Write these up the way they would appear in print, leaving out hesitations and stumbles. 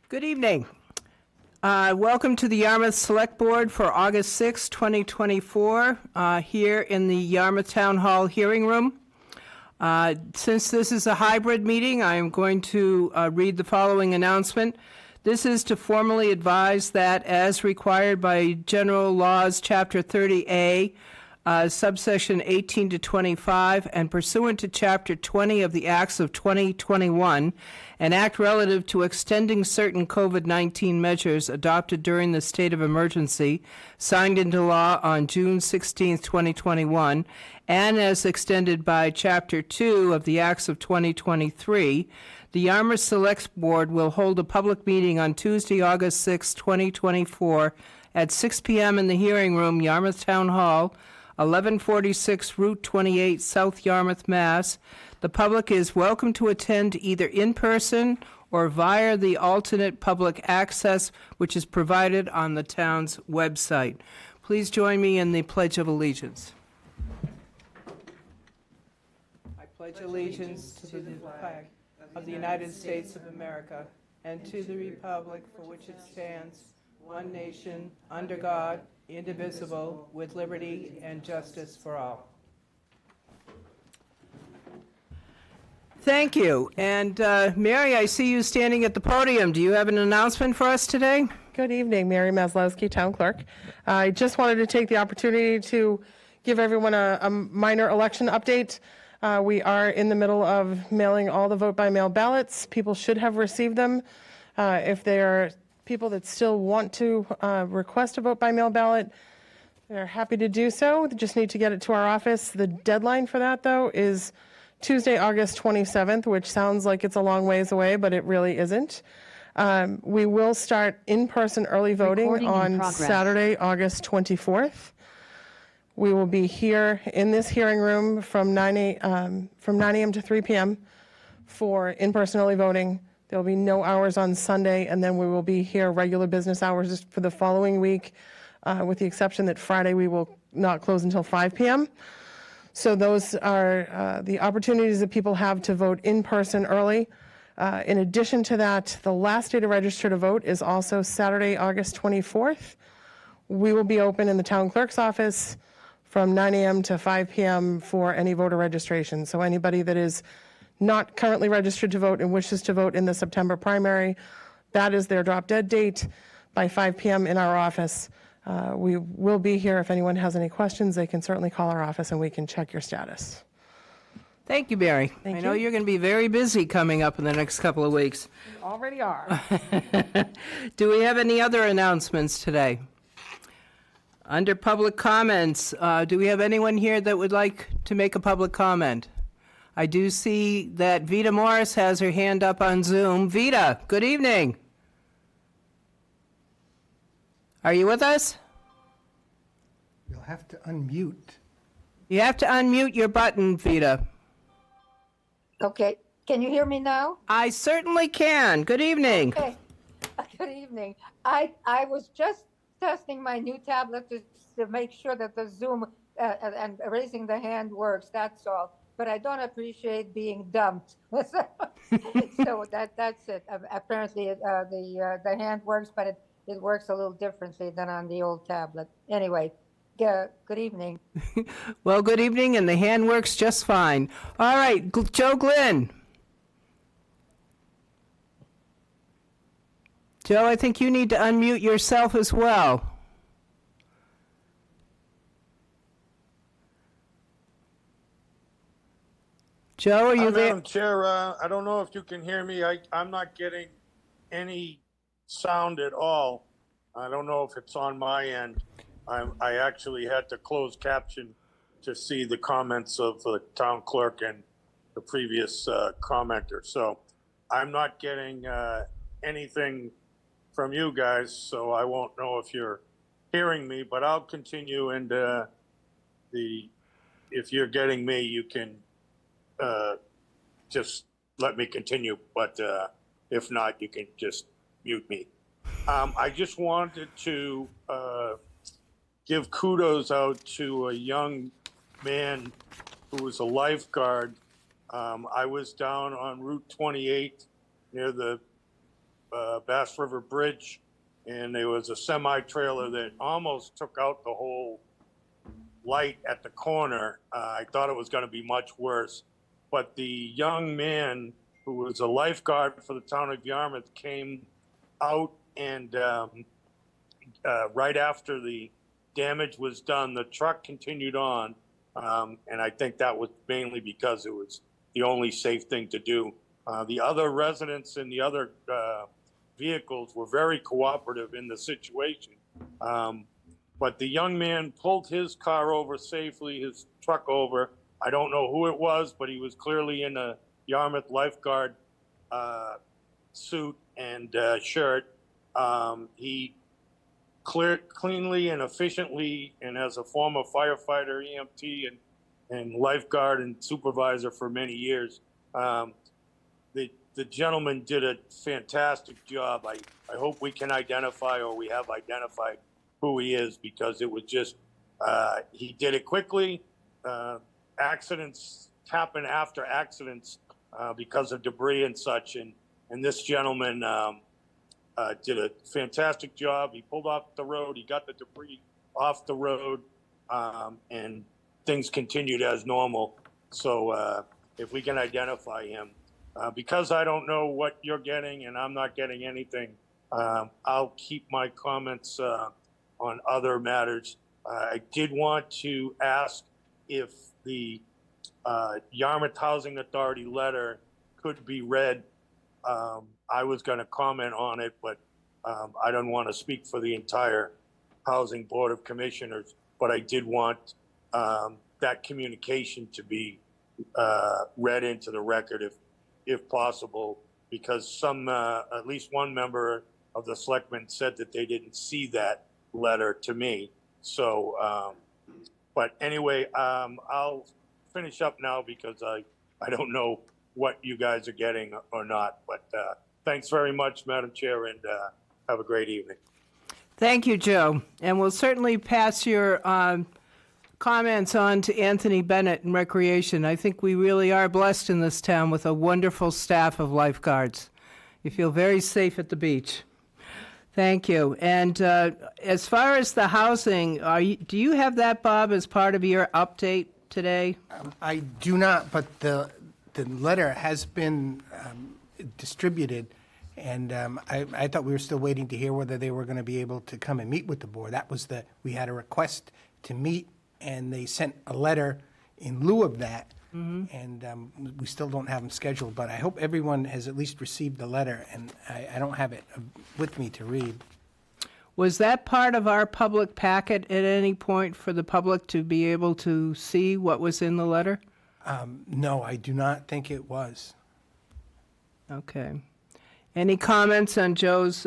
Good evening. Welcome to the Yarmouth Select Board for August 6, 2024, here in the Yarmouth Town Hall hearing room. Since this is a hybrid meeting, I am going to read the following announcement. This is to formally advise that, as required by General Laws, Chapter 30A, subsection 18 to 25, and pursuant to Chapter 20 of the Acts of 2021, an act relative to extending certain COVID-19 measures adopted during the state of emergency, signed into law on June 16, 2021, and as extended by Chapter 2 of the Acts of 2023, the Yarmouth Select Board will hold a public meeting on Tuesday, August 6, 2024, at 6 p.m. in the hearing room, Yarmouth Town Hall, 1146 Route 28, South Yarmouth, Mass. The public is welcome to attend either in person or via the alternate public access, which is provided on the town's website. Please join me in the Pledge of Allegiance. I pledge allegiance to the flag of the United States of America and to the republic for which it stands, one nation, under God, indivisible, with liberty and justice for all. Thank you. And Mary, I see you standing at the podium. Do you have an announcement for us today? Good evening, Mary Maslowski, Town Clerk. I just wanted to take the opportunity to give everyone a minor election update. We are in the middle of mailing all the vote-by-mail ballots. People should have received them. If there are people that still want to request a vote-by-mail ballot, they're happy to do so. They just need to get it to our office. The deadline for that, though, is Tuesday, August 27th, which sounds like it's a long ways away, but it really isn't. We will start in-person early voting on Saturday, August 24th. We will be here in this hearing room from 9 a.m. to 3 p.m. for in-person early voting. There will be no hours on Sunday, and then we will be here regular business hours for the following week, with the exception that Friday we will not close until 5 p.m. So those are the opportunities that people have to vote in person early. In addition to that, the last day to register to vote is also Saturday, August 24th. We will be open in the town clerk's office from 9 a.m. to 5 p.m. for any voter registration. So anybody that is not currently registered to vote and wishes to vote in the September primary, that is their drop dead date by 5 p.m. in our office. We will be here. If anyone has any questions, they can certainly call our office and we can check your status. Thank you, Mary. I know you're going to be very busy coming up in the next couple of weeks. We already are. Do we have any other announcements today? Under public comments, do we have anyone here that would like to make a public comment? I do see that Vita Morris has her hand up on Zoom. Vita, good evening. Are you with us? You'll have to unmute. You have to unmute your button, Vita. Okay, can you hear me now? I certainly can. Good evening. Okay, good evening. I was just testing my new tablet to make sure that the Zoom and raising the hand works, that's all. But I don't appreciate being dumped. So that's it. Apparently the hand works, but it works a little differently than on the old tablet. Anyway, good evening. Well, good evening, and the hand works just fine. All right, Joe Glynn. Joe, I think you need to unmute yourself as well. Joe, are you there? Madam Chair, I don't know if you can hear me. I'm not getting any sound at all. I don't know if it's on my end. I actually had to close caption to see the comments of the town clerk and the previous commenter. So I'm not getting anything from you guys, so I won't know if you're hearing me, but I'll continue, and if you're getting me, you can just let me continue, but if not, you can just mute me. I just wanted to give kudos out to a young man who was a lifeguard. I was down on Route 28 near the Bass River Bridge, and there was a semi-trailer that almost took out the whole light at the corner. I thought it was going to be much worse, but the young man who was a lifeguard for the town of Yarmouth came out and right after the damage was done, the truck continued on, and I think that was mainly because it was the only safe thing to do. The other residents and the other vehicles were very cooperative in the situation. But the young man pulled his car over safely, his truck over. I don't know who it was, but he was clearly in a Yarmouth lifeguard suit and shirt. He cleanly and efficiently, and as a former firefighter, EMT, and lifeguard and supervisor for many years, the gentleman did a fantastic job. I hope we can identify, or we have identified, who he is, because it was just, he did it quickly. Accidents happen after accidents because of debris and such, and this gentleman did a fantastic job. He pulled off the road, he got the debris off the road, and things continued as normal. So if we can identify him, because I don't know what you're getting and I'm not getting anything, I'll keep my comments on other matters. I did want to ask if the Yarmouth Housing Authority letter could be read. I was going to comment on it, but I don't want to speak for the entire Housing Board of Commissioners, but I did want that communication to be read into the record if possible, because at least one member of the selectmen said that they didn't see that letter to me. So, but anyway, I'll finish up now because I don't know what you guys are getting or not, but thanks very much, Madam Chair, and have a great evening. Thank you, Joe. And we'll certainly pass your comments on to Anthony Bennett in Recreation. I think we really are blessed in this town with a wonderful staff of lifeguards. You feel very safe at the beach. Thank you. And as far as the housing, do you have that, Bob, as part of your update today? I do not, but the letter has been distributed, and I thought we were still waiting to hear whether they were going to be able to come and meet with the board. That was we had a request to meet, and they sent a letter in lieu of that, and we still don't have them scheduled, but I hope everyone has at least received the letter, and I don't have it with me to read. Was that part of our public packet at any point for the public to be able to see what was in the letter? No, I do not think it was. Okay. Any comments on Joe's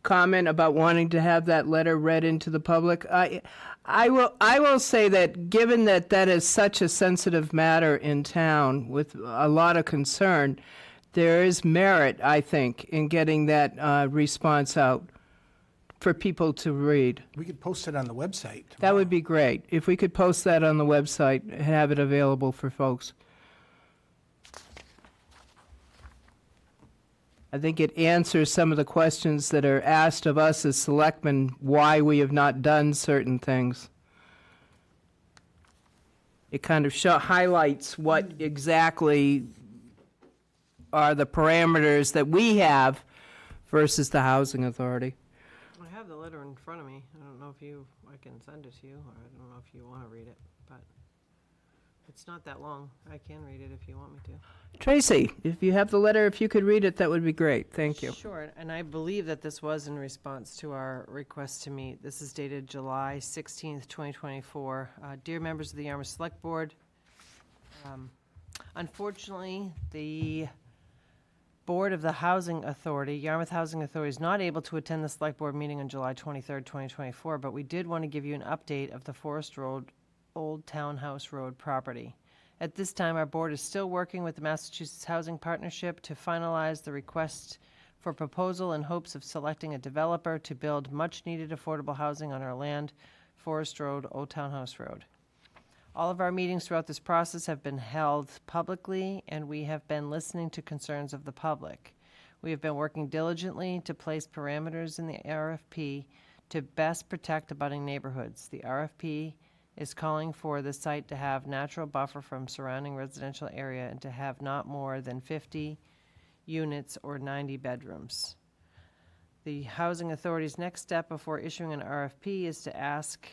comment about wanting to have that letter read into the public? I will say that given that that is such a sensitive matter in town with a lot of concern, there is merit, I think, in getting that response out for people to read. We could post it on the website. That would be great. If we could post that on the website and have it available for folks. I think it answers some of the questions that are asked of us as selectmen, why we have not done certain things. It kind of highlights what exactly are the parameters that we have versus the housing authority. I have the letter in front of me. I don't know if I can send it to you, or I don't know if you want to read it, but it's not that long. I can read it if you want me to. Tracy, if you have the letter, if you could read it, that would be great. Thank you. Sure, and I believe that this was in response to our request to meet. This is dated July 16th, 2024. Dear members of the Yarmouth Select Board, unfortunately, the Board of the Housing Authority, Yarmouth Housing Authority, is not able to attend the Select Board meeting on July 23rd, 2024, but we did want to give you an update of the Forest Road, Old Townhouse Road property. At this time, our board is still working with the Massachusetts Housing Partnership to finalize the request for proposal in hopes of selecting a developer to build much-needed affordable housing on our land, Forest Road, Old Townhouse Road. All of our meetings throughout this process have been held publicly, and we have been listening to concerns of the public. We have been working diligently to place parameters in the RFP to best protect abutting neighborhoods. The RFP is calling for the site to have natural buffer from surrounding residential area and to have not more than 50 units or 90 bedrooms. The Housing Authority's next step before issuing an RFP is to ask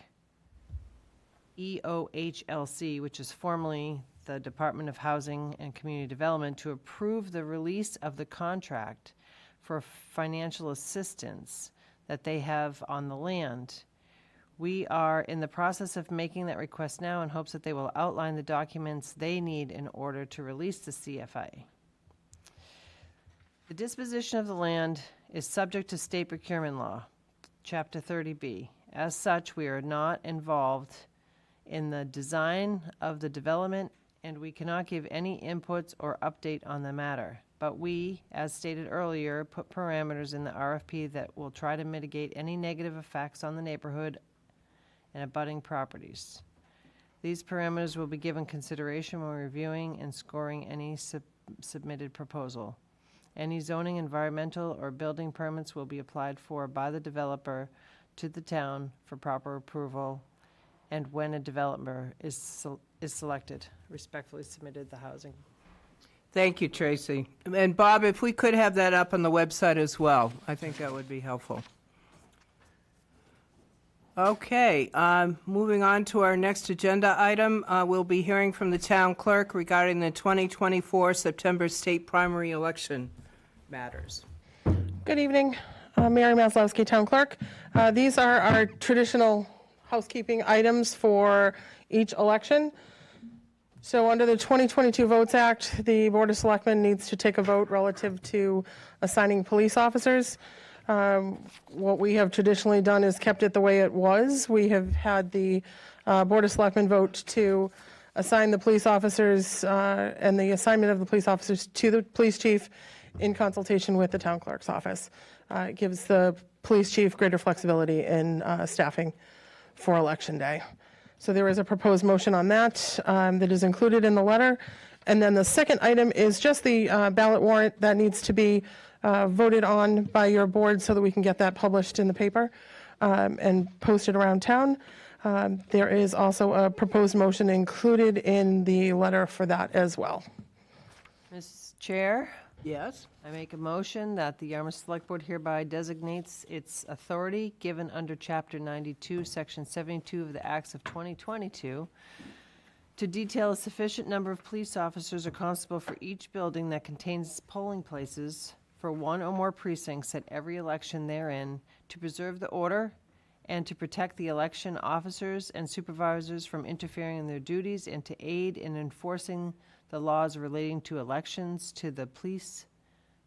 EOHLC, which is formerly the Department of Housing and Community Development, to approve the release of the contract for financial assistance that they have on the land. We are in the process of making that request now in hopes that they will outline the documents they need in order to release the CFA. The disposition of the land is subject to state procurement law, Chapter 30B. As such, we are not involved in the design of the development, and we cannot give any inputs or update on the matter. But we, as stated earlier, put parameters in the RFP that will try to mitigate any negative effects on the neighborhood and abutting properties. These parameters will be given consideration when reviewing and scoring any submitted proposal. Any zoning, environmental, or building permits will be applied for by the developer to the town for proper approval, and when a developer is selected. Respectfully submitted, the Housing. Thank you, Tracy. And Bob, if we could have that up on the website as well, I think that would be helpful. Okay, moving on to our next agenda item, we'll be hearing from the town clerk regarding the 2024 September state primary election matters. Good evening, Mary Maslowski, Town Clerk. These are our traditional housekeeping items for each election. So under the 2022 Votes Act, the Board of Selectmen needs to take a vote relative to assigning police officers. What we have traditionally done is kept it the way it was. We have had the Board of Selectmen vote to assign the police officers and the assignment of the police officers to the police chief in consultation with the town clerk's office. It gives the police chief greater flexibility in staffing for election day. So there is a proposed motion on that that is included in the letter. And then the second item is just the ballot warrant that needs to be voted on by your board so that we can get that published in the paper and posted around town. There is also a proposed motion included in the letter for that as well. Ms. Chair, Yes? I make a motion that the Yarmouth Select Board hereby designates its authority given under Chapter 92, Section 72 of the Acts of 2022 to detail a sufficient number of police officers or constable for each building that contains polling places for one or more precincts at every election therein, to preserve the order and to protect the election officers and supervisors from interfering in their duties, and to aid in enforcing the laws relating to elections, to the police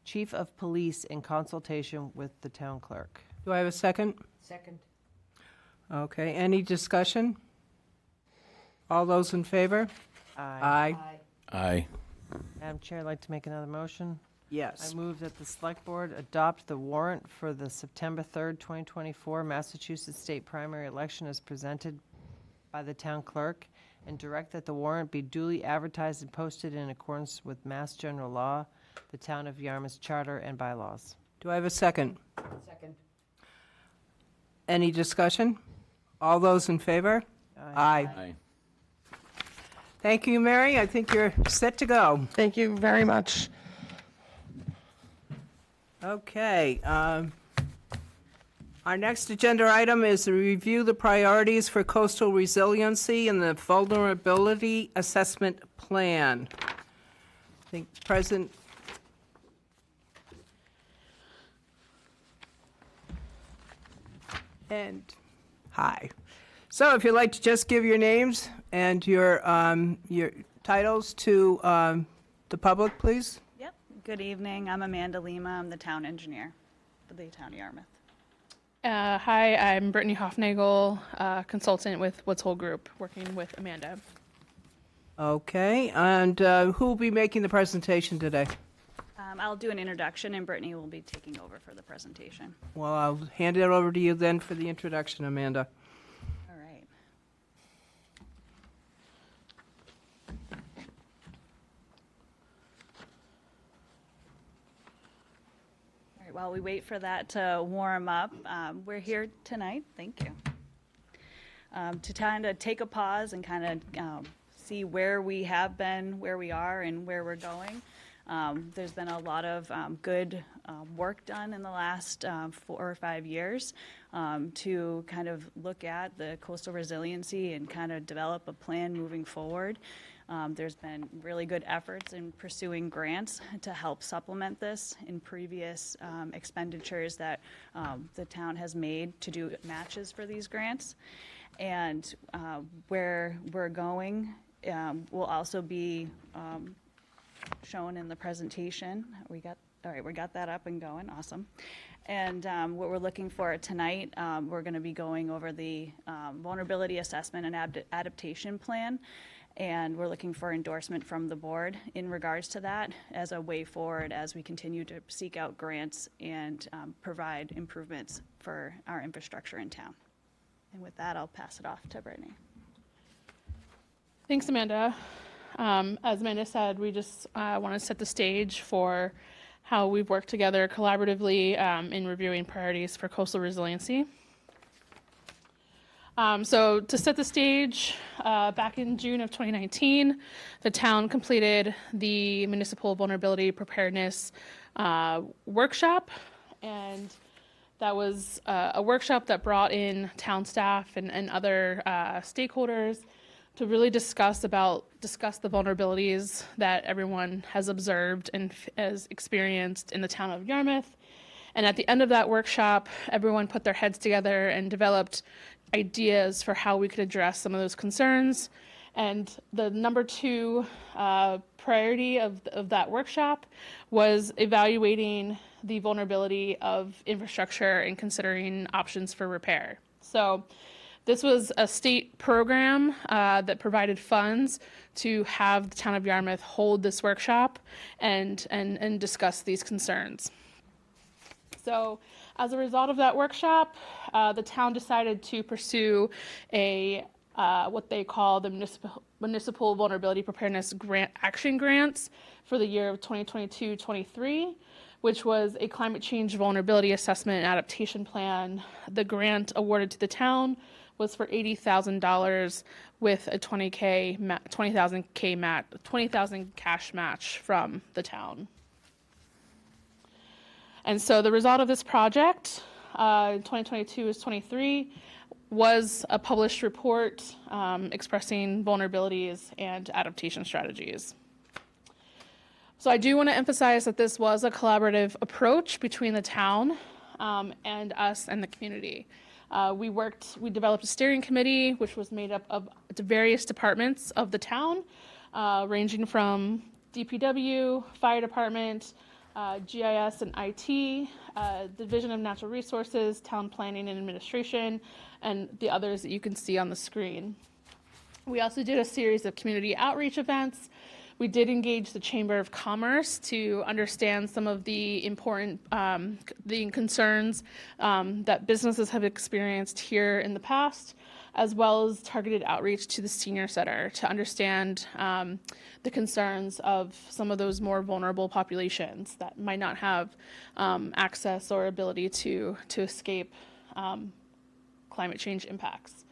chief of police in consultation with the town clerk. Do I have a second? Second. Okay, any discussion? All those in favor? Aye. Aye. Madam Chair, I'd like to make another motion. Yes. I move that the Select Board adopt the warrant for the September 3rd, 2024 Massachusetts State Primary Election as presented by the town clerk, and direct that the warrant be duly advertised and posted in accordance with Mass General Law, the Town of Yarmouth's Charter and bylaws. Do I have a second? Second. Any discussion? All those in favor? Aye. Aye. Thank you, Mary. I think you're set to go. Thank you very much. Okay. Our next agenda item is to review the priorities for coastal resiliency and the vulnerability assessment plan. I think President. And hi. So if you'd like to just give your names and your titles to the public, please. Yep. Good evening. I'm Amanda Lima. I'm the town engineer for the town of Yarmouth. Hi, I'm Brittany Hofnagel, consultant with Woods Hole Group, working with Amanda. Okay, and who will be making the presentation today? I'll do an introduction, and Brittany will be taking over for the presentation. Well, I'll hand it over to you then for the introduction, Amanda. All right. right, while we wait for that to warm up, we're here tonight, thank you, to kind of take a pause and kind of see where we have been, where we are, and where we're going. There's been a lot of good work done in the last 4 or 5 years to kind of look at the coastal resiliency and kind of develop a plan moving forward. There's been really good efforts in pursuing grants to help supplement this in previous expenditures that the town has made to do matches for these grants. And where we're going will also be shown in the presentation. We got that up and going, awesome. And what we're looking for tonight, we're going to be going over the vulnerability assessment and adaptation plan. And we're looking for endorsement from the board in regards to that as a way forward as we continue to seek out grants and provide improvements for our infrastructure in town. And with that, I'll pass it off to Brittany. Thanks, Amanda. As Amanda said, we just want to set the stage for how we've worked together collaboratively in reviewing priorities for coastal resiliency. So to set the stage, back in June of 2019, the town completed the Municipal Vulnerability Preparedness workshop, and that was a workshop that brought in town staff and other stakeholders to really discuss the vulnerabilities that everyone has observed and has experienced in the town of Yarmouth. And at the end of that workshop, everyone put their heads together and developed ideas for how we could address some of those concerns. And the number 2 priority of that workshop was evaluating the vulnerability of infrastructure and considering options for repair. So this was a state program that provided funds to have the town of Yarmouth hold this workshop and discuss these concerns. So as a result of that workshop, the town decided to pursue what they call the Municipal Vulnerability Preparedness Action Grants for the year of 2022-23, which was a climate change vulnerability assessment and adaptation plan. The grant awarded to the town was for $80,000 with a $20,000 cash match from the town. And so the result of this project, 2022-23, was a published report expressing vulnerabilities and adaptation strategies. So I do want to emphasize that this was a collaborative approach between the town and us and the community. We developed a steering committee, which was made up of the various departments of the town, ranging from DPW, fire department, GIS and IT, Division of Natural Resources, Town Planning and Administration, and the others that you can see on the screen. We also did a series of community outreach events. We did engage the Chamber of Commerce to understand some of the important concerns that businesses have experienced here in the past, as well as targeted outreach to the senior center to understand the concerns of some of those more vulnerable populations that might not have access or ability to escape climate change impacts.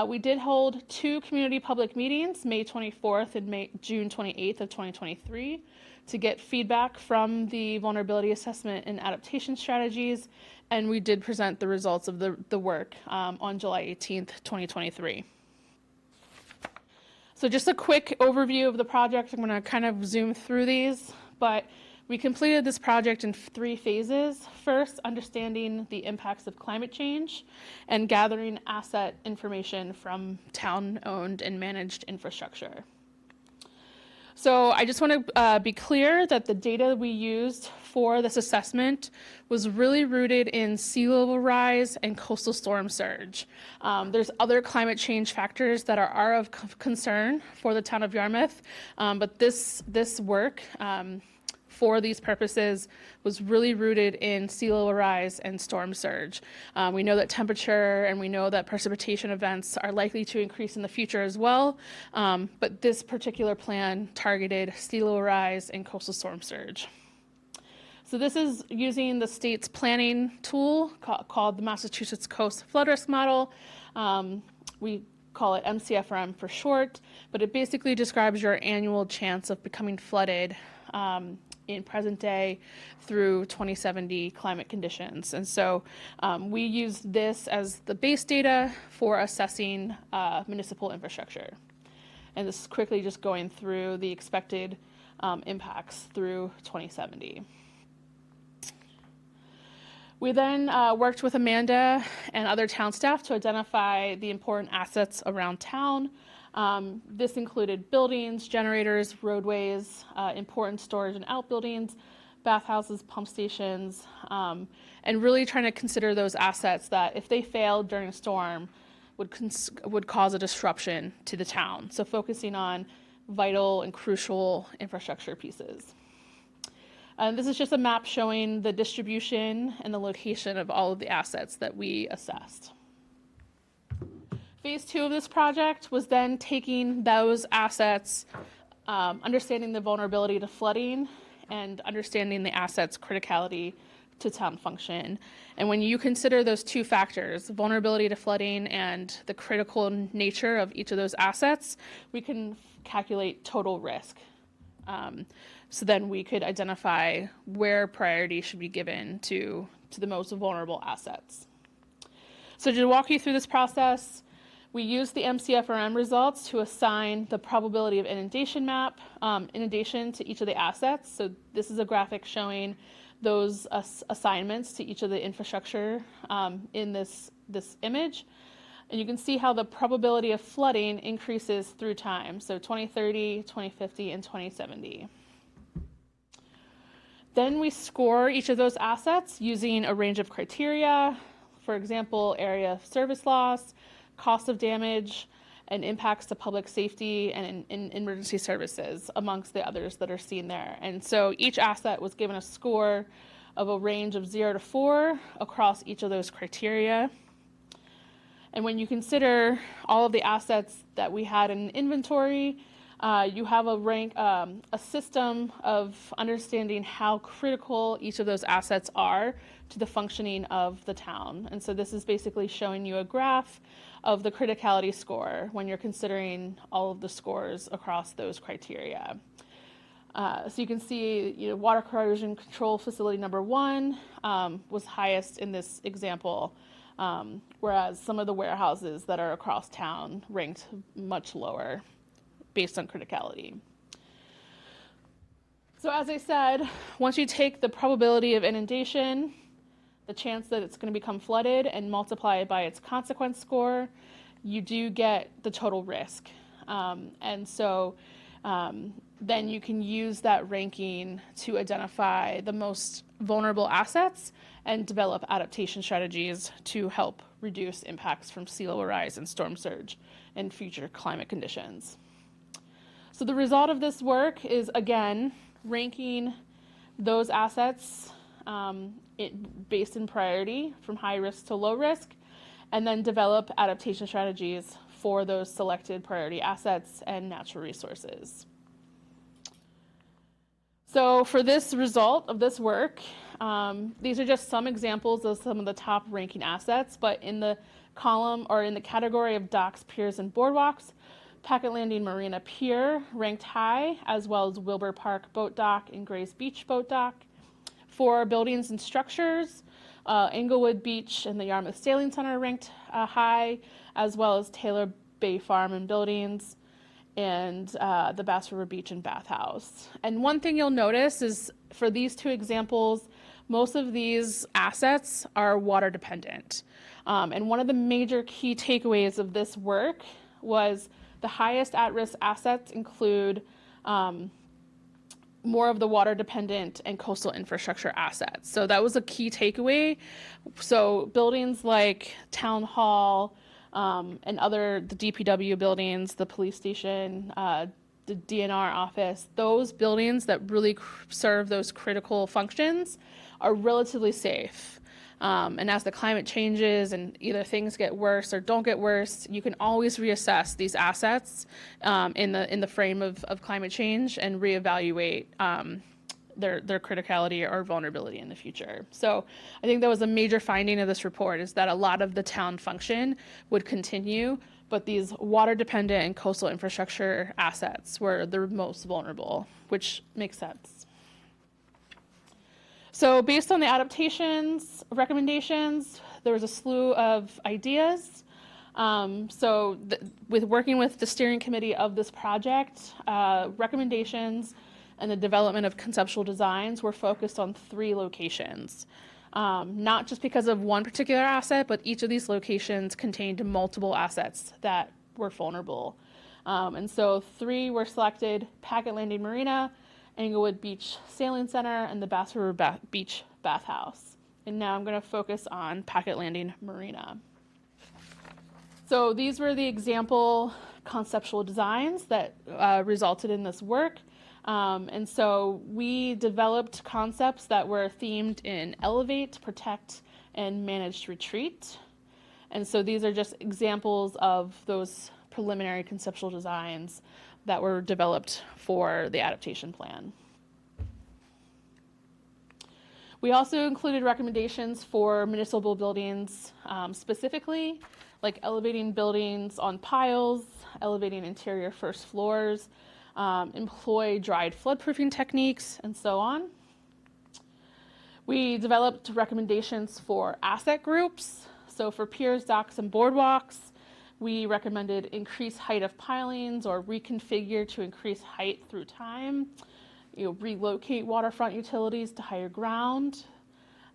We did hold 2 community public meetings, May 24th and June 28th of 2023, to get feedback from the vulnerability assessment and adaptation strategies, and we did present the results of the work on July 18th, 2023. So just a quick overview of the project. I'm going to kind of zoom through these, but we completed this project in 3 phases. First, understanding the impacts of climate change and gathering asset information from town-owned and managed infrastructure. So I just want to be clear that the data we used for this assessment was really rooted in sea level rise and coastal storm surge. There's other climate change factors that are of concern for the town of Yarmouth, but this work for these purposes was really rooted in sea level rise and storm surge. We know that temperature and we know that precipitation events are likely to increase in the future as well, but this particular plan targeted sea level rise and coastal storm surge. So this is using the state's planning tool called the Massachusetts Coast Flood Risk Model. We call it MCFRM for short, but it basically describes your annual chance of becoming flooded in present day through 2070 climate conditions. And so we use this as the base data for assessing municipal infrastructure. And this is quickly just going through the expected impacts through 2070. We then worked with Amanda and other town staff to identify the important assets around town. This included buildings, generators, roadways, important storage and outbuildings, bathhouses, pump stations, and really trying to consider those assets that, if they failed during a storm, would cause a disruption to the town. So focusing on vital and crucial infrastructure pieces. This is just a map showing the distribution and the location of all of the assets that we assessed. Phase 2 of this project was then taking those assets, understanding the vulnerability to flooding, and understanding the assets' criticality to town function. And when you consider those two factors, vulnerability to flooding and the critical nature of each of those assets, we can calculate total risk. So then we could identify where priority should be given to the most vulnerable assets. So to walk you through this process, we used the MCFRM results to assign the probability of inundation map, inundation to each of the assets. So this is a graphic showing those assignments to each of the infrastructure in this image. And you can see how the probability of flooding increases through time. So 2030, 2050, and 2070. Then we score each of those assets using a range of criteria. For example, area of service loss, cost of damage, and impacts to public safety and in emergency services, amongst the others that are seen there. And so each asset was given a score of a range of 0 to 4 across each of those criteria. And when you consider all of the assets that we had in inventory, you have a system of understanding how critical each of those assets are to the functioning of the town. And so this is basically showing you a graph of the criticality score when you're considering all of the scores across those criteria. So you can see, water corrosion control facility number 1 was highest in this example, whereas some of the warehouses that are across town ranked much lower based on criticality. So as I said, once you take the probability of inundation, the chance that it's going to become flooded, and multiply it by its consequence score, you do get the total risk. And so then you can use that ranking to identify the most vulnerable assets and develop adaptation strategies to help reduce impacts from sea level rise and storm surge and future climate conditions. So the result of this work is, again, ranking those assets based in priority from high risk to low risk, and then develop adaptation strategies for those selected priority assets and natural resources. So for this result of this work, these are just some examples of some of the top ranking assets, but in the column or in the category of docks, piers, and boardwalks, Packet Landing Marina Pier ranked high, as well as Wilbur Park Boat Dock and Grays Beach Boat Dock. For buildings and structures, Englewood Beach and the Yarmouth Sailing Center ranked high, as well as Taylor Bay Farm and Buildings, and the Bass River Beach and Bathhouse. And one thing you'll notice is for these two examples, most of these assets are water dependent. And one of the major key takeaways of this work was the highest at-risk assets include more of the water-dependent and coastal infrastructure assets. So that was a key takeaway. So buildings like Town Hall and the DPW buildings, the police station, the DNR office, those buildings that really serve those critical functions are relatively safe. And as the climate changes and either things get worse or don't get worse, you can always reassess these assets in the frame of climate change and reevaluate their criticality or vulnerability in the future. So I think that was a major finding of this report, is that a lot of the town function would continue, but these water dependent and coastal infrastructure assets were the most vulnerable, which makes sense. So based on the adaptations recommendations, there was a slew of ideas. With working with the steering committee of this project, recommendations and the development of conceptual designs were focused on 3 locations. Not just because of one particular asset, but each of these locations contained multiple assets that were vulnerable. And so 3 were selected: Packet Landing Marina, Englewood Beach Sailing Center, and the Bass River Beach Bathhouse. And now I'm going to focus on Packet Landing Marina. So these were the example conceptual designs that resulted in this work. And so we developed concepts that were themed in elevate, protect, and managed retreat. And so these are just examples of those preliminary conceptual designs that were developed for the adaptation plan. We also included recommendations for municipal buildings specifically, like elevating buildings on piles, elevating interior first floors, employ dried floodproofing techniques, and so on. We developed recommendations for asset groups. So for piers, docks, and boardwalks, we recommended increase height of pilings or reconfigure to increase height through time. Relocate waterfront utilities to higher ground.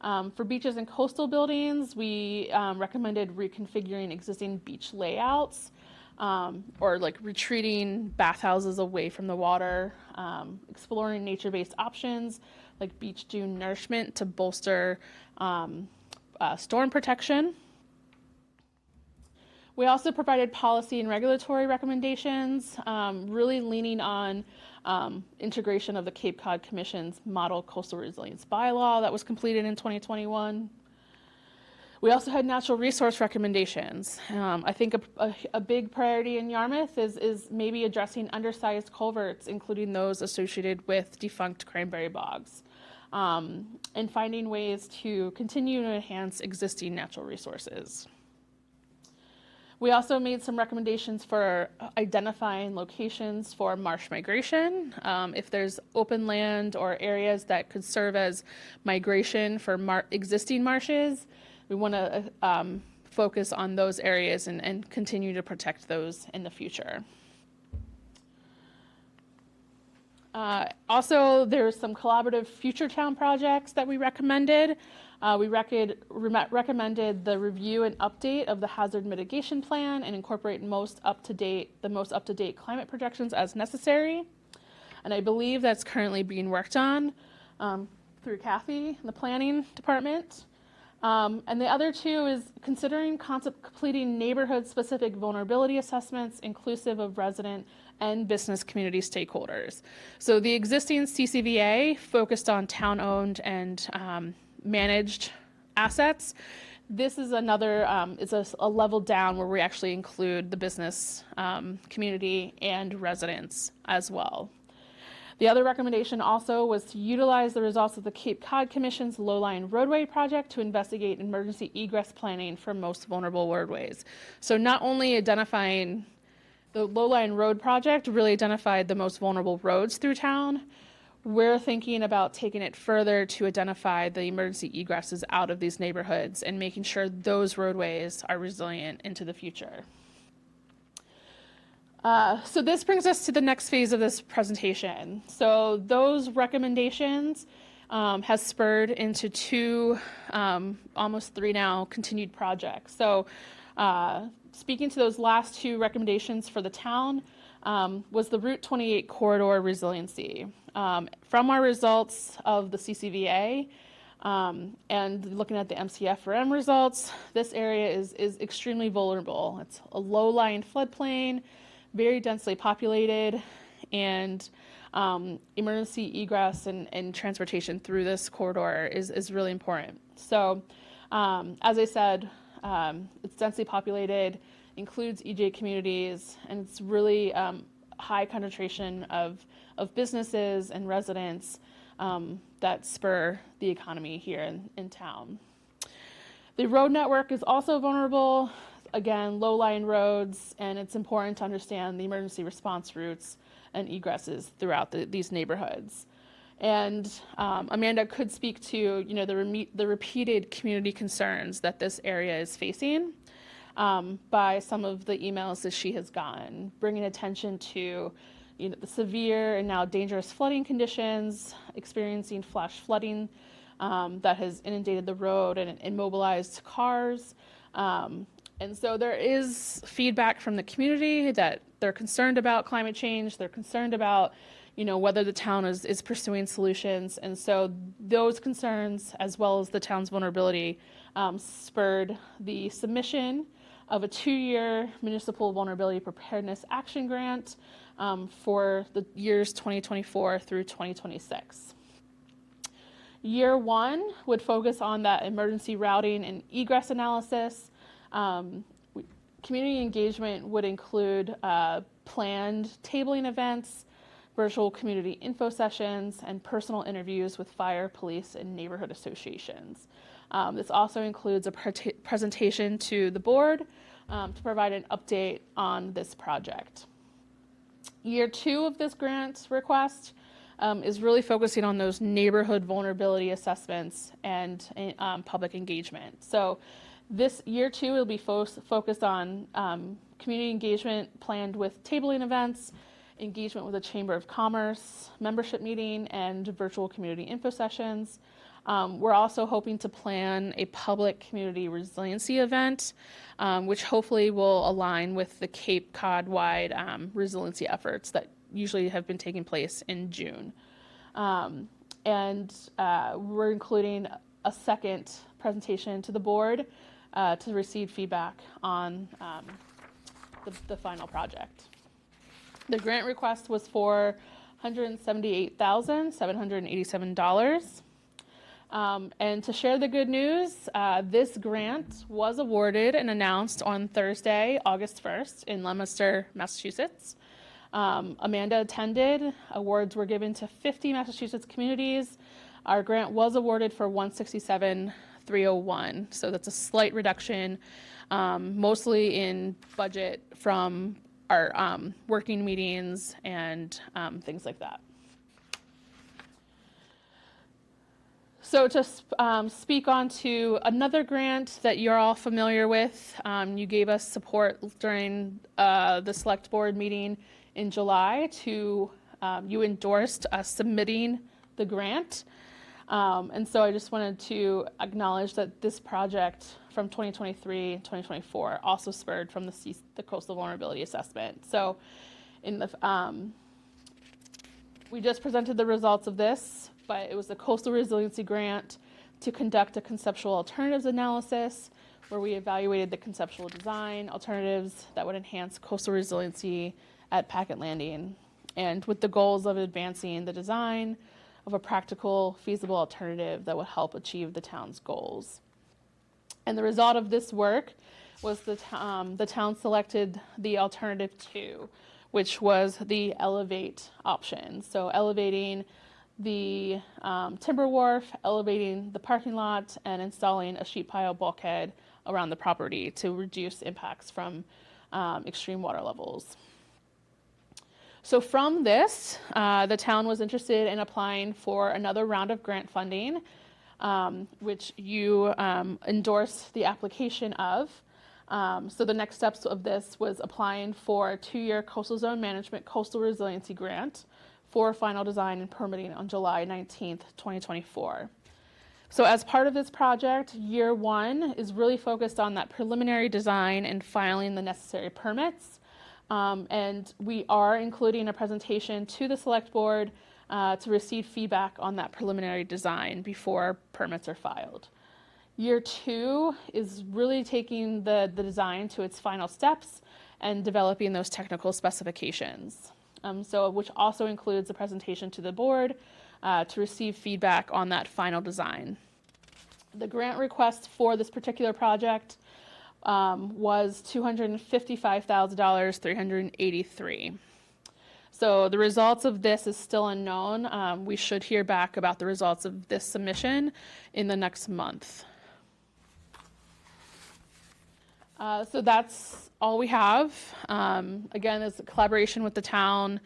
For beaches and coastal buildings, we recommended reconfiguring existing beach layouts, or like retreating bathhouses away from the water, exploring nature-based options like beach dune nourishment to bolster storm protection. We also provided policy and regulatory recommendations, really leaning on integration of the Cape Cod Commission's Model Coastal Resilience Bylaw that was completed in 2021. We also had natural resource recommendations. I think a big priority in Yarmouth is maybe addressing undersized culverts, including those associated with defunct cranberry bogs, and finding ways to continue to enhance existing natural resources. We also made some recommendations for identifying locations for marsh migration. If there's open land or areas that could serve as migration for existing marshes, we want to focus on those areas and continue to protect those in the future. Also, there's some collaborative future town projects that we recommended. We recommended the review and update of the hazard mitigation plan and incorporate the most up-to-date climate projections as necessary. And I believe that's currently being worked on through Kathy in the planning department. And the other 2 is considering completing neighborhood-specific vulnerability assessments inclusive of resident and business community stakeholders. So the existing CCVA focused on town-owned and managed assets. This is another, it's a level down where we actually include the business community and residents as well. The other recommendation also was to utilize the results of the Cape Cod Commission's low-lying roadway project to investigate emergency egress planning for most vulnerable roadways. So not only identifying the low-lying road project really identified the most vulnerable roads through town, we're thinking about taking it further to identify the emergency egresses out of these neighborhoods and making sure those roadways are resilient into the future. So this brings us to the next phase of this presentation. So those recommendations has spurred into 2, almost 3 now, continued projects. So speaking to those last 2 recommendations for the town was the Route 28 corridor resiliency. From our results of the CCVA and looking at the MCF4M results, this area is extremely vulnerable. It's a low-lying floodplain, very densely populated, and emergency egress and transportation through this corridor is really important. So as I said, it's densely populated, includes EJ communities, and it's really high concentration of businesses and residents that spur the economy here in town. The road network is also vulnerable. Again, low-lying roads, and it's important to understand the emergency response routes and egresses throughout these neighborhoods. And Amanda could speak to, the repeated community concerns that this area is facing by some of the emails that she has gotten, bringing attention to, the severe and now dangerous flooding conditions, experiencing flash flooding that has inundated the road and immobilized cars. And so there is feedback from the community that they're concerned about climate change. They're concerned about, whether the town is pursuing solutions. And so those concerns, as well as the town's vulnerability, spurred the submission of a 2-year municipal vulnerability preparedness action grant for the years 2024 through 2026. Year 1 would focus on that emergency routing and egress analysis. Community engagement would include planned tabling events, virtual community info sessions, and personal interviews with fire, police, and neighborhood associations. This also includes a presentation to the board to provide an update on this project. Year 2 of this grant request is really focusing on those neighborhood vulnerability assessments and public engagement. So this year 2 will be focused on community engagement planned with tabling events, engagement with the Chamber of Commerce, membership meeting, and virtual community info sessions. We're also hoping to plan a public community resiliency event, which hopefully will align with the Cape Cod-wide resiliency efforts that usually have been taking place in June. And we're including a second presentation to the board to receive feedback on the final project. The grant request was for $178,787. And to share the good news, this grant was awarded and announced on Thursday, August 1st in Leominster, Massachusetts. Amanda attended. Awards were given to 50 Massachusetts communities. Our grant was awarded for $167,301, so that's a slight reduction, mostly in budget from our working meetings and things like that. So to speak on to another grant that you're all familiar with, you gave us support during the select board meeting in July to, you endorsed us submitting the grant. And so I just wanted to acknowledge that this project from 2023 and 2024 also spurred from the Coastal Vulnerability Assessment. So in the, we just presented the results of this, but it was the Coastal Resiliency Grant to conduct a conceptual alternatives analysis where we evaluated the conceptual design alternatives that would enhance coastal resiliency at Packet Landing, and with the goals of advancing the design of a practical, feasible alternative that would help achieve the town's goals. And the result of this work was the town selected the alternative 2, which was the Elevate option. So elevating the timber wharf, elevating the parking lot, and installing a sheet pile bulkhead around the property to reduce impacts from extreme water levels. So from this, the town was interested in applying for another round of grant funding, which you endorsed the application of. So the next steps of this was applying for a 2-year coastal zone management coastal resiliency grant for final design and permitting on July 19th, 2024. So as part of this project, year 1 is really focused on that preliminary design and filing the necessary permits. And we are including a presentation to the select board to receive feedback on that preliminary design before permits are filed. Year 2 is really taking the design to its final steps and developing those technical specifications. So which also includes a presentation to the board to receive feedback on that final design. The grant request for this particular project was $255,383. So the results of this is still unknown. We should hear back about the results of this submission in the next month. So that's all we have. Again, it's a collaboration with the town.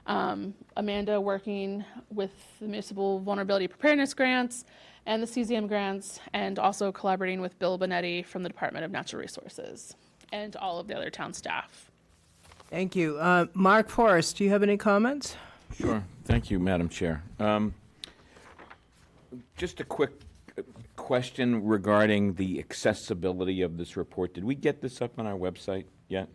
Amanda working with the Municipal Vulnerability Preparedness Grants and the CZM grants, and also collaborating with Bill Bonetti from the Department of Natural Resources and all of the other town staff. Thank you. Mark Forrest, do you have any comments? Sure. Thank you, Madam Chair. Just a quick question regarding the accessibility of this report. Did we get this up on our website yet?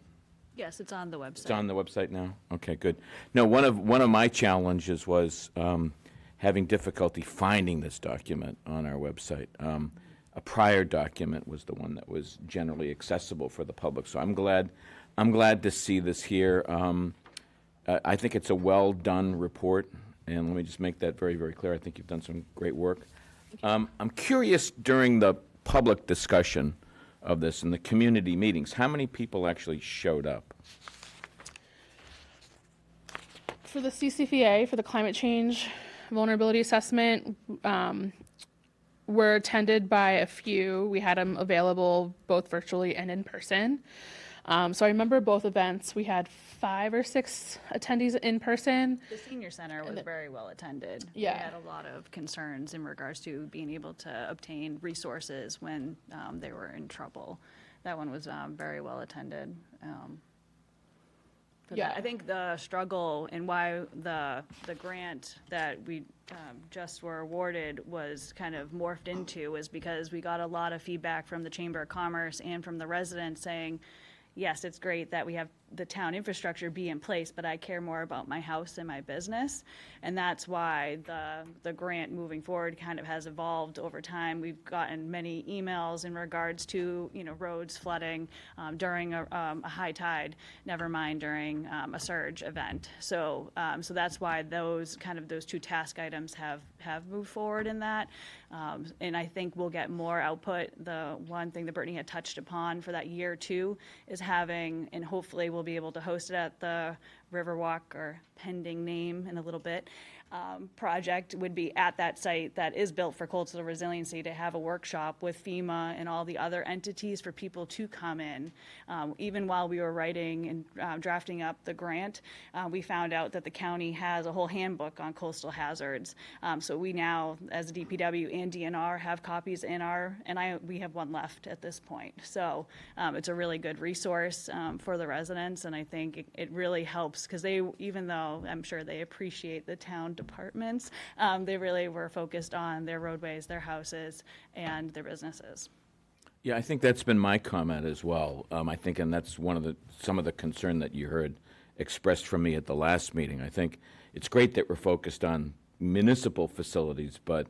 Yes, it's on the website. It's on the website now? Okay, good. No, one of my challenges was having difficulty finding this document on our website. A prior document was the one that was generally accessible for the public, so I'm glad to see this here. I think it's a well-done report, and let me just make that very, very clear. I think you've done some great work. I'm curious, during the public discussion of this and the community meetings, how many people actually showed up? For the CCFA, for the climate change vulnerability assessment, were attended by a few. We had them available both virtually and in person. So I remember both events. We had 5 or 6 attendees in person. The senior center was very well attended. Yeah. We had a lot of concerns in regards to being able to obtain resources when they were in trouble. That one was very well attended. Yeah. I think the struggle and why the grant that we just were awarded was kind of morphed into is because we got a lot of feedback from the Chamber of Commerce and from the residents saying, yes, it's great that we have the town infrastructure be in place, but I care more about my house and my business. And that's why the grant moving forward kind of has evolved over time. We've gotten many emails in regards to, roads flooding during a high tide, never mind during a surge event. So that's why those 2 task items have moved forward in that. And I think we'll get more output. The one thing that Brittany had touched upon for that year 2 is having, and hopefully we'll be able to host it at the Riverwalk, or pending name in a little bit, project would be at that site that is built for coastal resiliency, to have a workshop with FEMA and all the other entities for people to come in. Even while we were writing and drafting up the grant, we found out that the county has a whole handbook on coastal hazards. So we now, as DPW and DNR, have copies in we have one left at this point. So it's a really good resource for the residents, and I think it really helps, because even though I'm sure they appreciate the town departments, they really were focused on their roadways, their houses, and their businesses. Yeah, I think that's been my comment as well. I think, and that's some of the concern that you heard expressed from me at the last meeting. I think it's great that we're focused on municipal facilities, but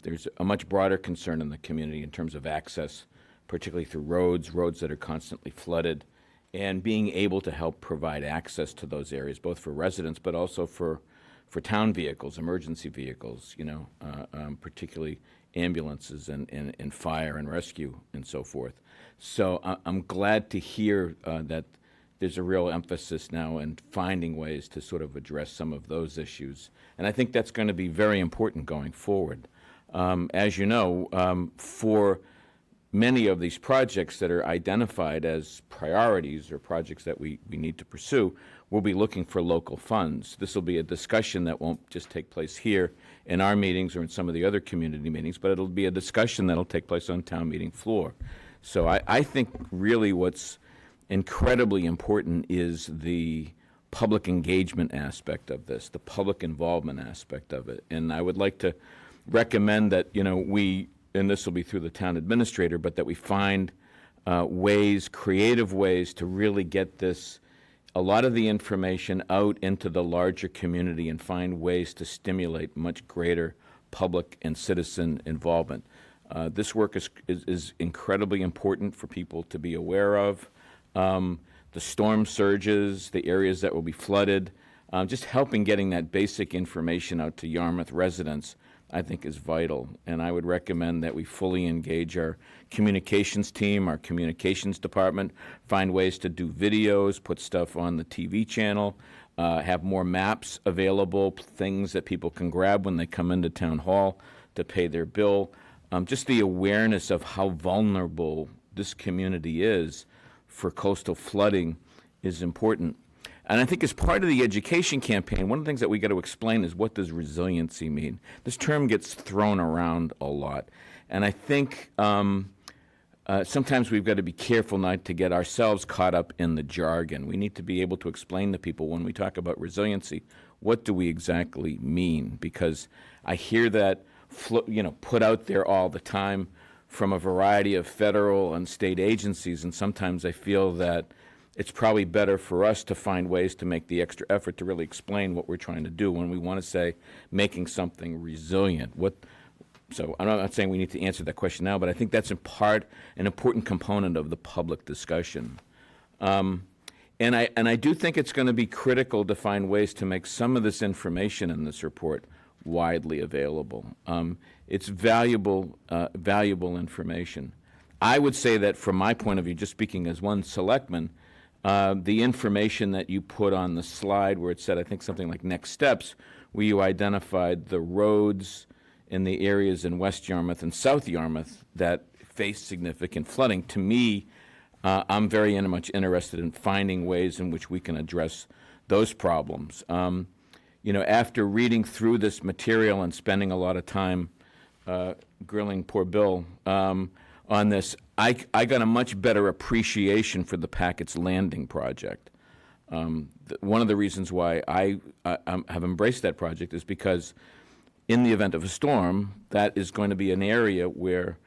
there's a much broader concern in the community in terms of access, particularly through roads that are constantly flooded, and being able to help provide access to those areas, both for residents but also for town vehicles, emergency vehicles, particularly ambulances and fire and rescue and so forth. So I'm glad to hear that there's a real emphasis now in finding ways to sort of address some of those issues. And I think that's going to be very important going forward. As you know, for many of these projects that are identified as priorities or projects that we need to pursue, we'll be looking for local funds. This will be a discussion that won't just take place here in our meetings or in some of the other community meetings, but it'll be a discussion that'll take place on town meeting floor. So I think really what's incredibly important is the public engagement aspect of this, the public involvement aspect of it. And I would like to recommend that, we, and this will be through the town administrator, but that we find creative ways to really get a lot of the information out into the larger community and find ways to stimulate much greater public and citizen involvement. This work is incredibly important for people to be aware of. The storm surges, the areas that will be flooded, just helping getting that basic information out to Yarmouth residents, I think, is vital. And I would recommend that we fully engage our communications team, our communications department, find ways to do videos, put stuff on the TV channel, have more maps available, things that people can grab when they come into town hall to pay their bill. Just the awareness of how vulnerable this community is for coastal flooding is important. And I think as part of the education campaign, one of the things that we got to explain is, what does resiliency mean? This term gets thrown around a lot. And I think sometimes we've got to be careful not to get ourselves caught up in the jargon. We need to be able to explain to people, when we talk about resiliency, what do we exactly mean? Because I hear that put out there all the time from a variety of federal and state agencies, and sometimes I feel that it's probably better for us to find ways to make the extra effort to really explain what we're trying to do when we want to say making something resilient. So I'm not saying we need to answer that question now, but I think that's in part an important component of the public discussion. And I do think it's going to be critical to find ways to make some of this information in this report widely available. It's valuable information. I would say that from my point of view, just speaking as one selectman, the information that you put on the slide where it said, I think something like next steps, where you identified the roads in the areas in West Yarmouth and South Yarmouth that face significant flooding, to me, I'm very much interested in finding ways in which we can address those problems. After reading through this material and spending a lot of time grilling poor Bill on this, I got a much better appreciation for the Packett's Landing project. One of the reasons why I have embraced that project is because in the event of a storm, that is going to be an area where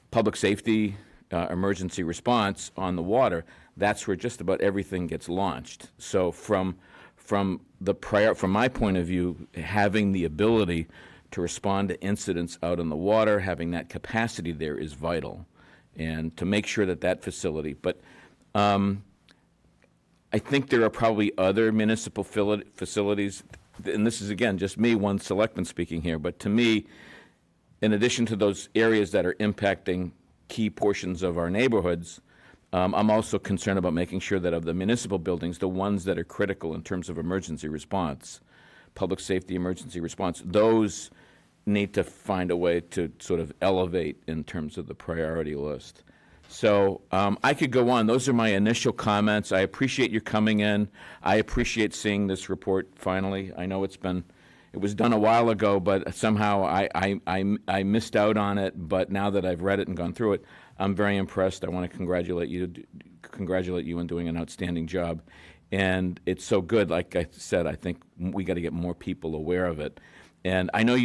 public safety, emergency response on the water, that's where just about everything gets launched. So from my point of view, having the ability to respond to incidents out in the water, having that capacity there is vital, and to make sure that facility. But I think there are probably other municipal facilities, and this is, again, just me, one selectman speaking here, but to me, in addition to those areas that are impacting key portions of our neighborhoods, I'm also concerned about making sure that of the municipal buildings, the ones that are critical in terms of emergency response, public safety emergency response, those need to find a way to sort of elevate in terms of the priority list. So I could go on. Those are my initial comments. I appreciate your coming in. I appreciate seeing this report finally. I know it was done a while ago, but somehow I missed out on it. But now that I've read it and gone through it, I'm very impressed. I want to congratulate you on doing an outstanding job. And it's so good. Like I said, I think we got to get more people aware of it. And I know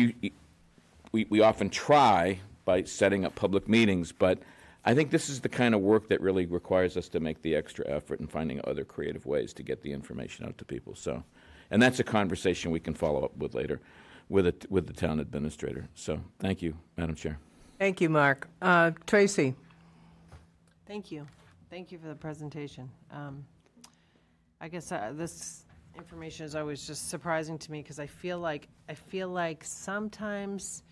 we often try by setting up public meetings, but I think this is the kind of work that really requires us to make the extra effort in finding other creative ways to get the information out to people. So, and that's a conversation we can follow up with later with the town administrator. So thank you, Madam Chair. Thank you, Mark. Tracy? Thank you. Thank you for the presentation. I guess this information is always just surprising to me because I feel like sometimes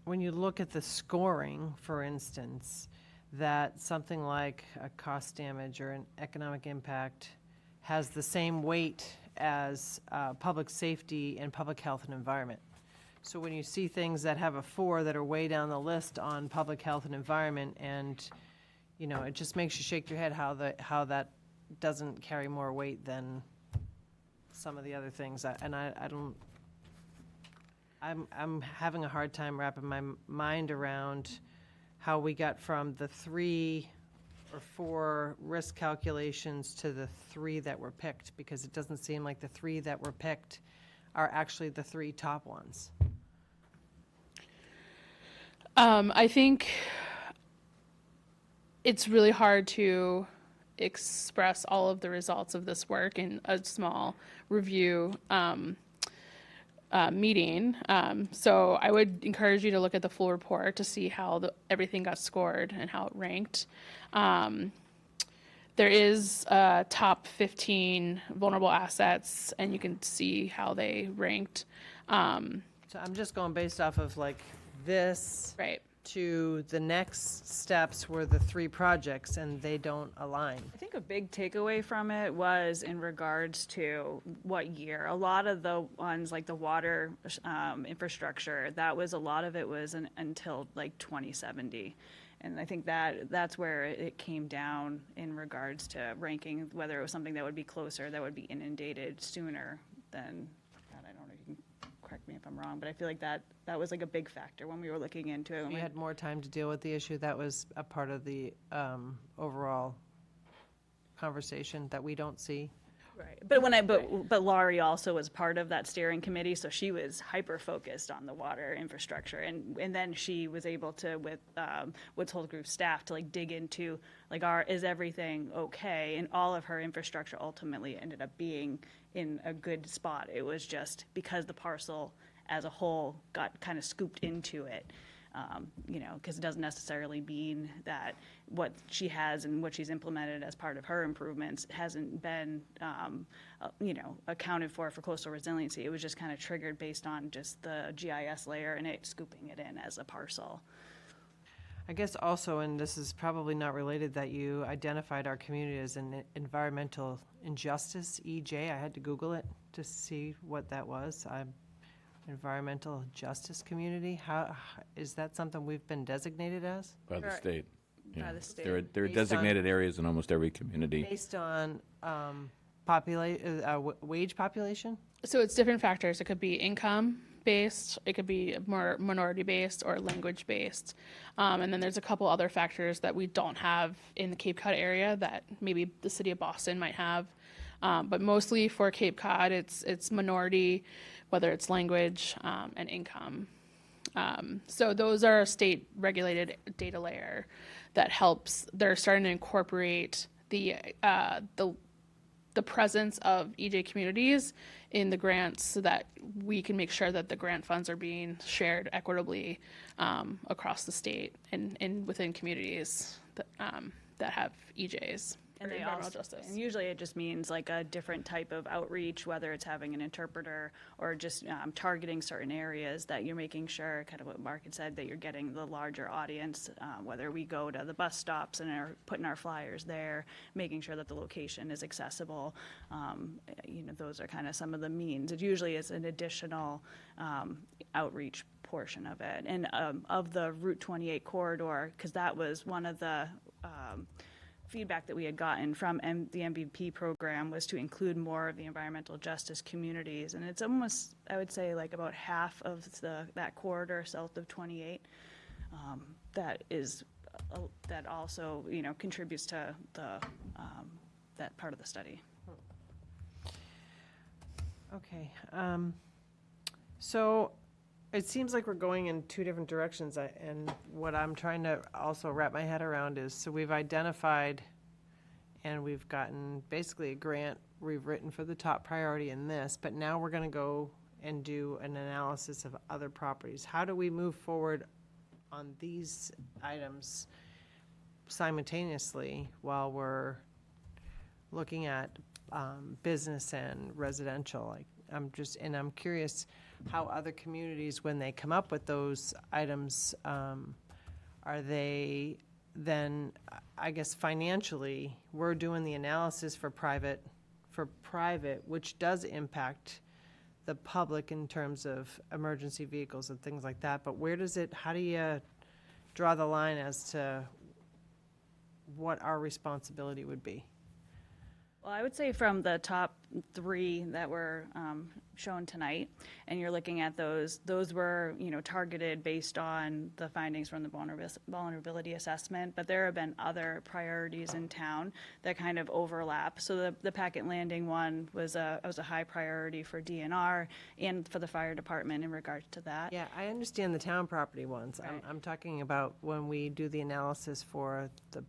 when you look at the scoring, for instance, that something like a cost damage or an economic impact has the same weight as public safety and public health and environment. So when you see things that have a 4 that are way down the list on public health and environment, and it just makes you shake your head how that doesn't carry more weight than some of the other things. I'm having a hard time wrapping my mind around how we got from the 3 or 4 risk calculations to the 3 that were picked, because it doesn't seem like the 3 that were picked are actually the 3 top ones. I think it's really hard to express all of the results of this work in a small review meeting. So I would encourage you to look at the full report to see how everything got scored and how it ranked. There is top 15 vulnerable assets, and you can see how they ranked. So I'm just going based off of like this. Right. to the next steps were the 3 projects, and they don't align. I think a big takeaway from it was in regards to what year. A lot of the ones like the water infrastructure, that was a lot of it was until like 2070. And I think that's where it came down in regards to ranking, whether it was something that would be closer, that would be inundated sooner than, God, I don't know, you can correct me if I'm wrong, but I feel like that was like a big factor when we were looking into it. We had more time to deal with the issue. That was a part of the overall conversation that we don't see. Right, but Laurie also was part of that steering committee, so she was hyper focused on the water infrastructure, and then she was able to with Woods Hole Group staff to like dig into like is everything okay, and all of her infrastructure ultimately ended up being in a good spot. It was just because the parcel as a whole got kind of scooped into it. Because it doesn't necessarily mean that what she has and what she's implemented as part of her improvements hasn't been, accounted for coastal resiliency. It was just kind of triggered based on just the GIS layer and it scooping it in as a parcel. I guess also, and this is probably not related, that you identified our community as an environmental injustice, EJ. I had to Google it to see what that was. Environmental justice community. How is that something we've been designated as? By the Right. state. Yeah. By the state. There are Based on- designated areas in almost every community. Based on wage population? So it's different factors. It could be income based, it could be more minority based or language based. And then there's a couple other factors that we don't have in the Cape Cod area that maybe the city of Boston might have. But mostly for Cape Cod, it's minority, whether it's language and income. So those are a state regulated data layer that helps. They're starting to incorporate the presence of EJ communities in the grants so that we can make sure that the grant funds are being shared equitably across the state and within communities that have EJs. And or they environmental also, justice. and usually it just means like a different type of outreach, whether it's having an interpreter or just targeting certain areas that you're making sure, kind of what Mark had said, that you're getting the larger audience, whether we go to the bus stops and are putting our flyers there, making sure that the location is accessible. Those are kind of some of the means. It usually is an additional outreach portion of it. And of the Route 28 corridor, because that was one of the feedback that we had gotten from the MVP program was to include more of the environmental justice communities. And it's almost, I would say, like about half of that corridor south of 28 that also, contributes to that part of the study. Okay. So it seems like we're going in 2 different directions, and what I'm trying to also wrap my head around is, so we've identified and we've gotten basically a grant we've written for the top priority in this, but now we're going to go and do an analysis of other properties. How do we move forward on these items simultaneously while we're looking at business and residential? I'm curious how other communities, when they come up with those items, are they then, I guess financially, we're doing the analysis for private, which does impact the public in terms of emergency vehicles and things like that, but how do you draw the line as to what our responsibility would be? Well, I would say from the top 3 that were shown tonight, and you're looking at those were, targeted based on the findings from the vulnerability assessment, but there have been other priorities in town that kind of overlap. So the Packet Landing one was a high priority for DNR and for the fire department in regards to that. Yeah, I understand the town property ones. Right. I'm talking about when we do the analysis for the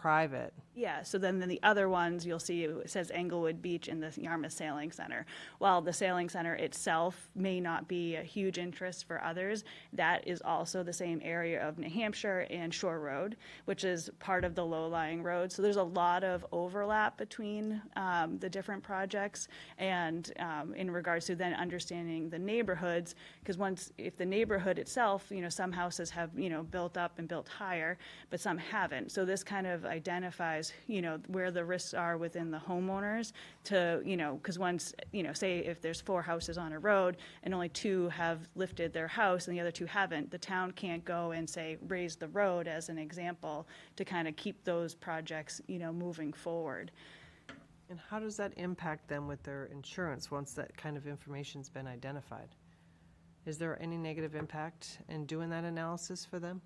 private. Yeah, so then the other ones, you'll see it says Englewood Beach in the Yarmouth Sailing Center. While the sailing center itself may not be a huge interest for others, that is also the same area of New Hampshire and Shore Road, which is part of the low-lying road. So there's a lot of overlap between the different projects, and in regards to then understanding the neighborhoods, because if the neighborhood itself, some houses have, built up and built higher, but some haven't. So this kind of identifies where the risks are within the homeowners to, because once, say if there's 4 houses on a road and only 2 have lifted their house and the other 2 haven't, the town can't go and say, raise the road as an example to kind of keep those projects, moving forward. And how does that impact them with their insurance once that kind of information's been identified? Is there any negative impact in doing that analysis for them?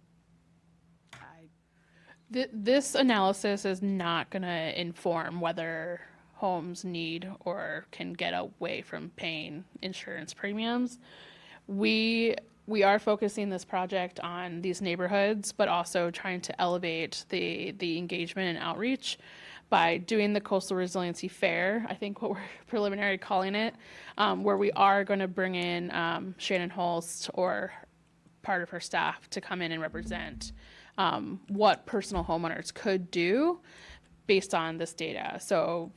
This analysis is not going to inform whether homes need or can get away from paying insurance premiums. We are focusing this project on these neighborhoods, but also trying to elevate the engagement and outreach by doing the Coastal Resiliency Fair, I think what we're preliminary calling it, where we are going to bring in Shannon Holst or part of her staff to come in and represent what personal homeowners could do based on this data. So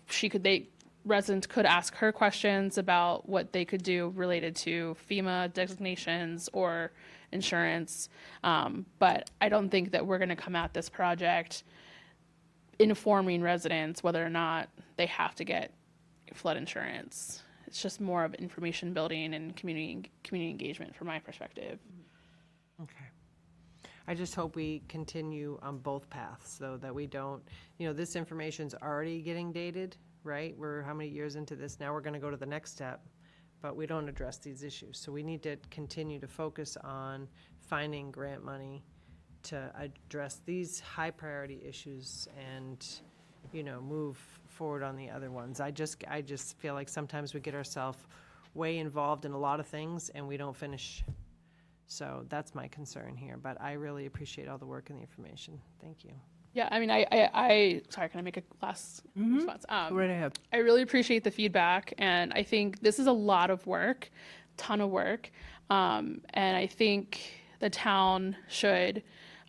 residents could ask her questions about what they could do related to FEMA designations or insurance. But I don't think that we're going to come at this project informing residents whether or not they have to get flood insurance. It's just more of information building and community engagement from my perspective. Okay. I just hope we continue on both paths so that we don't, this information's already getting dated, right? We're how many years into this? Now we're going to go to the next step, but we don't address these issues. So we need to continue to focus on finding grant money to address these high priority issues and, move forward on the other ones. I just feel like sometimes we get ourselves way involved in a lot of things and we don't finish. So that's my concern here, but I really appreciate all the work and the information. Thank you. Yeah, I mean, sorry, can I make a last response? Right ahead. I really appreciate the feedback, and I think this is a lot of work, ton of work, and I think the town should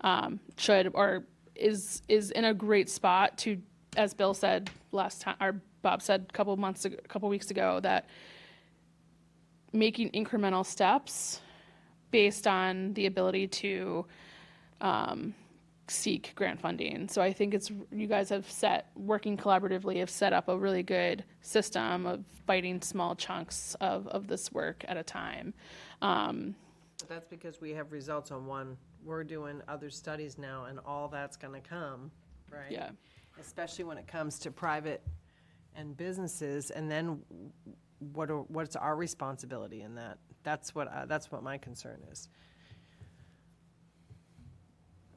or is in a great spot to, as Bill said last time, or Bob said a couple weeks ago, that making incremental steps based on the ability to seek grant funding. So I think you guys have working collaboratively, have set up a really good system of biting small chunks of this work at a time. But that's because we have results on one. We're doing other studies now and all that's gonna come, right? Yeah. Especially when it comes to private and businesses, and then what's our responsibility in that? That's what my concern is.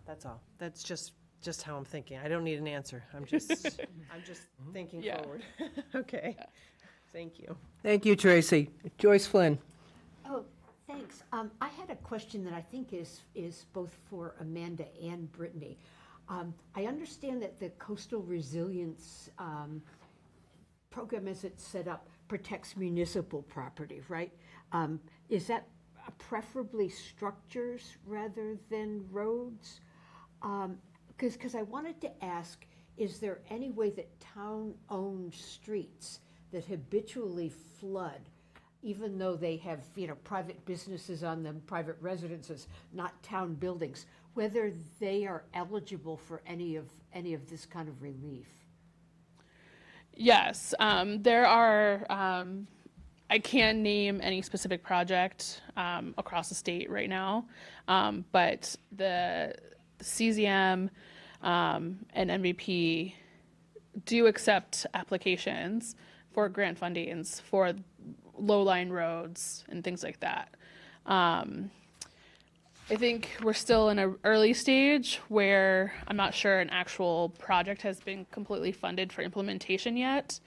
That's all. That's just how I'm thinking. I don't need an answer. I'm just thinking Yeah. forward. Okay. Thank you. Thank you, Tracy. Joyce Flynn. Oh, thanks. I had a question that I think is both for Amanda and Brittany. I understand that the Coastal Resilience program, as it's set up, protects municipal property, right? Is that preferably structures rather than roads? Because I wanted to ask, is there any way that town-owned streets that habitually flood, even though they have, private businesses on them, private residences, not town buildings, whether they are eligible for any of this kind of relief? Yes, there are, I can't name any specific project across the state right now, but the CZM and MVP do accept applications for grant fundings for low-lying roads and things like that. I think we're still in an early stage where I'm not sure an actual project has been completely funded for implementation yet,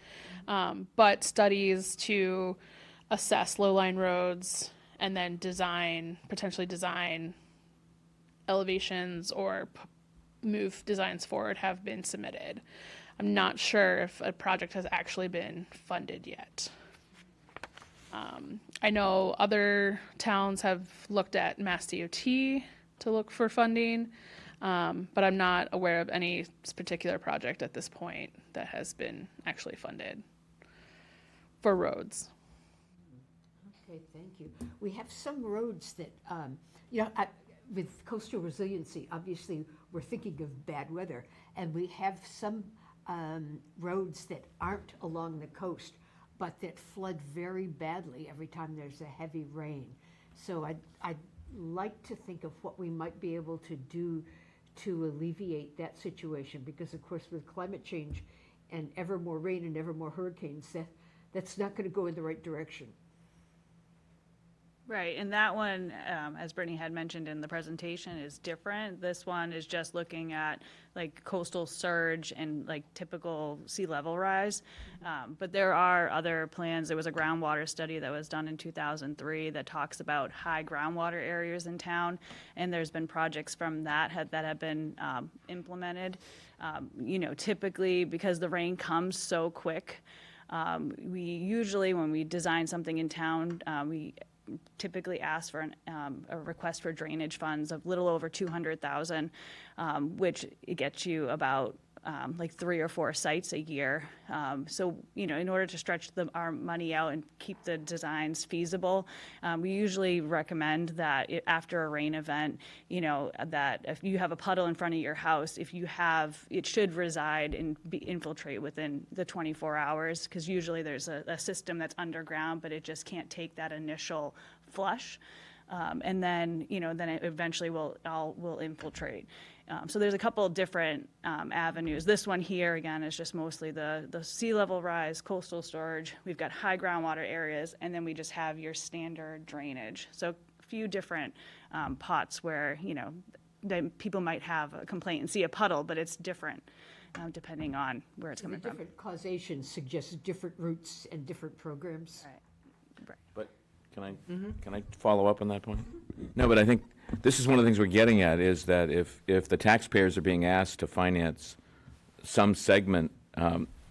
but studies to assess low-lying roads and then potentially design elevations or move designs forward have been submitted. I'm not sure if a project has actually been funded yet. I know other towns have looked at Mass DOT to look for funding, but I'm not aware of any particular project at this point that has been actually funded for roads. Okay, thank you. We have some roads that, with coastal resiliency, obviously, we're thinking of bad weather, and we have some roads that aren't along the coast, but that flood very badly every time there's a heavy rain. So I'd like to think of what we might be able to do to alleviate that situation, because of course with climate change and ever more rain and ever more hurricanes, that's not going to go in the right direction. Right, and that one, as Brittany had mentioned in the presentation, is different. This one is just looking at like coastal surge and like typical sea level rise. But there are other plans. There was a groundwater study that was done in 2003 that talks about high groundwater areas in town, and there's been projects from that have been implemented. Typically because the rain comes so quick, we usually, when we design something in town, we typically ask for a request for drainage funds of little over 200,000, which it gets you about like 3 or 4 sites a year. So, in order to stretch our money out and keep the designs feasible, we usually recommend that after a rain event, that if you have a puddle in front of your house, it should reside and infiltrate within the 24 hours, because usually there's a system that's underground, but it just can't take that initial flush. And then, then it eventually will infiltrate. So there's a couple of different avenues. This one here, again, is just mostly the sea level rise, coastal storage. We've got high groundwater areas, and then we just have your standard drainage. So a few different pots where, people might have a complaint and see a puddle, but it's different depending on where it's coming The from. different causations suggest different routes and different programs. Right. But can I follow up on that point? No, but I think this is one of the things we're getting at, is that if the taxpayers are being asked to finance some segment,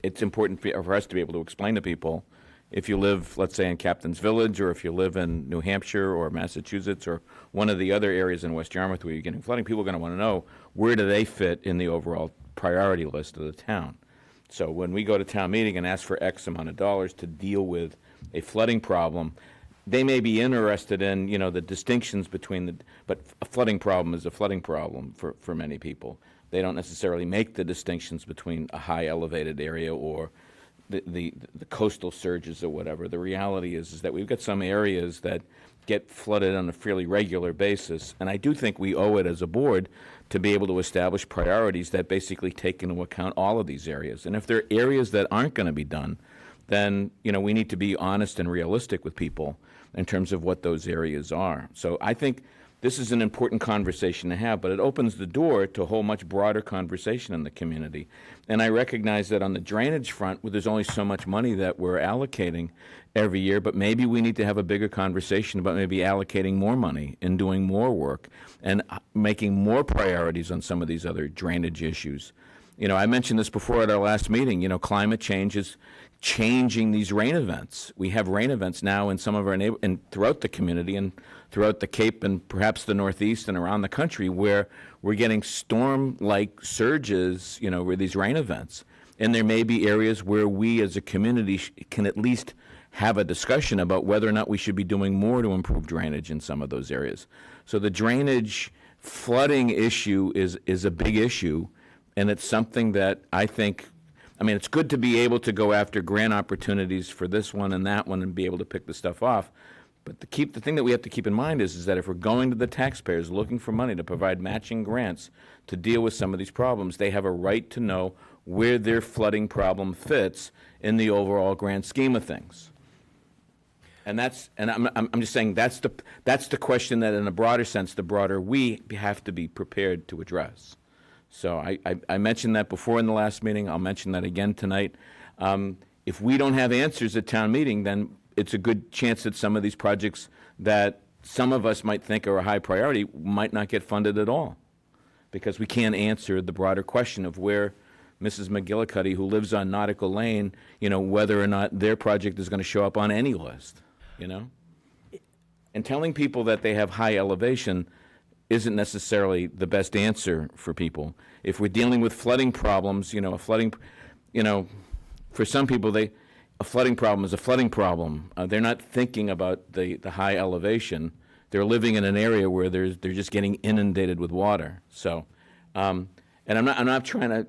it's important for us to be able to explain to people, if you live, let's say, in Captain's Village, or if you live in New Hampshire or Massachusetts or one of the other areas in West Yarmouth where you're getting flooding, people are going to want to know, where do they fit in the overall priority list of the town? So when we go to town meeting and ask for X amount of dollars to deal with a flooding problem, they may be interested in, the distinctions between but a flooding problem is a flooding problem for many people. They don't necessarily make the distinctions between a high elevated area or the coastal surges or whatever. The reality is that we've got some areas that get flooded on a fairly regular basis, and I do think we owe it as a board to be able to establish priorities that basically take into account all of these areas. And if there are areas that aren't going to be done, then we need to be honest and realistic with people in terms of what those areas are. So I think this is an important conversation to have, but it opens the door to a whole much broader conversation in the community. And I recognize that on the drainage front, there's only so much money that we're allocating every year, but maybe we need to have a bigger conversation about maybe allocating more money and doing more work and making more priorities on some of these other drainage issues. I mentioned this before at our last meeting, climate change is changing these rain events. We have rain events now in some of our and throughout the community and throughout the Cape and perhaps the Northeast and around the country, where we're getting storm-like surges, with these rain events. And there may be areas where we as a community can at least have a discussion about whether or not we should be doing more to improve drainage in some of those areas. So the drainage flooding issue is a big issue, and it's something that I think, it's good to be able to go after grant opportunities for this one and that one and be able to pick the stuff off. But the thing that we have to keep in mind is that if we're going to the taxpayers looking for money to provide matching grants to deal with some of these problems, they have a right to know where their flooding problem fits in the overall grand scheme of things. And I'm just saying that's the question that, in a broader sense, we have to be prepared to address. So I mentioned that before in the last meeting. I'll mention that again tonight. If we don't have answers at town meeting, then it's a good chance that some of these projects that some of us might think are a high priority might not get funded at all. because we can't answer the broader question of where Mrs. McGillicuddy, who lives on Nautical Lane, whether or not their project is going to show up on any list, And telling people that they have high elevation isn't necessarily the best answer for people. If we're dealing with flooding problems, for some people, a flooding problem is a flooding problem. They're not thinking about the high elevation. They're living in an area where they're just getting inundated with water. So, and I'm not trying to.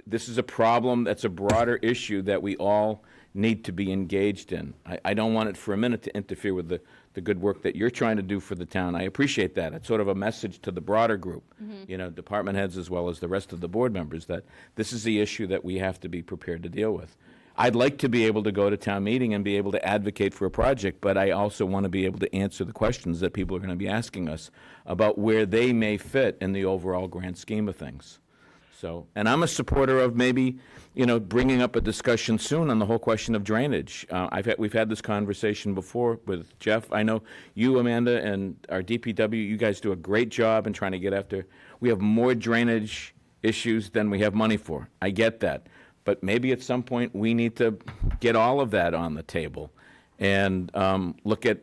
This is a problem that's a broader issue that we all need to be engaged in. I don't want it for a minute to interfere with the good work that you're trying to do for the town. I appreciate that. It's sort of a message to the broader group, department heads as well as the rest of the board members, that this is the issue that we have to be prepared to deal with. I'd like to be able to go to town meeting and be able to advocate for a project, but I also want to be able to answer the questions that people are going to be asking us about where they may fit in the overall grand scheme of things. So, and I'm a supporter of maybe, bringing up a discussion soon on the whole question of drainage. We've had this conversation before with Jeff. I know you, Amanda, and our DPW, you guys do a great job in trying to get after. We have more drainage issues than we have money for. I get that. But maybe at some point we need to get all of that on the table and look at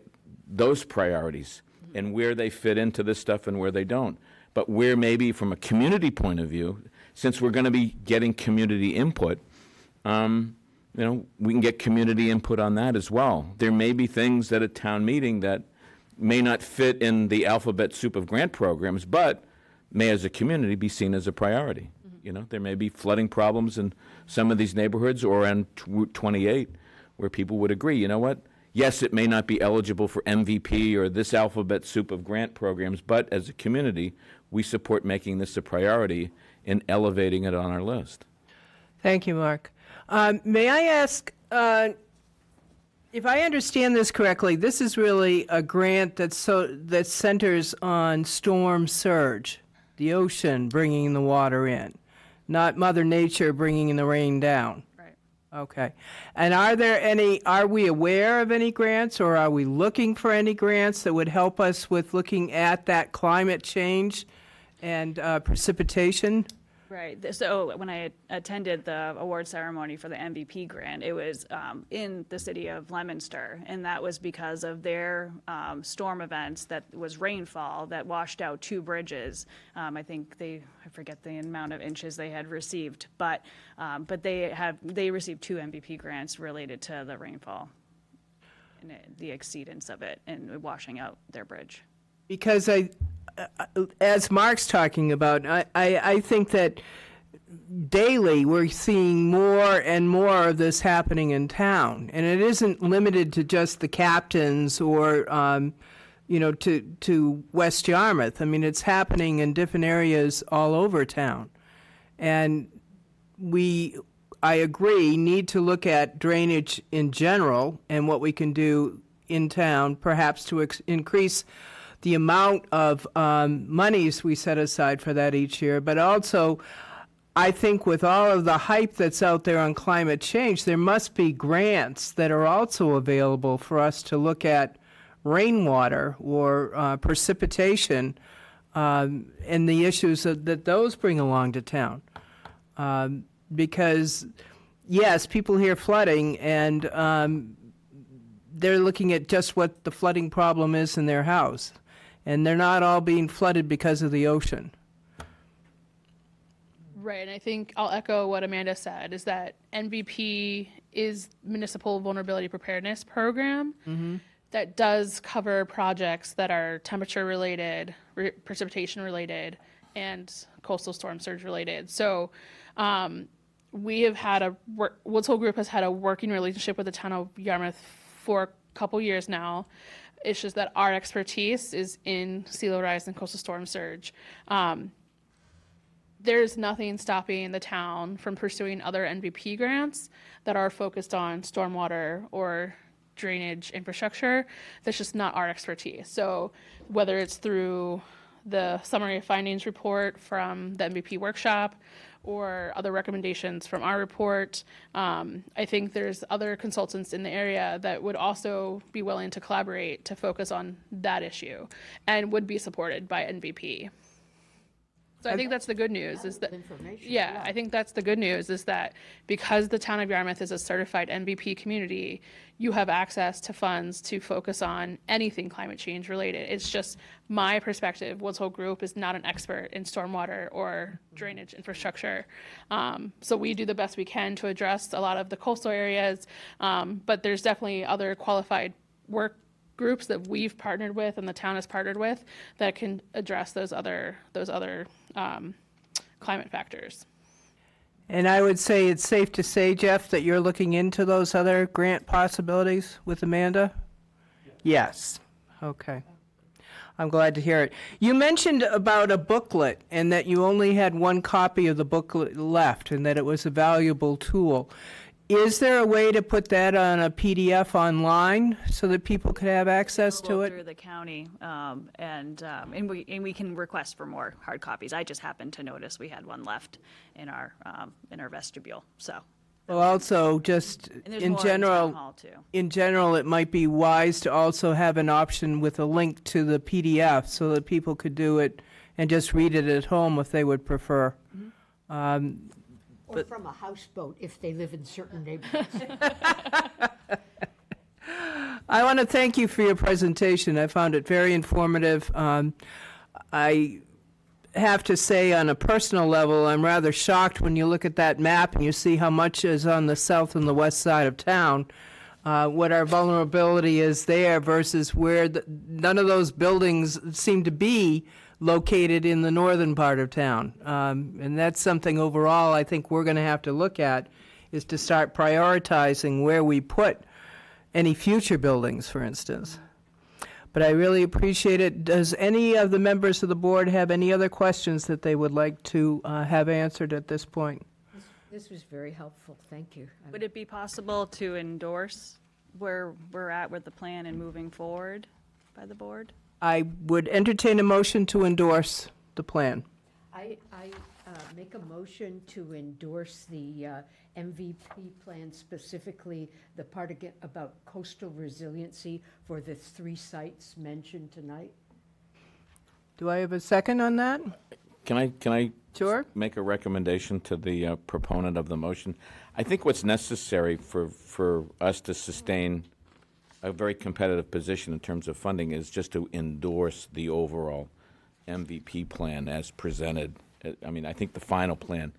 those priorities and where they fit into this stuff and where they don't. But where maybe from a community point of view, since we're going to be getting community input, we can get community input on that as well. There may be things at a town meeting that may not fit in the alphabet soup of grant programs, but may as a community be seen as a priority. There may be flooding problems in some of these neighborhoods or on Route 28 where people would agree, you know what? Yes, it may not be eligible for MVP or this alphabet soup of grant programs, but as a community, we support making this a priority and elevating it on our list. Thank you, Mark. May I ask, if I understand this correctly, this is really a grant that centers on storm surge, the ocean bringing the water in, not Mother Nature bringing the rain down. Right. Okay. And are we aware of any grants, or are we looking for any grants that would help us with looking at that climate change and precipitation? Right. So when I attended the award ceremony for the MVP grant, it was in the city of Leominster, and that was because of their storm events that was rainfall that washed out 2 bridges. I think I forget the amount of inches they had received, but they received 2 MVP grants related to the rainfall and the exceedance of it and washing out their bridge. Because as Mark's talking about, I think that daily we're seeing more and more of this happening in town. And it isn't limited to just the captains or, to West Yarmouth. I mean, it's happening in different areas all over town. And I agree, need to look at drainage in general and what we can do in town, perhaps to increase the amount of monies we set aside for that each year. But also, I think with all of the hype that's out there on climate change, there must be grants that are also available for us to look at rainwater or precipitation and the issues that those bring along to town. Because, yes, people hear flooding and they're looking at just what the flooding problem is in their house. And they're not all being flooded because of the ocean. Right, and I think I'll echo what Amanda said, is that MVP is Municipal Vulnerability Preparedness Program that does cover projects that are temperature related, precipitation related, and coastal storm surge related. So we have had Woods Hole Group has had a working relationship with the town of Yarmouth for a couple years now. It's just that our expertise is in sea level rise and coastal storm surge. There's nothing stopping the town from pursuing other MVP grants that are focused on stormwater or drainage infrastructure. That's just not our expertise. So whether it's through the summary of findings report from the MVP workshop or other recommendations from our report, I think there's other consultants in the area that would also be willing to collaborate to focus on that issue and would be supported by MVP. So I think that's the good news is that, Information, yeah, I think that's the good news is that because the town of Yarmouth is a certified MVP community, you have access to funds to focus on anything climate change related. It's just my perspective, Woods Hole Group is not an expert in stormwater or drainage infrastructure. So we do the best we can to address a lot of the coastal areas, but there's definitely other qualified work groups that we've partnered with and the town has partnered with that can address those other climate factors. And I would say it's safe to say, Jeff, that you're looking into those other grant possibilities with Amanda? Yes. Okay. I'm glad to hear it. You mentioned about a booklet and that you only had one copy of the booklet left and that it was a valuable tool. Is there a way to put that on a PDF online so that people could have access to Through it? the county, and we can request for more hard copies. I just happened to notice we had one left in our vestibule, so. Well, also, just And there's in more in Town general, Hall, too. it might be wise to also have an option with a link to the PDF so that people could do it and just read it at home if they would prefer. Or from a houseboat if they live in certain neighborhoods. I want to thank you for your presentation. I found it very informative. I have to say, on a personal level, I'm rather shocked when you look at that map and you see how much is on the south and the west side of town, what our vulnerability is there versus where none of those buildings seem to be located in the northern part of town. And that's something overall I think we're going to have to look at, is to start prioritizing where we put any future buildings, for instance. But I really appreciate it. Does any of the members of the board have any other questions that they would like to have answered at this point? This was very helpful, thank you. Would it be possible to endorse where we're at with the plan and moving forward by the board? I would entertain a motion to endorse the plan. I make a motion to endorse the MVP plan, specifically the part about coastal resiliency for the 3 sites mentioned tonight. Do I have a second on that? Can I Sure. make a recommendation to the proponent of the motion? I think what's necessary for us to sustain a very competitive position in terms of funding is just to endorse the overall MVP plan as presented. I mean, I think the final plan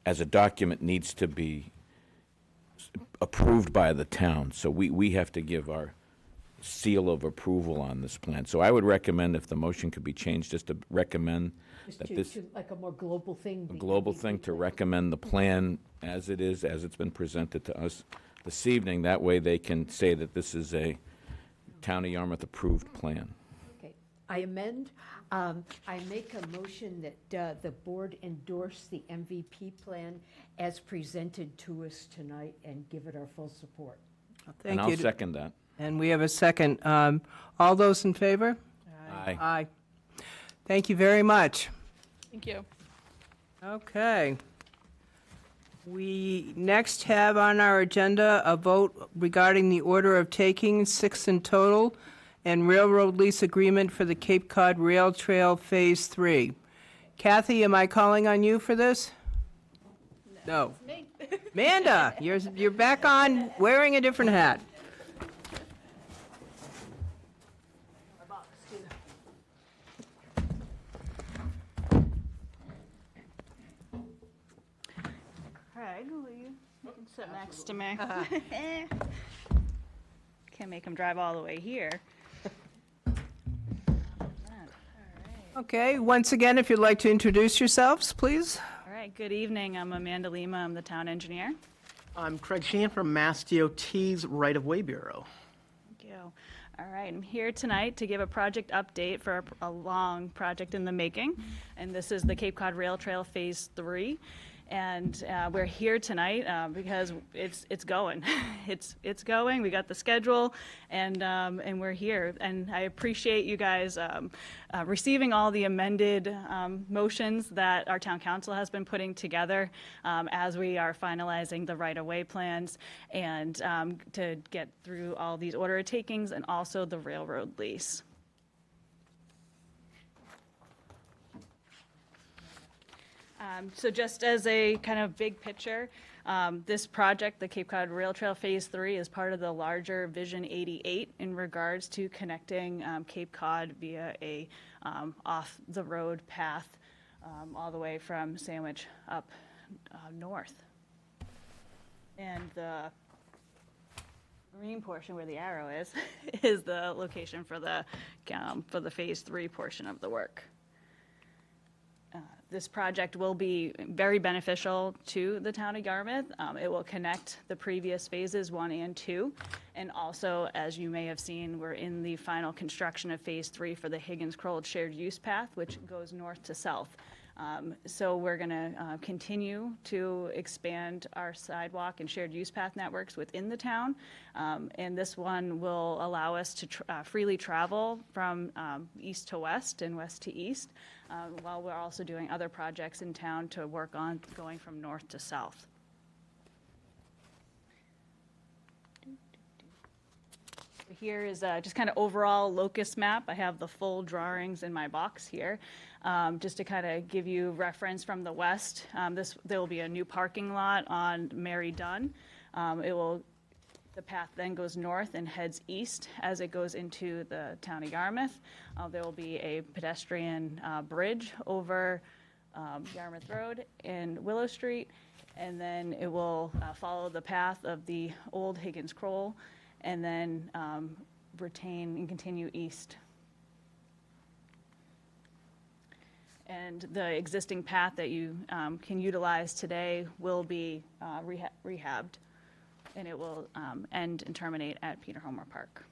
as a document needs to be approved by the town. So we have to give our seal of approval on this plan. So I would recommend, if the motion could be changed, just to recommend Just that to, this to like a more global thing. a global thing, to recommend the plan as it is, as it's been presented to us this evening. That way they can say that this is a Town of Yarmouth approved plan. Okay, I amend, I make a motion that the board endorse the MVP plan as presented to us tonight and give it our full support. Thank And I'll you. second that. And we have a second. All those in favor? Aye. Aye. Thank you very much. Thank you. Okay. We next have on our agenda a vote regarding the order of taking, 6 in total, and railroad lease agreement for the Cape Cod Rail Trail Phase 3. Kathy, am I calling on you for this? No. Amanda, you're back on wearing a different hat. Craig, you can sit next to me. Can't make him drive all the way here. Okay, once again, if you'd like to introduce yourselves, please. All right, good evening. I'm Amanda Lima. I'm the town engineer. I'm Craig Sheehan from Mass DOT's Right-of-Way Bureau. Thank you. All right, I'm here tonight to give a project update for a long project in the making, and this is the Cape Cod Rail Trail Phase 3. And we're here tonight because it's going. It's going. We got the schedule, and we're here. And I appreciate you guys receiving all the amended motions that our town council has been putting together as we are finalizing the right-of-way plans and to get through all these order of takings and also the railroad lease. So just as a kind of big picture, this project, the Cape Cod Rail Trail Phase 3, is part of the larger Vision 88 in regards to connecting Cape Cod via a off-the-road path all the way from Sandwich up north. And the green portion where the arrow is, is the location for the Phase 3 portion of the work. This project will be very beneficial to the town of Yarmouth. It will connect the previous phases 1 and 2. And also, as you may have seen, we're in the final construction of Phase 3 for the Higgins-Kroll shared use path, which goes north to south. So we're going to continue to expand our sidewalk and shared use path networks within the town. And this one will allow us to freely travel from east to west and west to east, while we're also doing other projects in town to work on going from north to south. Here is just kind of overall locus map. I have the full drawings in my box here. Just to kind of give you reference from the west, there will be a new parking lot on Mary Dunn. The path then goes north and heads east as it goes into the town of Yarmouth. There will be a pedestrian bridge over Yarmouth Road and Willow Street, and then it will follow the path of the old Higgins-Kroll, and then retain and continue east. And the existing path that you can utilize today will be rehabbed, and it will end and terminate at Peter Homer Park.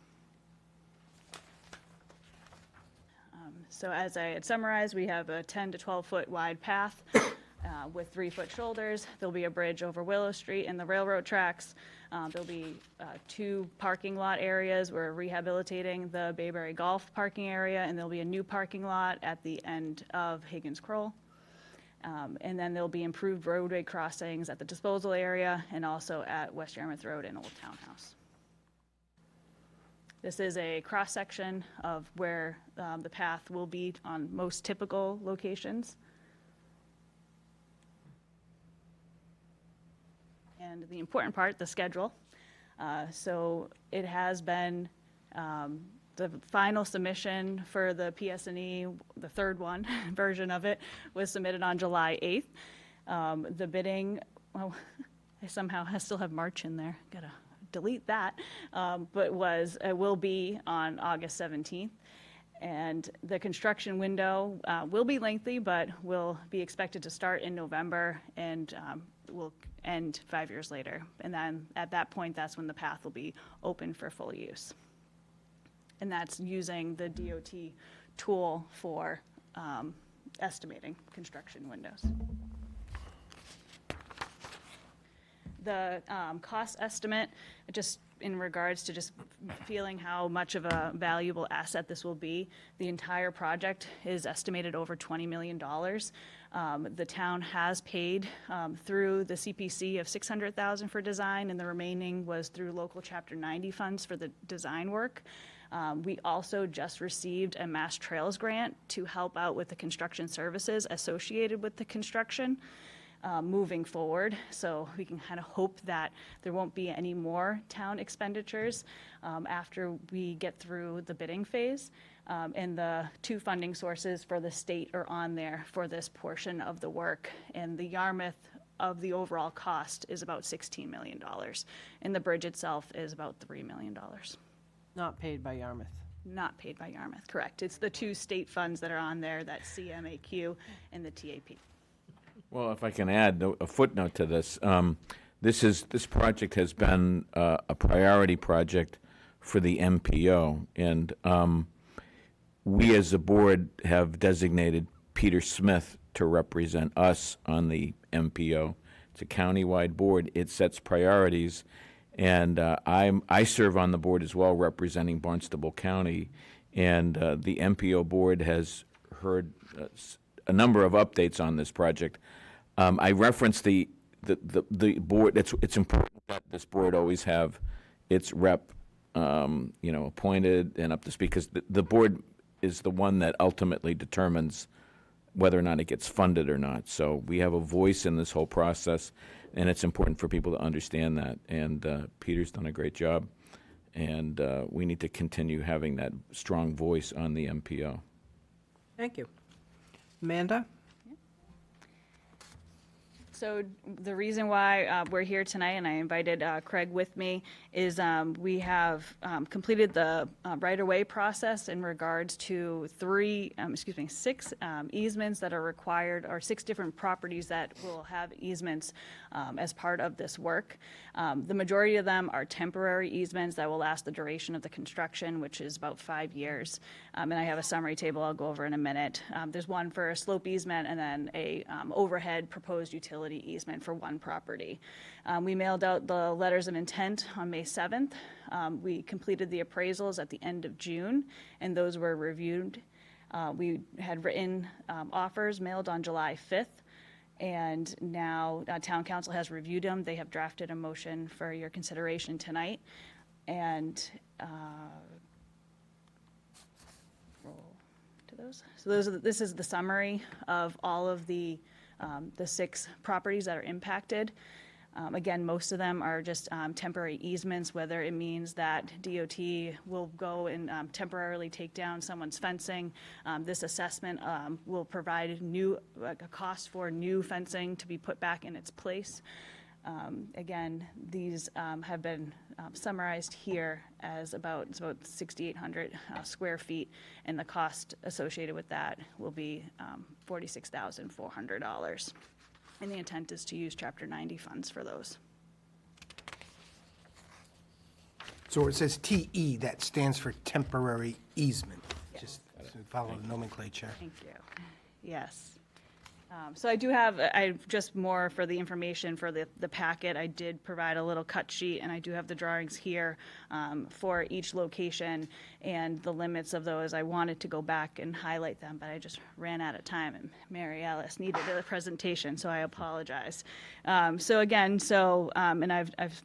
So as I had summarized, we have a 10 to 12 foot wide path with 3 foot shoulders. There'll be a bridge over Willow Street and the railroad tracks. There'll be 2 parking lot areas. We're rehabilitating the Bayberry Golf parking area, and there'll be a new parking lot at the end of Higgins-Kroll. And then there'll be improved roadway crossings at the disposal area and also at West Yarmouth Road and Old Townhouse. This is a cross-section of where the path will be on most typical locations. And the important part, the schedule. So it has been, the final submission for the PS&E, the third one, version of it, was submitted on July 8th. The bidding, well, I still have March in there, gotta delete that, but it will be on August 17th. And the construction window will be lengthy, but will be expected to start in November and will end 5 years later. And then at that point, that's when the path will be open for full use. And that's using the DOT tool for estimating construction windows. The cost estimate, just in regards to just feeling how much of a valuable asset this will be, the entire project is estimated over $20 million. The town has paid through the CPC of $600,000 for design, and the remaining was through local Chapter 90 funds for the design work. We also just received a Mass Trails grant to help out with the construction services associated with the construction. Moving forward, so we can kind of hope that there won't be any more town expenditures after we get through the bidding phase. And the 2 funding sources for the state are on there for this portion of the work. And the Yarmouth of the overall cost is about $16 million. And the bridge itself is about $3 million. Not paid by Yarmouth. Not paid by Yarmouth, correct. It's the 2 state funds that are on there, that CMAQ and the TAP. Well, if I can add a footnote to this, this project has been a priority project for the MPO, and we as a board have designated Peter Smith to represent us on the MPO. It's a countywide board. It sets priorities, and I serve on the board as well, representing Barnstable County, and the MPO board has heard a number of updates on this project. I referenced the board. It's important that this board always have its rep, appointed and up to speed, because the board is the one that ultimately determines whether or not it gets funded or not. So we have a voice in this whole process, and it's important for people to understand that. And Peter's done a great job, and we need to continue having that strong voice on the MPO. Thank you. Amanda? So the reason why we're here tonight, and I invited Craig with me, is we have completed the right-of-way process in regards to 6 easements that are required, or 6 different properties that will have easements as part of this work. The majority of them are temporary easements that will last the duration of the construction, which is about 5 years. And I have a summary table I'll go over in a minute. There's one for a slope easement and then a overhead proposed utility easement for one property. We mailed out the letters of intent on May 7th. We completed the appraisals at the end of June, and those were reviewed. We had written offers mailed on July 5th, and now Town Council has reviewed them. They have drafted a motion for your consideration tonight. And roll to those. So this is the summary of all of the 6 properties that are impacted. Again, most of them are just temporary easements, whether it means that DOT will go and temporarily take down someone's fencing. This assessment will provide a cost for new fencing to be put back in its place. Again, these have been summarized here as about 6,800 square feet, and the cost associated with that will be $46,400. And the intent is to use Chapter 90 funds for those. So it says TE, that stands for temporary easement. Just to follow the nomenclature. Thank you. Yes. So I just more for the information for the packet, I did provide a little cut sheet, and I do have the drawings here for each location and the limits of those. I wanted to go back and highlight them, but I just ran out of time, and Mary Alice needed a presentation, so I apologize. And I've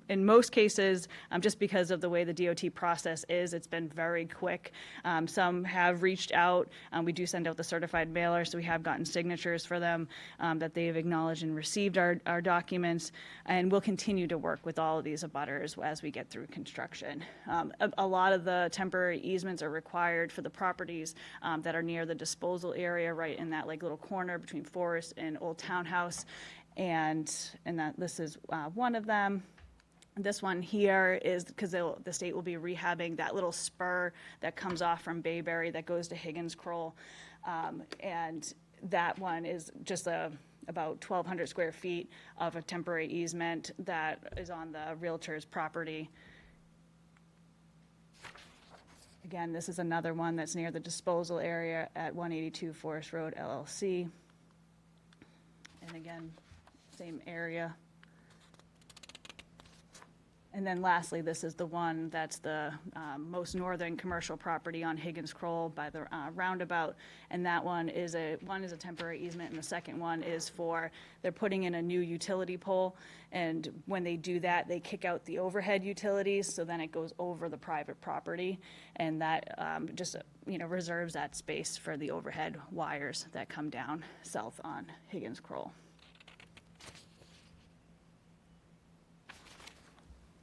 in most cases, just because of the way the DOT process is, it's been very quick. Some have reached out. We do send out the certified mailer, so we have gotten signatures for them that they have acknowledged and received our documents. And we'll continue to work with all of these abutters as we get through construction. A lot of the temporary easements are required for the properties that are near the disposal area, right in that little corner between Forest and Old Townhouse. And that this is one of them. This one here is because the state will be rehabbing that little spur that comes off from Bayberry that goes to Higgins Kroll. And that one is just about 1,200 square feet of a temporary easement that is on the realtor's property. Again, this is another one that's near the disposal area at 182 Forest Road, LLC. And again, same area. And then lastly, this is the one that's the most northern commercial property on Higgins Kroll by the roundabout. And that one is a temporary easement, and the second one is they're putting in a new utility pole. And when they do that, they kick out the overhead utilities, so then it goes over the private property. And that reserves that space for the overhead wires that come down south on Higgins Kroll.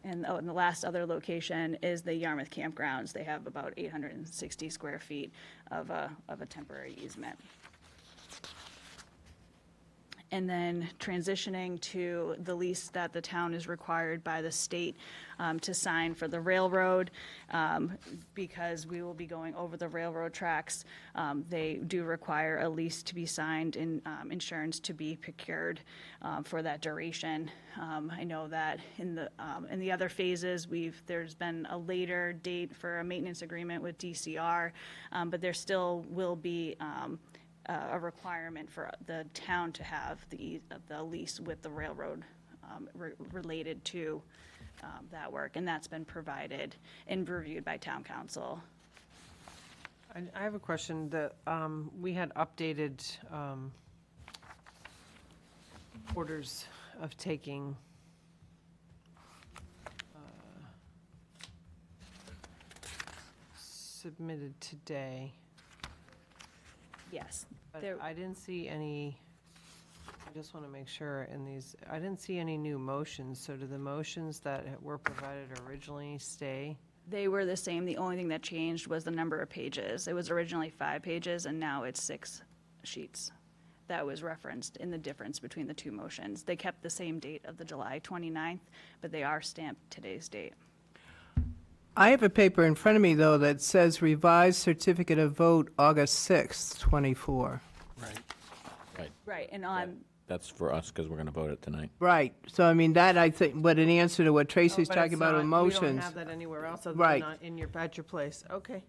And the last other location is the Yarmouth Campgrounds. They have about 860 square feet of a temporary easement. And then transitioning to the lease that the town is required by the state to sign for the railroad, because we will be going over the railroad tracks. They do require a lease to be signed and insurance to be procured for that duration. I know that in the other phases, there's been a later date for a maintenance agreement with DCR, but there still will be a requirement for the town to have the lease with the railroad related to that work, and that's been provided and reviewed by Town Council. I have a question. We had updated orders of taking submitted today. Yes. But There- I didn't see any, I just want to make sure in these, I didn't see any new motions, so do the motions that were provided originally stay? They were the same. The only thing that changed was the number of pages. It was originally 5 pages, and now it's 6 sheets. That was referenced in the difference between the two motions. They kept the same date of the July 29th, but they are stamped today's date. I have a paper in front of me, though, that says revised certificate of vote August 6th, 24. Right. Right, and on, That's for us, because we're going to vote it tonight. Right, so I mean, that I think, but in answer to what Tracy's Oh, but talking it's about not- We emotions. don't have that anywhere else other Right. than in your, at your place. Okay.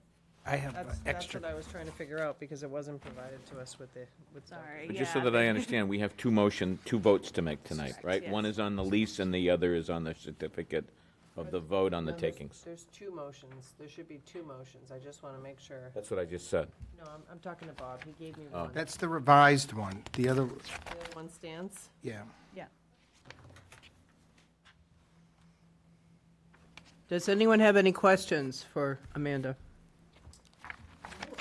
I have That's extra. what I was trying to figure out, because it wasn't provided to us with the. sorry, But just so yeah. that I understand, we have two votes to make tonight, Correct, right? One yes. is on the lease and the other is on the certificate of the vote on the No, there's- takings. There's 2 motions. There should be 2 motions. I just want to make sure. That's what I just said. No, I'm talking to Bob. He gave me Oh. one. That's the revised one. The other, The other one stands? yeah. Yeah. Does anyone have any questions for Amanda?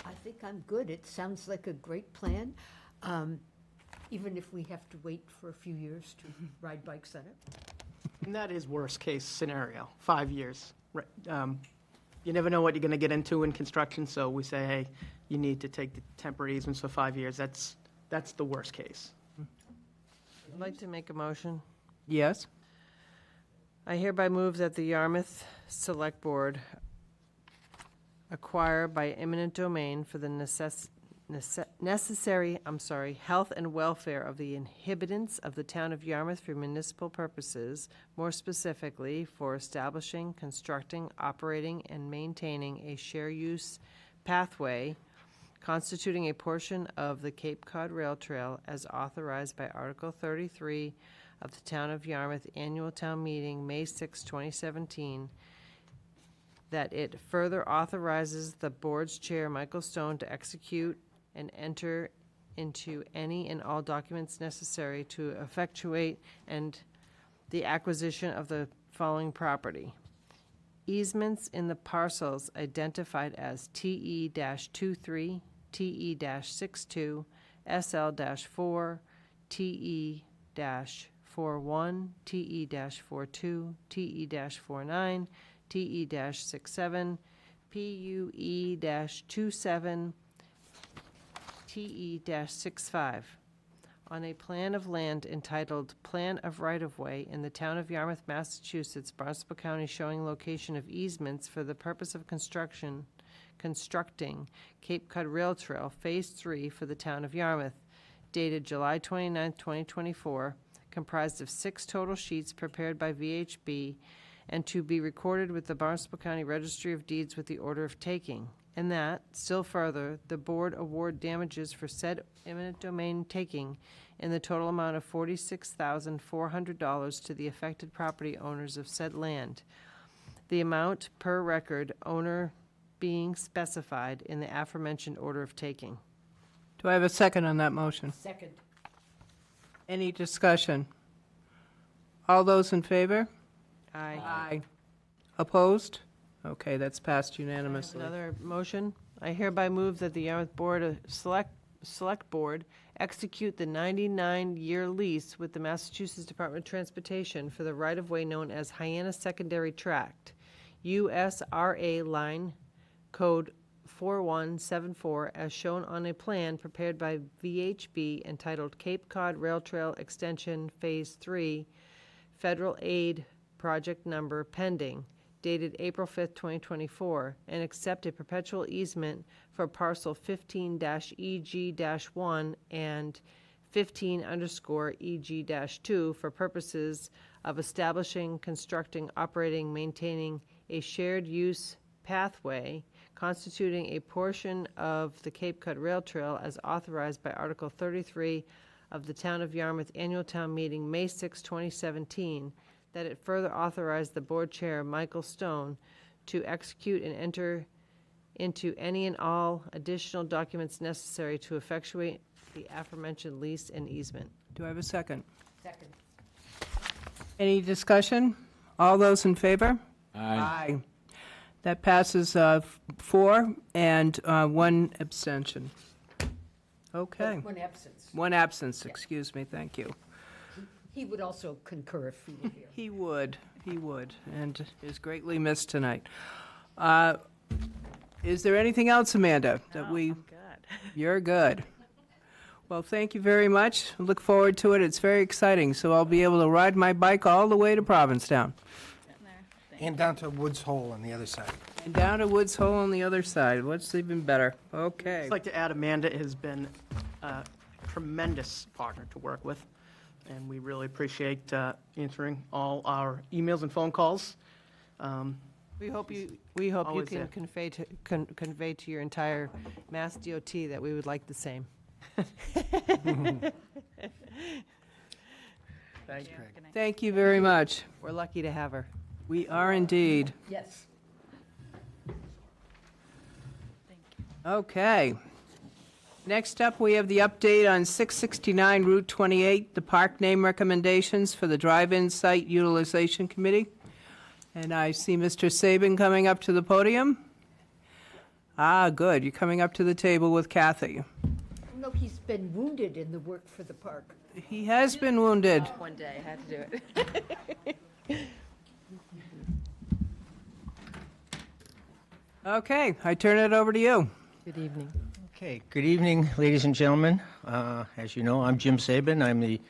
I think I'm good. It sounds like a great plan, even if we have to wait for a few years to ride bikes on it. And that is worst-case scenario, 5 years. Right, you never know what you're going to get into in construction, so we say, hey, you need to take the temporary easements for 5 years. That's the worst case. I'd like to make a motion. Yes? I hereby move that the Yarmouth Select Board acquire by eminent domain for the necessary, health and welfare of the inhabitants of the town of Yarmouth for municipal purposes, more specifically for establishing, constructing, operating, and maintaining a share-use pathway constituting a portion of the Cape Cod Rail Trail as authorized by Article 33 of the Town of Yarmouth Annual Town Meeting, May 6, 2017, that it further authorizes the board's chair, Michael Stone, to execute and enter into any and all documents necessary to effectuate and the acquisition of the following property: easements in the parcels identified as TE-23, TE-62, SL-4, TE-41, TE-42, TE-49, TE-67, PUE-27, TE-65, on a plan of land entitled Plan of Right-of-Way in the town of Yarmouth, Massachusetts, Barnstable County, showing location of easements for the purpose of constructing Cape Cod Rail Trail Phase 3 for the town of Yarmouth, dated July 29, 2024, comprised of 6 total sheets prepared by VHB, and to be recorded with the Barnstable County Registry of Deeds with the order of taking. And that, still further, the board award damages for said eminent domain taking in the total amount of $46,400 to the affected property owners of said land. The amount per record owner being specified in the aforementioned order of taking. Do I have a second on that motion? Second. Any discussion? All those in favor? Aye. Aye. Opposed? Okay, that's passed unanimously. Another motion. I hereby move that the Yarmouth Board of Select Board execute the 99-year lease with the Massachusetts Department of Transportation for the right-of-way known as Hyannis Secondary Tract, USRA Line Code 4174, as shown on a plan prepared by VHB entitled Cape Cod Rail Trail Extension Phase 3, Federal Aid Project Number pending, dated April 5th, 2024, and accept a perpetual easement for parcel 15-EG-1 and 15_EG-2 for purposes of establishing, constructing, operating, maintaining a shared use pathway constituting a portion of the Cape Cod Rail Trail as authorized by Article 33 of the Town of Yarmouth Annual Town Meeting, May 6, 2017, that it further authorize the board chair, Michael Stone, to execute and enter into any and all additional documents necessary to effectuate the aforementioned lease and easement. Do I have a second? Second. Any discussion? All those in favor? Aye. That passes 4 and 1 abstention. Okay. One absence. One absence, excuse me, thank you. He would also concur if he were here. He would, and is greatly missed tonight. Is there anything else, Amanda, that we? I'm good. You're good. Well, thank you very much. Look forward to it. It's very exciting, so I'll be able to ride my bike all the way to Provincetown. Getting there. And down to Woods Hole on the other side. And down to Woods Hole on the other side. What's even better? Okay. I'd like to add Amanda has been a tremendous partner to work with, and we really appreciate answering all our emails and phone calls. We hope you Always can there. convey to your entire Mass DOT that we would like the same. Thank you. Good night. Thank you very much. We're lucky to have her. We are indeed. Yes. Thank you. Okay. Next up, we have the update on 669 Route 28, the park name recommendations for the Drive-In Site Utilization Committee. And I see Mr. Saban coming up to the podium. Ah, good. You're coming up to the table with Kathy. No, he's been wounded in the work for the park. He has been wounded. One day, I had to do it. Okay, I turn it over to you. Good evening. Okay, good evening, ladies and gentlemen. As you know, I'm Jim Saban. I'm the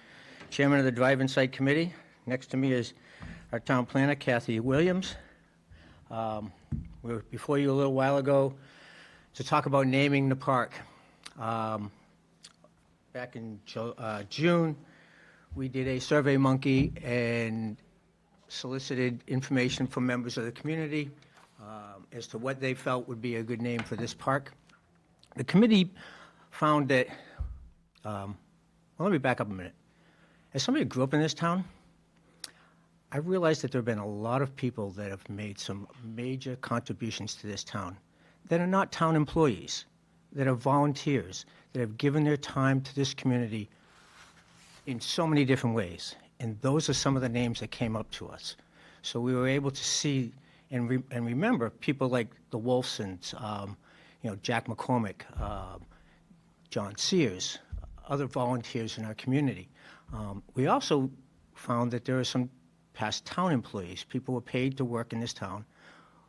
chairman of the Drive-In Site Committee. Next to me is our town planner, Kathy Williams. We were before you a little while ago to talk about naming the park. Back in June, we did a Survey Monkey and solicited information from members of the community as to what they felt would be a good name for this park. The committee found that, well, let me back up a minute. As somebody who grew up in this town, I realized that there have been a lot of people that have made some major contributions to this town that are not town employees, that are volunteers, that have given their time to this community in so many different ways. And those are some of the names that came up to us. So we were able to see and remember people like the Wolfsons, Jack McCormick, John Sears, other volunteers in our community. We also found that there are some past town employees, people who were paid to work in this town,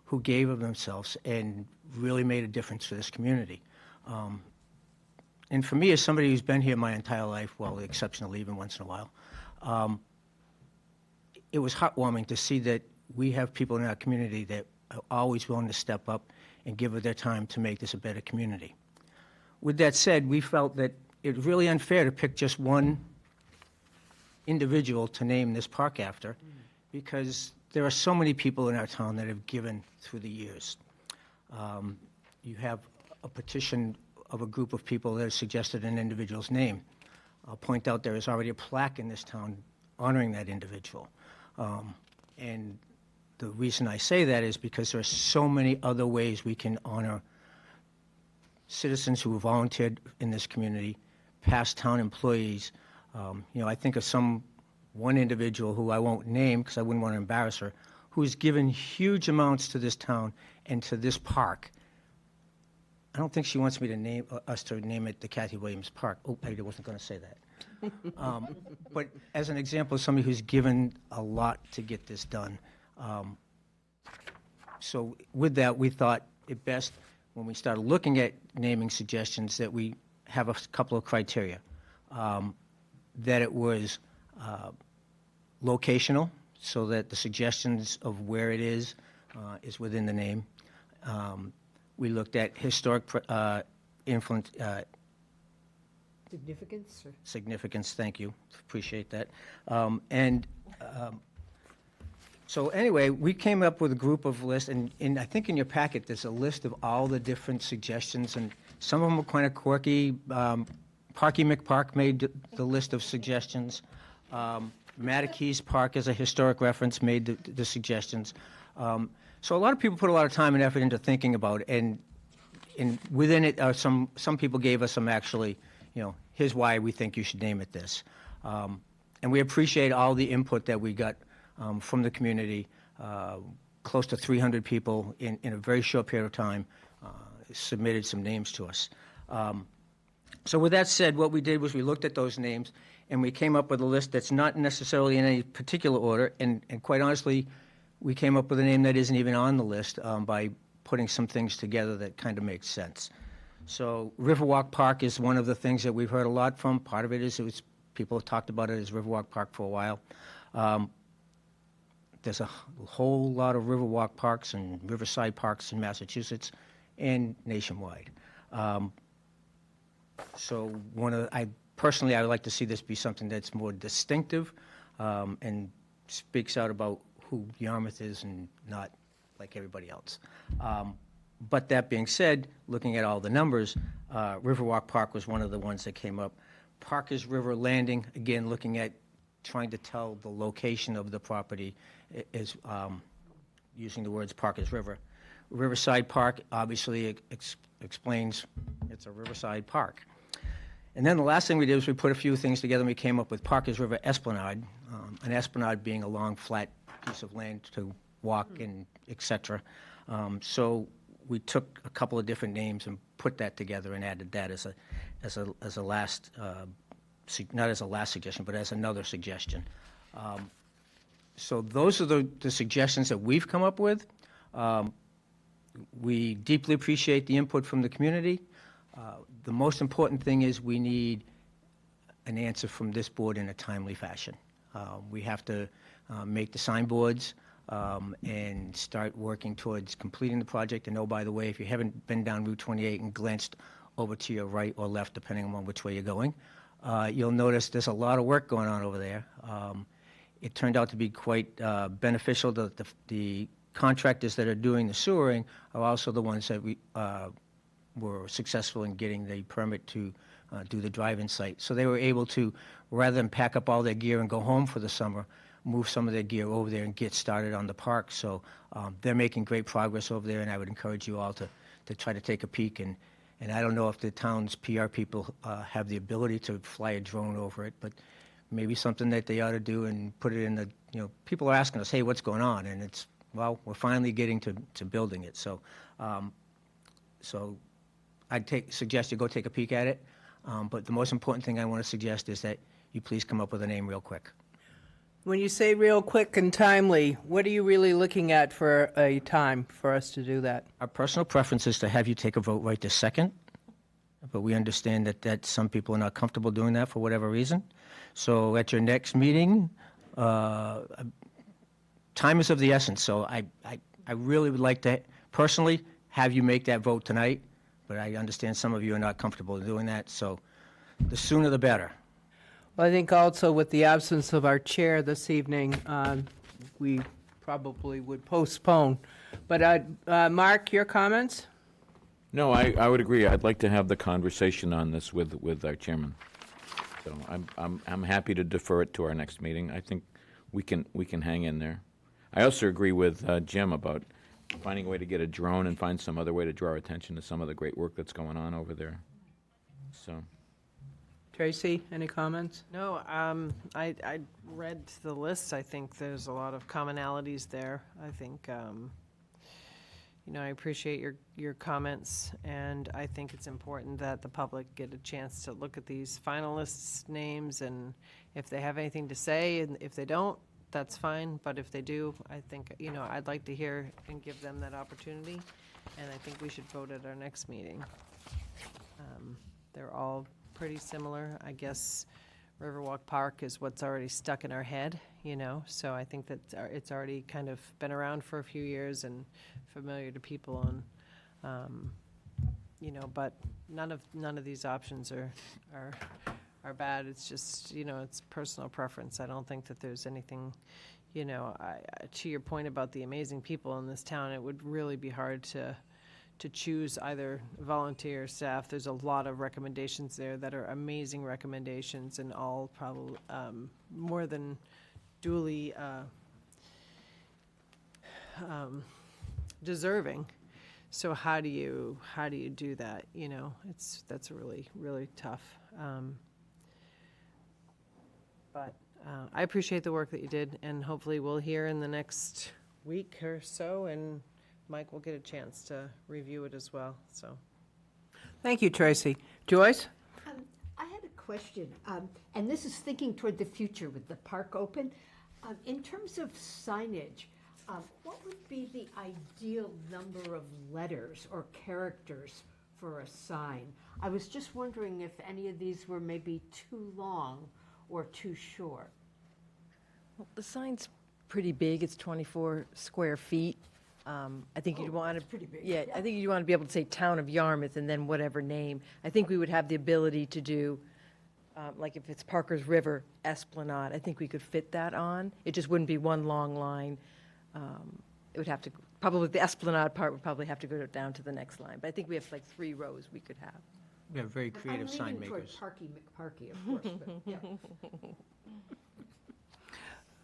who gave of themselves and really made a difference for this community. And for me, as somebody who's been here my entire life, well, with the exception of leaving once in a while, it was heartwarming to see that we have people in our community that are always willing to step up and give of their time to make this a better community. With that said, we felt that it was really unfair to pick just one individual to name this park after, because there are so many people in our town that have given through the years. You have a petition of a group of people that have suggested an individual's name. I'll point out there is already a plaque in this town honoring that individual. And the reason I say that is because there are so many other ways we can honor citizens who have volunteered in this community, past town employees. I think of one individual who I won't name because I wouldn't want to embarrass her, who's given huge amounts to this town and to this park. I don't think she wants me to name it the Kathy Williams Park. Oh, I wasn't going to say that. But as an example of somebody who's given a lot to get this done. So with that, we thought it best, when we started looking at naming suggestions, that we have a couple of criteria. That it was locational, so that the suggestions of where it is within the name. We looked at historic influence, Significance? Or? significance, thank you, appreciate that. So anyway, we came up with a group of lists, and I think in your packet, there's a list of all the different suggestions, and some of them were kind of quirky. Parky McPark made the list of suggestions. Matakees Park, as a historic reference, made the suggestions. So a lot of people put a lot of time and effort into thinking about it, and within it, some people gave us some actually, here's why we think you should name it this. And we appreciate all the input that we got from the community. Close to 300 people in a very short period of time submitted some names to us. So with that said, what we did was we looked at those names, and we came up with a list that's not necessarily in any particular order, and quite honestly, we came up with a name that isn't even on the list by putting some things together that kind of makes sense. So Riverwalk Park is one of the things that we've heard a lot from. Part of it is people have talked about it as Riverwalk Park for a while. There's a whole lot of Riverwalk parks and Riverside parks in Massachusetts and nationwide. So I personally would like to see this be something that's more distinctive and speaks out about who Yarmouth is and not like everybody else. But that being said, looking at all the numbers, Riverwalk Park was one of the ones that came up. Parker's River Landing, again, looking at trying to tell the location of the property is using the words Parker's River. Riverside Park obviously explains it's a riverside park. And then the last thing we did was we put a few things together and we came up with Parker's River Esplanade, an esplanade being a long, flat piece of land to walk and et cetera. So we took a couple of different names and put that together and added that as a last, not as a last suggestion, but as another suggestion. So those are the suggestions that we've come up with. We deeply appreciate the input from the community. The most important thing is we need an answer from this board in a timely fashion. We have to make the signboards and start working towards completing the project. And oh, by the way, if you haven't been down Route 28 and glanced over to your right or left, depending on which way you're going, you'll notice there's a lot of work going on over there. It turned out to be quite beneficial. The contractors that are doing the sewering are also the ones that we were successful in getting the permit to do the drive-in site. So they were able to, rather than pack up all their gear and go home for the summer, move some of their gear over there and get started on the park. So they're making great progress over there, and I would encourage you all to try to take a peek. And I don't know if the town's PR people have the ability to fly a drone over it, but maybe something that they ought to do and put it in the, people are asking us, hey, what's going on? And it's, well, we're finally getting to building it. So I'd suggest you go take a peek at it. But the most important thing I want to suggest is that you please come up with a name real quick. When you say real quick and timely, what are you really looking at for a time for us to do that? Our personal preference is to have you take a vote right this second, but we understand that some people are not comfortable doing that for whatever reason. So at your next meeting, time is of the essence. So I really would like to personally have you make that vote tonight, but I understand some of you are not comfortable doing that, so the sooner the better. Well, I think also with the absence of our chair this evening, we probably would postpone. But Mark, your comments? No, I would agree. I'd like to have the conversation on this with our chairman. So I'm happy to defer it to our next meeting. I think we can hang in there. I also agree with Jim about finding a way to get a drone and find some other way to draw our attention to some of the great work that's going on over there. So. Tracy, any comments? No, I read the list. I think there's a lot of commonalities there. I think, I appreciate your comments, and I think it's important that the public get a chance to look at these finalists' names, and if they have anything to say, and if they don't, that's fine. But if they do, I think, I'd like to hear and give them that opportunity, and I think we should vote at our next meeting. They're all pretty similar. I guess Riverwalk Park is what's already stuck in our head, so I think that it's already kind of been around for a few years and familiar to people, and but none of these options are bad. It's just it's personal preference. I don't think that there's anything, to your point about the amazing people in this town, it would really be hard to choose either volunteer or staff. There's a lot of recommendations there that are amazing recommendations, and all probably more than duly deserving. So how do you do that? That's really, really tough. But I appreciate the work that you did, and hopefully we'll hear in the next week or so, and Mike will get a chance to review it as well. So, thank you, Tracy. Joyce? question, and this is thinking toward the future with the park open. In terms of signage, what would be the ideal number of letters or characters for a sign? I was just wondering if any of these were maybe too long or too short. Well, the sign's pretty big, it's 24 square feet. I think you'd want to. pretty big. Yeah, I think you'd want to be able to say Town of Yarmouth and then whatever name. I think we would have the ability to do, like if it's Parker's River Esplanade, I think we could fit that on. It just wouldn't be one long line. It would have to, probably the Esplanade part would probably have to go down to the next line. But I think we have like 3 rows we could have. We have very creative sign I'm leaning toward makers. Parky McParky, of course, but, yeah.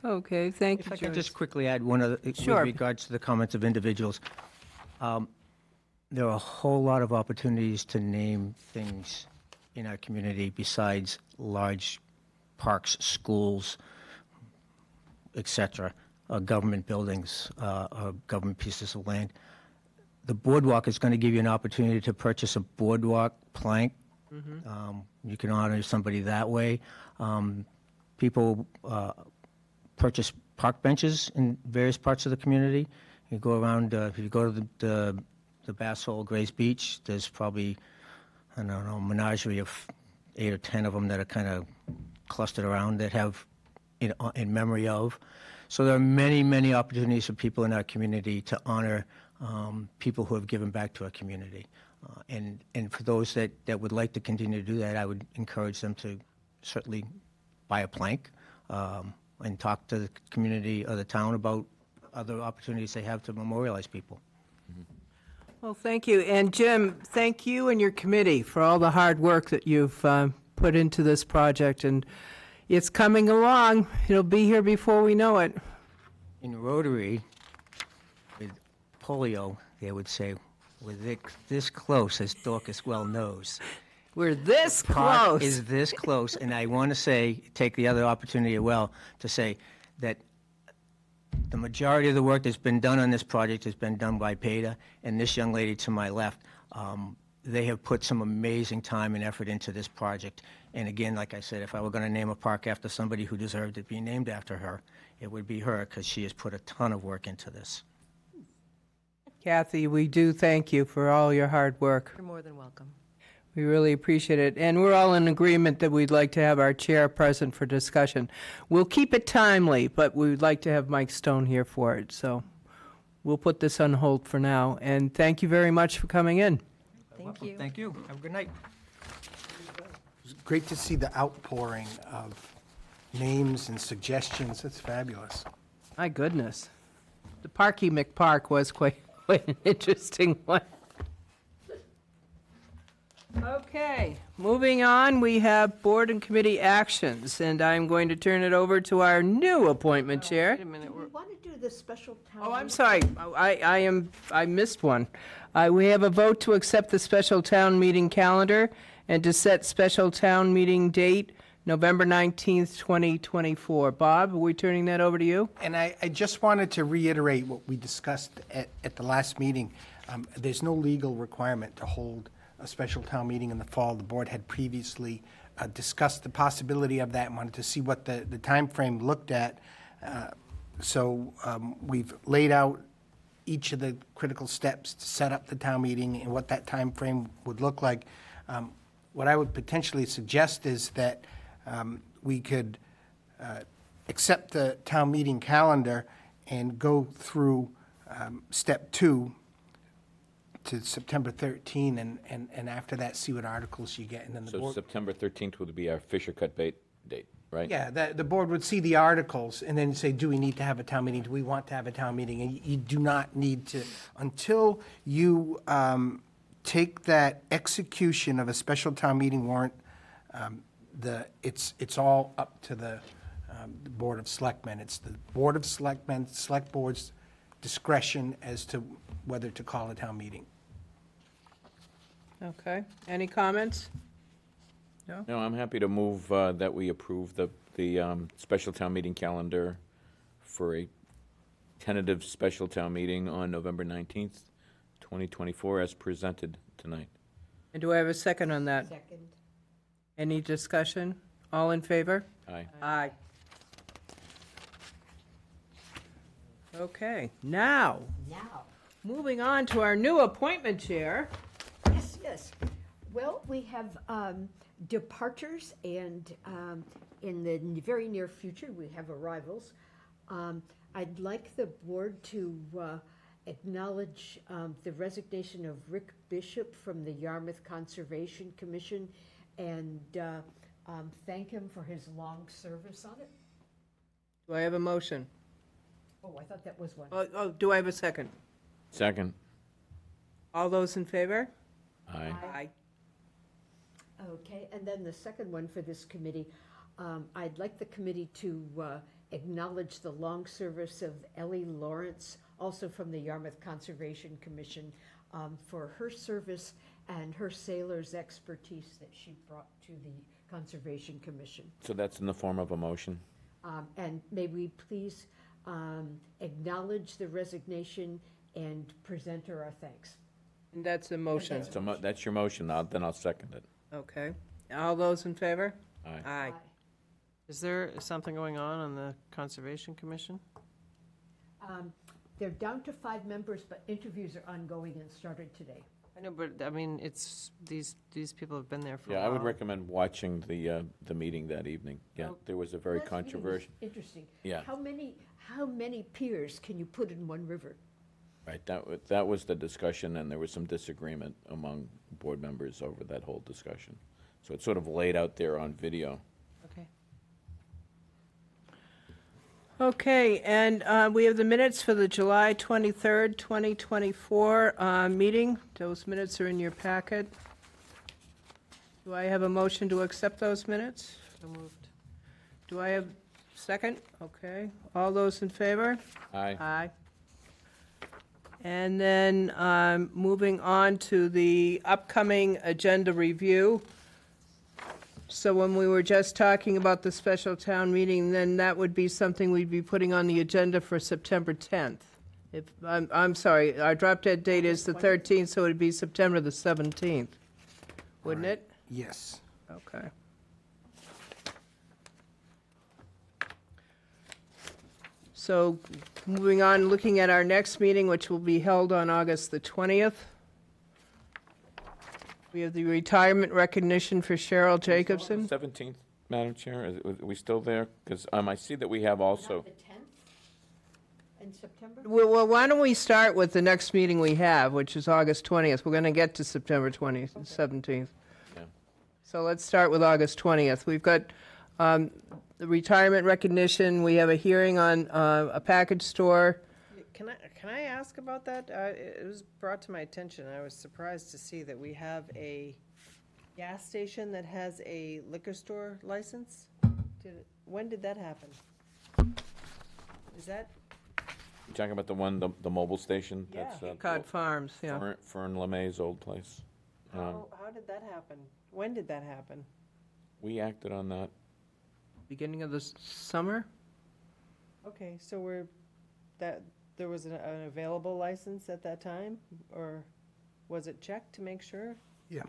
Okay, thank you, If I could Joyce. just quickly add one other, Sure. with regards to the comments of individuals. There are a whole lot of opportunities to name things in our community besides large parks, schools, et cetera, government buildings, or government pieces of land. The boardwalk is going to give you an opportunity to purchase a boardwalk plank. You can honor somebody that way. People purchase park benches in various parts of the community. You go around, if you go to the Bass Hole, Grays Beach, there's probably, I don't know, a menagerie of 8 or 10 of them that are kind of clustered around that have in memory of. So there are many, many opportunities for people in our community to honor people who have given back to our community. And for those that would like to continue to do that, I would encourage them to certainly buy a plank and talk to the community or the town about other opportunities they have to memorialize people. Well, thank you. And Jim, thank you and your committee for all the hard work that you've put into this project. And it's coming along. It'll be here before we know it. In Rotary, with polio, they would say, we're this close, as Dorcas well knows. We're this Park close. is this close, and I want to say, take the other opportunity as well, to say that the majority of the work that's been done on this project has been done by PETA, and this young lady to my left, they have put some amazing time and effort into this project. And again, like I said, if I were going to name a park after somebody who deserved it being named after her, it would be her, because she has put a ton of work into this. Kathy, we do thank you for all your hard work. You're more than welcome. We really appreciate it. And we're all in agreement that we'd like to have our chair present for discussion. We'll keep it timely, but we'd like to have Mike Stone here for it. So we'll put this on hold for now. And thank you very much for coming in. Thank you. Thank you. Have a good night. It's great to see the outpouring of names and suggestions. That's fabulous. My goodness. The Parky McPark was quite an interesting one. Okay, moving on, we have board and committee actions, and I'm going to turn it over to our new appointment chair. Wait a minute, Do we want to do the special town? Oh, I'm meeting? sorry, I missed one. We have a vote to accept the special town meeting calendar and to set special town meeting date, November 19th, 2024. Bob, are we turning that over to you? And I just wanted to reiterate what we discussed at the last meeting. There's no legal requirement to hold a special town meeting in the fall. The board had previously discussed the possibility of that and wanted to see what the timeframe looked at. So we've laid out each of the critical steps to set up the town meeting and what that timeframe would look like. What I would potentially suggest is that we could accept the town meeting calendar and go through step 2 to September 13, and after that, see what articles you get, and then the So board. September 13th would be our Fisher Cut Bait date, right? Yeah, the board would see the articles and then say, do we need to have a town meeting? Do we want to have a town meeting? And you do not need to, until you take that execution of a special town meeting warrant, it's all up to the Board of Selectmen. It's the Board of Selectmen, Select Board's discretion as to whether to call a town meeting. Okay, any comments? No, I'm happy to move that we approve the special town meeting calendar for a tentative special town meeting on November 19th, 2024, as presented tonight. And do I have a second on that? Second. Any discussion? All in favor? Aye. Aye. Okay, now, Now, moving on to our new appointment chair. yes, yes. Well, we have departures, and in the very near future, we have arrivals. I'd like the board to acknowledge the resignation of Rick Bishop from the Yarmouth Conservation Commission and thank him for his long service on it. Do I have a motion? Oh, I thought that was one. Do I have a second? Second. All those in favor? Aye. Aye. Okay, and then the second one for this committee, I'd like the committee to acknowledge the long service of Ellie Lawrence, also from the Yarmouth Conservation Commission, for her service and her sailor's expertise that she brought to the Conservation Commission. So that's in the form of a motion? And may we please acknowledge the resignation and present her our thanks. And that's a motion. So that's your motion, then I'll second it. Okay. All those in favor? Aye. Aye. Is there something going on the Conservation Commission? They're down to 5 members, but interviews are ongoing and started today. I know, but, I mean, it's, these people have been there for a Yeah, while. I would recommend watching the meeting that evening. Yeah, there was a very Last meeting was controversial, Interesting. Yeah. How many piers can you put in one river? right, that was the discussion, and there was some disagreement among board members over that whole discussion. So it's sort of laid out there on video. Okay. Okay, and we have the minutes for the July 23rd, 2024 meeting. Those minutes are in your packet. Do I have a motion to accept those minutes? So moved. Do I have second? Okay. All those in favor? Aye. Aye. And then moving on to the upcoming agenda review. So when we were just talking about the special town meeting, then that would be something we'd be putting on the agenda for September 10th. If, I'm sorry, our drop dead date is the 13th, so it'd be September the 17th, wouldn't it? Yes. Okay. So moving on, looking at our next meeting, which will be held on August the 20th. We have the retirement recognition for Cheryl Jacobson. 17th, Madam Chair, are we still there? Because I see that we have also, Not the 10th in September? Well, why don't we start with the next meeting we have, which is August 20th. We're going to get to September 20th, 17th. Yeah. So let's start with August 20th. We've got the retirement recognition. We have a hearing on a package store. Can I ask about that? It was brought to my attention. I was surprised to see that we have a gas station that has a liquor store license. When did that happen? Is that? you talking about the one, the mobile station? That's, Cod Farms, yeah. Fern LeMay's old place. How did that happen? When did that happen? We acted on that. Beginning of the summer? Okay, so there was an available license at that time, or was it checked to make sure? Yeah.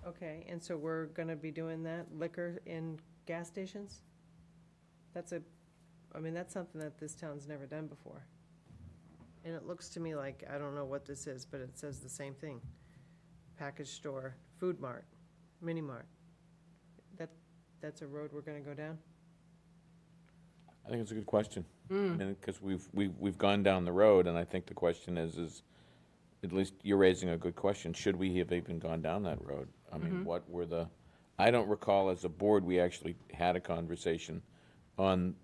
Okay, and so we're gonna be doing that, liquor in gas stations? That's something that this town's never done before. And it looks to me like, I don't know what this is, but it says the same thing. Package store, food mart, mini mart. That's a road we're gonna go down? I think it's a good question. I mean, because we've gone down the road, and I think the question is, at least you're raising a good question. Should we have even gone down that road? I mean, what were I don't recall as a board, we actually had a conversation on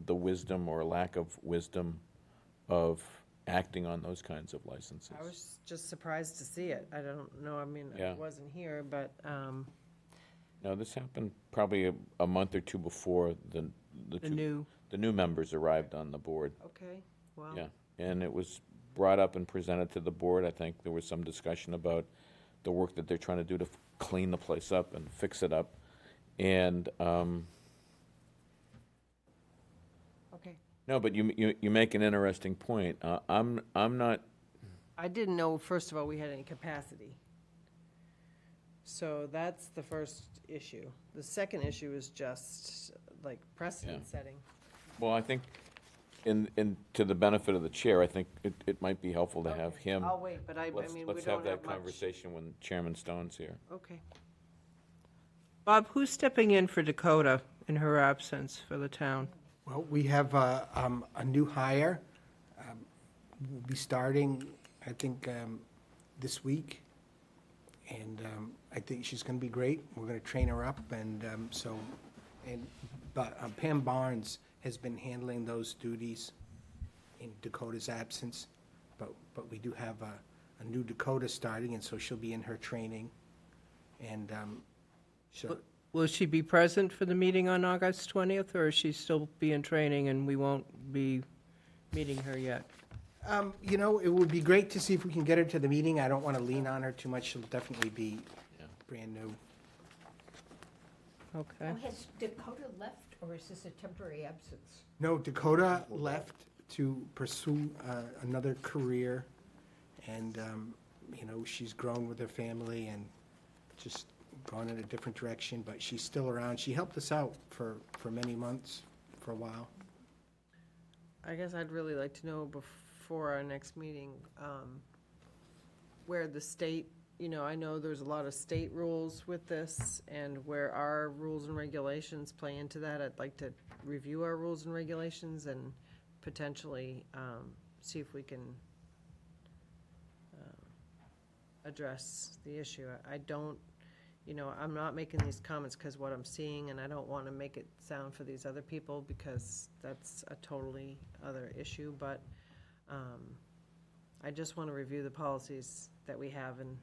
the wisdom or lack of wisdom of acting on those kinds of licenses. I was just surprised to see it. I don't know, I mean, Yeah. I wasn't here, but, No, this happened probably a month or two before the new members arrived on the board. okay, well. Yeah, and it was brought up and presented to the board. I think there was some discussion about the work that they're trying to do to clean the place up and fix it up. And, Okay. no, but you make an interesting point. I'm not, I didn't know, first of all, we had any capacity. So that's the first issue. The second issue is just like precedent setting. Well, I think, to the benefit of the chair, I think it might be helpful to have him. I'll wait, but I mean, we Let's don't have that have much. conversation when Chairman Stone's here. Okay. Bob, who's stepping in for Dakota in her absence for the town? Well, we have a new hire. Will be starting, I think, this week. And I think she's going to be great. We're going to train her up. And but Pam Barnes has been handling those duties in Dakota's absence. But we do have a new Dakota starting, and so she'll be in her training. And she'll. Will she be present for the meeting on August 20th, or is she still be in training and we won't be meeting her yet? You know, it would be great to see if we can get her to the meeting. I don't want to lean on her too much. She'll definitely be brand new. Okay. Oh, has Dakota left, or is this a temporary absence? No, Dakota left to pursue another career, and, you know, she's grown with her family and just gone in a different direction, but she's still around. She helped us out for many months, for a while. I guess I'd really like to know before our next meeting, where the state, you know, I know there's a lot of state rules with this, and where our rules and regulations play into that. I'd like to review our rules and regulations and potentially see if we can address the issue. I don't, you know, I'm not making these comments because what I'm seeing, and I don't want to make it sound for these other people because that's a totally other issue, but I just want to review the policies that we have and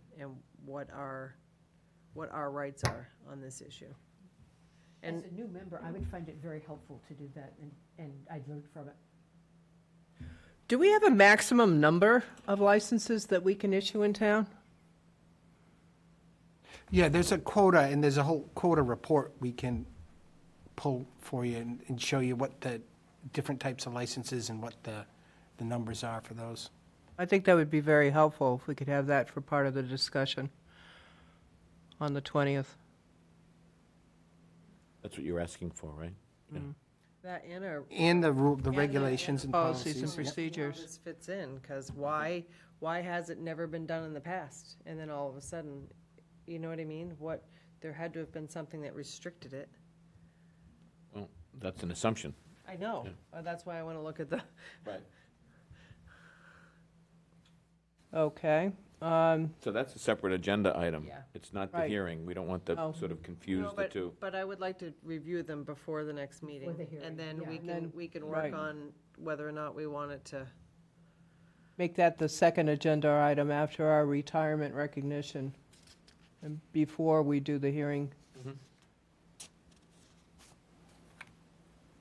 what our rights are on this issue. As a new member, I would find it very helpful to do that, and I'd learn from it. Do we have a maximum number of licenses that we can issue in town? Yeah, there's a quota, and there's a whole quota report we can pull for you and show you what the different types of licenses and what the numbers are for those. I think that would be very helpful if we could have that for part of the discussion on the 20th. That's what you're asking for, right? Yeah. That and our And the regulations and Policies policies. and Yep. procedures. how this fits in, because why has it never been done in the past? And then all of a sudden, you know what I mean? There had to have been something that restricted it. Well, that's an assumption. I know, that's why I want to look at the, Right. Okay. So that's a separate agenda item. Yeah. It's not the Right. hearing. We don't want to Oh. sort of confuse No, the but, two. but I would like to review them before the next meeting. the hearing, And then yeah. we And then- we can right. work on whether or not we want it to. Make that the second agenda item after our retirement recognition and before we do the hearing.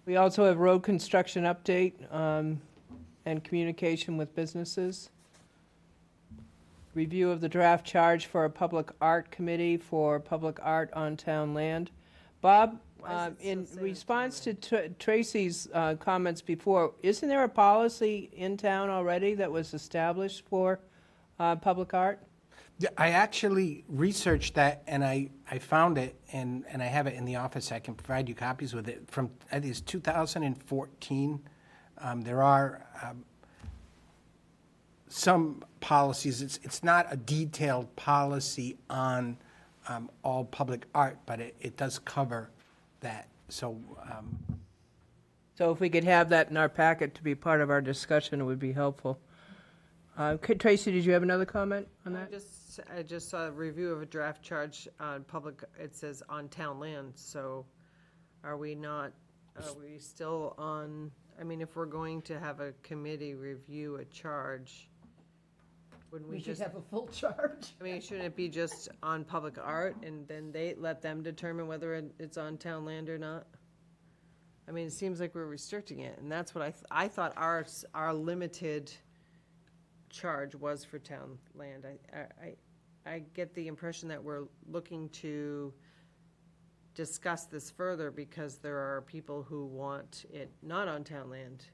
We also have road construction update and communication with businesses. Review of the draft charge for a public art committee for public art on town land. Bob, Why is it so in sad? response to Tracy's comments before, isn't there a policy in town already that was established for public art? Yeah, I actually researched that, and I found it, and I have it in the office. I can provide you copies with it. From, I think it's 2014. There are some policies. It's not a detailed policy on all public art, but it does cover that. So, So if we could have that in our packet to be part of our discussion, it would be helpful. Tracy, did you have another comment on that? I just saw a review of a draft charge on public, it says on town land, so are we still on, I mean, if we're going to have a committee review a charge, wouldn't we We should just, have a full charge. I mean, shouldn't it be just on public art and then they let them determine whether it's on town land or not? I mean, it seems like we're restricting it, and that's what I thought our limited charge was for town land. I get the impression that we're looking to discuss this further because there are people who want it not on town land.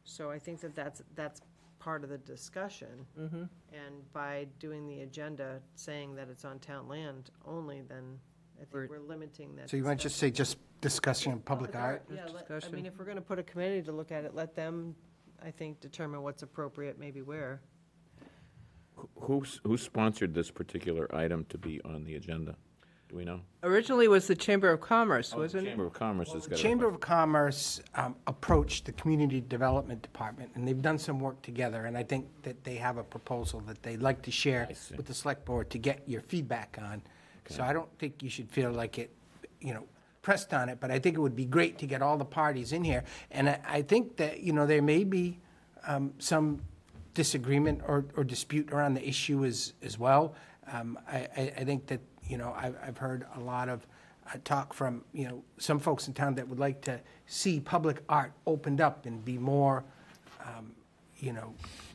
So I think that's part of the discussion. And by doing the agenda, saying that it's on town land only, then I think we're limiting that. So you want to just say just discussion of public art? Yeah, I mean, if we're going to put a committee to look at it, let them, I think, determine what's appropriate, maybe where. Who sponsored this particular item to be on the agenda? Do we know? Originally was the Chamber of Commerce, wasn't it? Chamber of Commerce has The got to. Chamber of Commerce approached the Community Development Department, and they've done some work together, and I think that they have a proposal that they'd like to share I see. with the Select Board to get your feedback on. So I don't think you should feel like it, pressed on it, but I think it would be great to get all the parties in here. And I think that, there may be some disagreement or dispute around the issue as well. I think that, I've heard a lot of talk from, some folks in town that would like to see public art opened up and be more,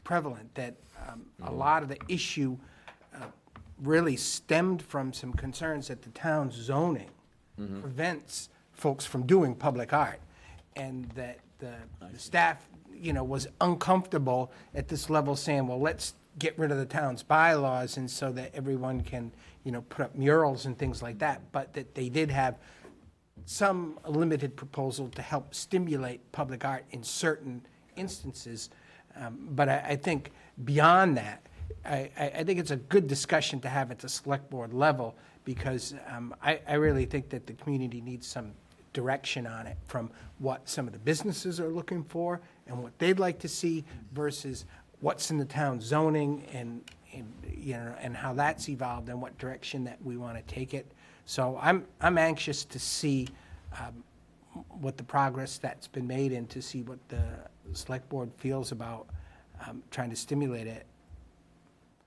prevalent, that a lot of the issue really stemmed from some concerns that the town's zoning prevents folks from doing public art, and that the staff, was uncomfortable at this level saying, well, let's get rid of the town's bylaws, and so that everyone can, put up murals and things like that, but that they did have some limited proposal to help stimulate public art in certain instances. But I think beyond that, I think it's a good discussion to have at the Select Board level, because I really think that the community needs some direction on it from what some of the businesses are looking for and what they'd like to see versus what's in the town zoning and how that's evolved and what direction that we want to take it. So I'm anxious to see what the progress that's been made and to see what the Select Board feels about trying to stimulate it.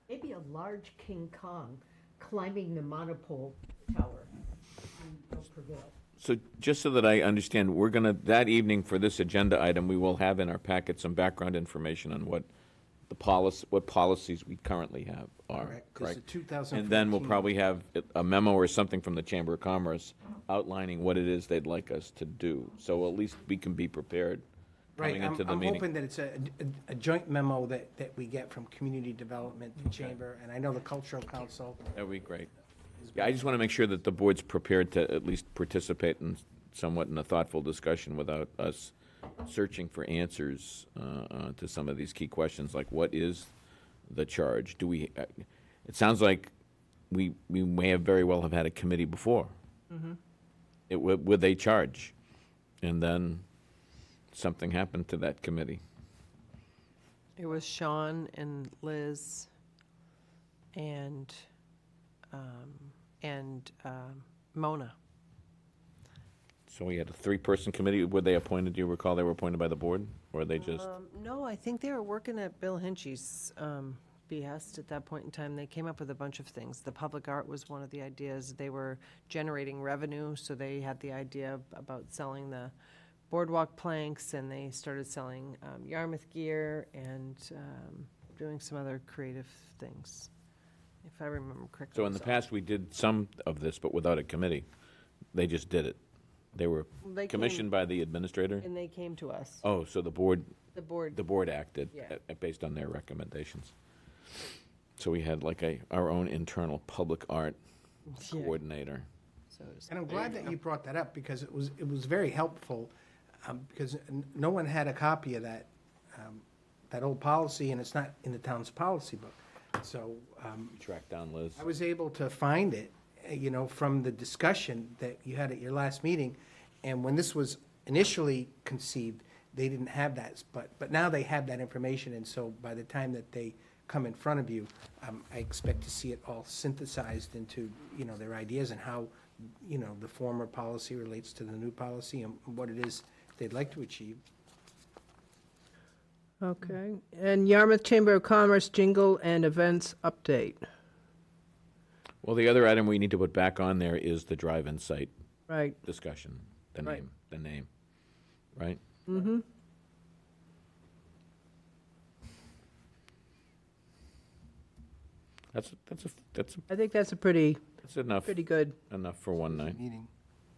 Maybe a large King Kong climbing the monopole tower will prevail. So just so that I understand, we're going to, that evening for this agenda item, we will have in our packet some background information on what what policies we currently have are, Correct, 'cause the correct? 2014 And then we'll probably have a memo or something from the Chamber of Commerce outlining what it is they'd like us to do. So at least we can be prepared Right, coming into the I'm meeting. hoping that it's a joint memo that we get from Community Development, the Chamber, and I know the Cultural Council. That'd be great. Yeah, I just want to make sure that the board's prepared to at least participate in somewhat in a thoughtful discussion without us searching for answers to some of these key questions, like what is the charge? Do we? It sounds like we may have very well have had a committee before. Would they charge? And then something happened to that committee. It was Sean and Liz and Mona. So we had a three-person committee. Were they appointed? Do you recall they were appointed by the board, or they just? No, I think they were working at Bill Hinchy's behest at that point in time. They came up with a bunch of things. The public art was one of the ideas. They were generating revenue, so they had the idea about selling the boardwalk planks, and they started selling Yarmouth gear and doing some other creative things, if I remember correctly. So in the past, we did some of this, but without a committee. They just did it. They were They commissioned by the administrator? And they came to us. Oh, so the board The board. acted Yeah. based on their recommendations. So we had like our own internal public art Yeah. coordinator. So to And I'm glad that you brought that up, because it was very helpful, because no one had a copy of that old policy, and it's not in the town's policy book. So Track down Liz. I was able to find it, from the discussion that you had at your last meeting. And when this was initially conceived, they didn't have that, but now they have that information. And so by the time that they come in front of you, I expect to see it all synthesized into, their ideas and how, the former policy relates to the new policy and what it is they'd like to achieve. Okay. And Yarmouth Chamber of Commerce jingle and events update. Well, the other item we need to put back on there is the drive-in site Right. discussion, the Right. name, right? Mm-hmm. That's I think that's a pretty enough good. enough for one night. Meeting.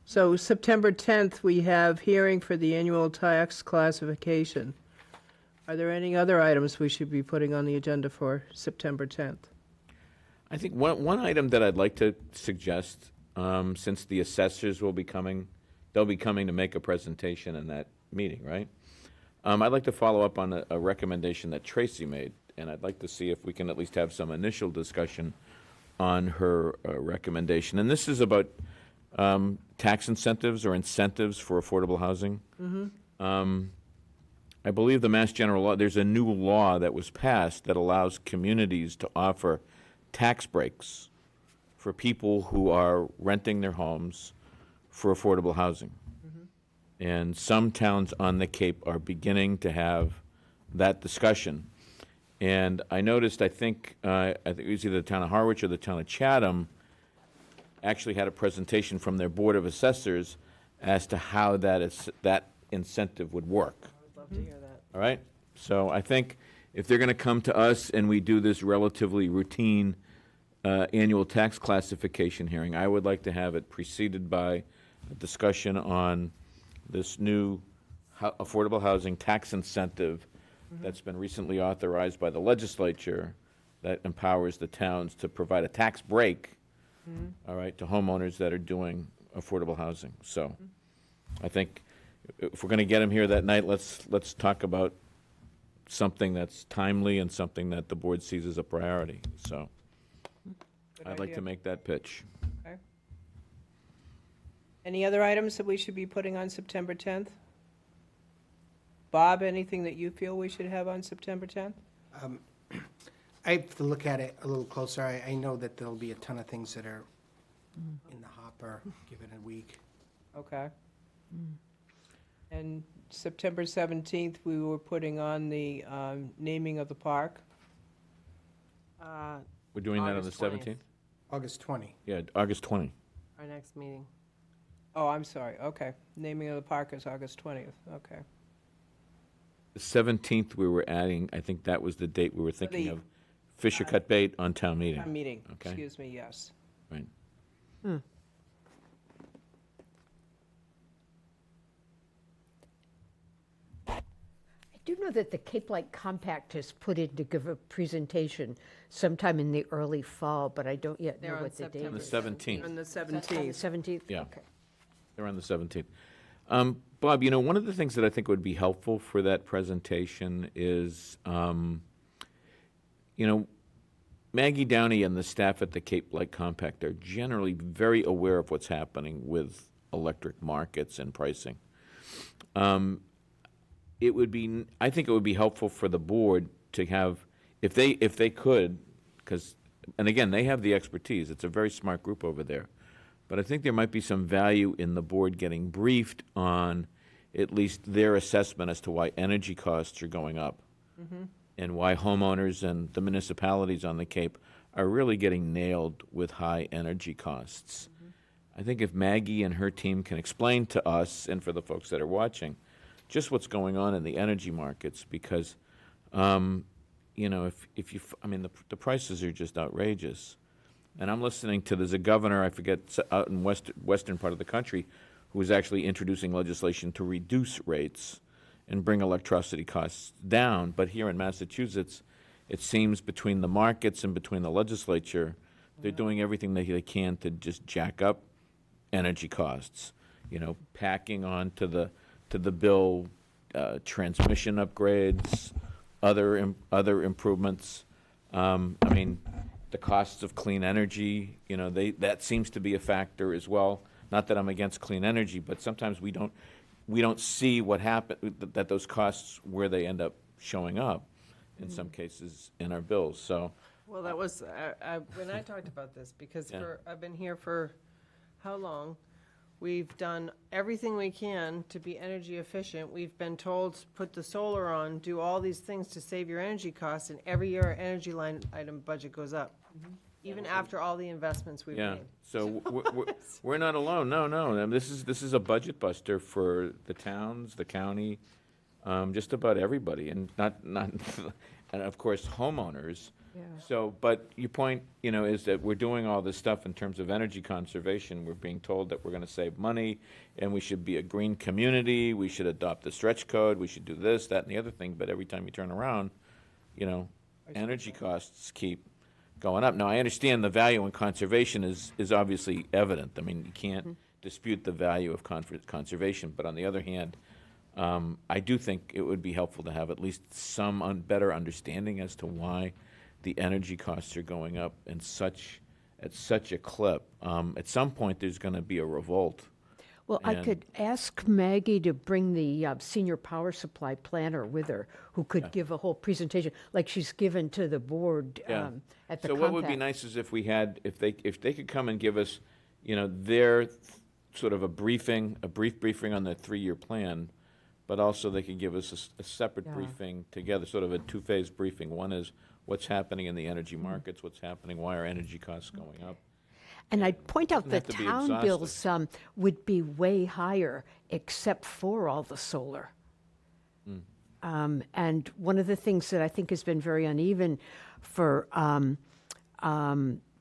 So September 10th, we have hearing for the annual tax classification. Are there any other items we should be putting on the agenda for September 10th? I think one item that I'd like to suggest, since the assessors will be coming, they'll be coming to make a presentation in that meeting, right? I'd like to follow up on a recommendation that Tracy made, and I'd like to see if we can at least have some initial discussion on her recommendation. And this is about tax incentives or incentives for affordable housing. I believe the Mass General Law, there's a new law that was passed that allows communities to offer tax breaks for people who are renting their homes for affordable housing. And some towns on the Cape are beginning to have that discussion. And I noticed, I think it was either the town of Harwich or the town of Chatham actually had a presentation from their Board of Assessors as to how that incentive would work. Love to hear that. All right? So I think if they're going to come to us and we do this relatively routine annual tax classification hearing, I would like to have it preceded by a discussion on this new affordable housing tax incentive that's been recently authorized by the legislature that empowers the towns to provide a tax break, all right, to homeowners that are doing affordable housing. So I think if we're going to get them here that night, let's talk about something that's timely and something that the board sees as a priority. So I'd like idea. to make that pitch. Okay. Any other items that we should be putting on September 10th? Bob, anything that you feel we should have on September 10th? I have to look at it a little closer. I know that there'll be a ton of things that are in the hopper, given a week. Okay. And September 17th, we were putting on the naming of the park. We're doing that on the August 20th. 17th? August 20. Yeah, August 20. Our next meeting. Oh, I'm sorry, okay. Naming of the park is August 20th, okay. The 17th, we were adding, I think that was the date we were thinking the, of, Fisher Cut Bait on town meeting. Town meeting, Okay. excuse me, yes. Right. I do know that the Cape Light Compact has put in to give a presentation sometime in the early fall, but I don't yet know They're on what the date On the is. 17th. On the Is that on the 17th. 17th? Yeah. Okay. They're on the 17th. Bob, you know, one of the things that I think would be helpful for that presentation is, you know, Maggie Downey and the staff at the Cape Light Compact are generally very aware of what's happening with electric markets and pricing. It would be, I think it would be helpful for the board to have, if they could, because, and again, they have the expertise. It's a very smart group over there. But I think there might be some value in the board getting briefed on at least their assessment as to why energy costs are going up and why homeowners and the municipalities on the Cape are really getting nailed with high energy costs. I think if Maggie and her team can explain to us and for the folks that are watching just what's going on in the energy markets, because, you know, if you, I mean, the prices are just outrageous. And I'm listening to, there's a governor, I forget, out in western part of the country, who is actually introducing legislation to reduce rates and bring electricity costs down. But here in Massachusetts, it seems between the markets and between the legislature, they're doing everything they can to just jack up energy costs. You know, packing on to the bill, transmission upgrades, other improvements. I mean, the costs of clean energy, you know, that seems to be a factor as well. Not that I'm against clean energy, but sometimes we don't see what happened, that those costs, where they end up showing up, in some cases, in our bills. So, Well, that was, when I talked about this, because Yeah. I've been here for how long? We've done everything we can to be energy efficient. We've been told, put the solar on, do all these things to save your energy costs, and every year our energy line item budget goes up, even after all the investments we've yeah, made. so we're not alone, no. I mean, this is a budget buster for the towns, the county, just about everybody, and not, and of course, homeowners So, but your point, is that we're doing all this stuff in terms of energy conservation. We're being told that we're going to save money, and we should be a green community. We should adopt the stretch code. We should do this, that, and the other thing. But every time you turn around, energy costs keep going up. Now, I understand the value in conservation is obviously evident. I mean, you can't dispute the value of conservation. But on the other hand, I do think it would be helpful to have at least some better understanding as to why the energy costs are going up at such a clip. At some point, there's going to be a revolt. Well, I could ask Maggie to bring the senior power supply planner with her, who could give a whole presentation, like she's given to the board at the So what would be compact. nice is if we had, if they could come and give us, their sort of a brief briefing on the 3-year plan, but also they could give us a separate briefing together, sort of a two-phase briefing. One is what's happening in the energy markets, what's happening, why are energy costs going up? And I'd point out the have to be town exhaustive. bills would be way higher, except for all the solar. And one of the things that I think has been very uneven for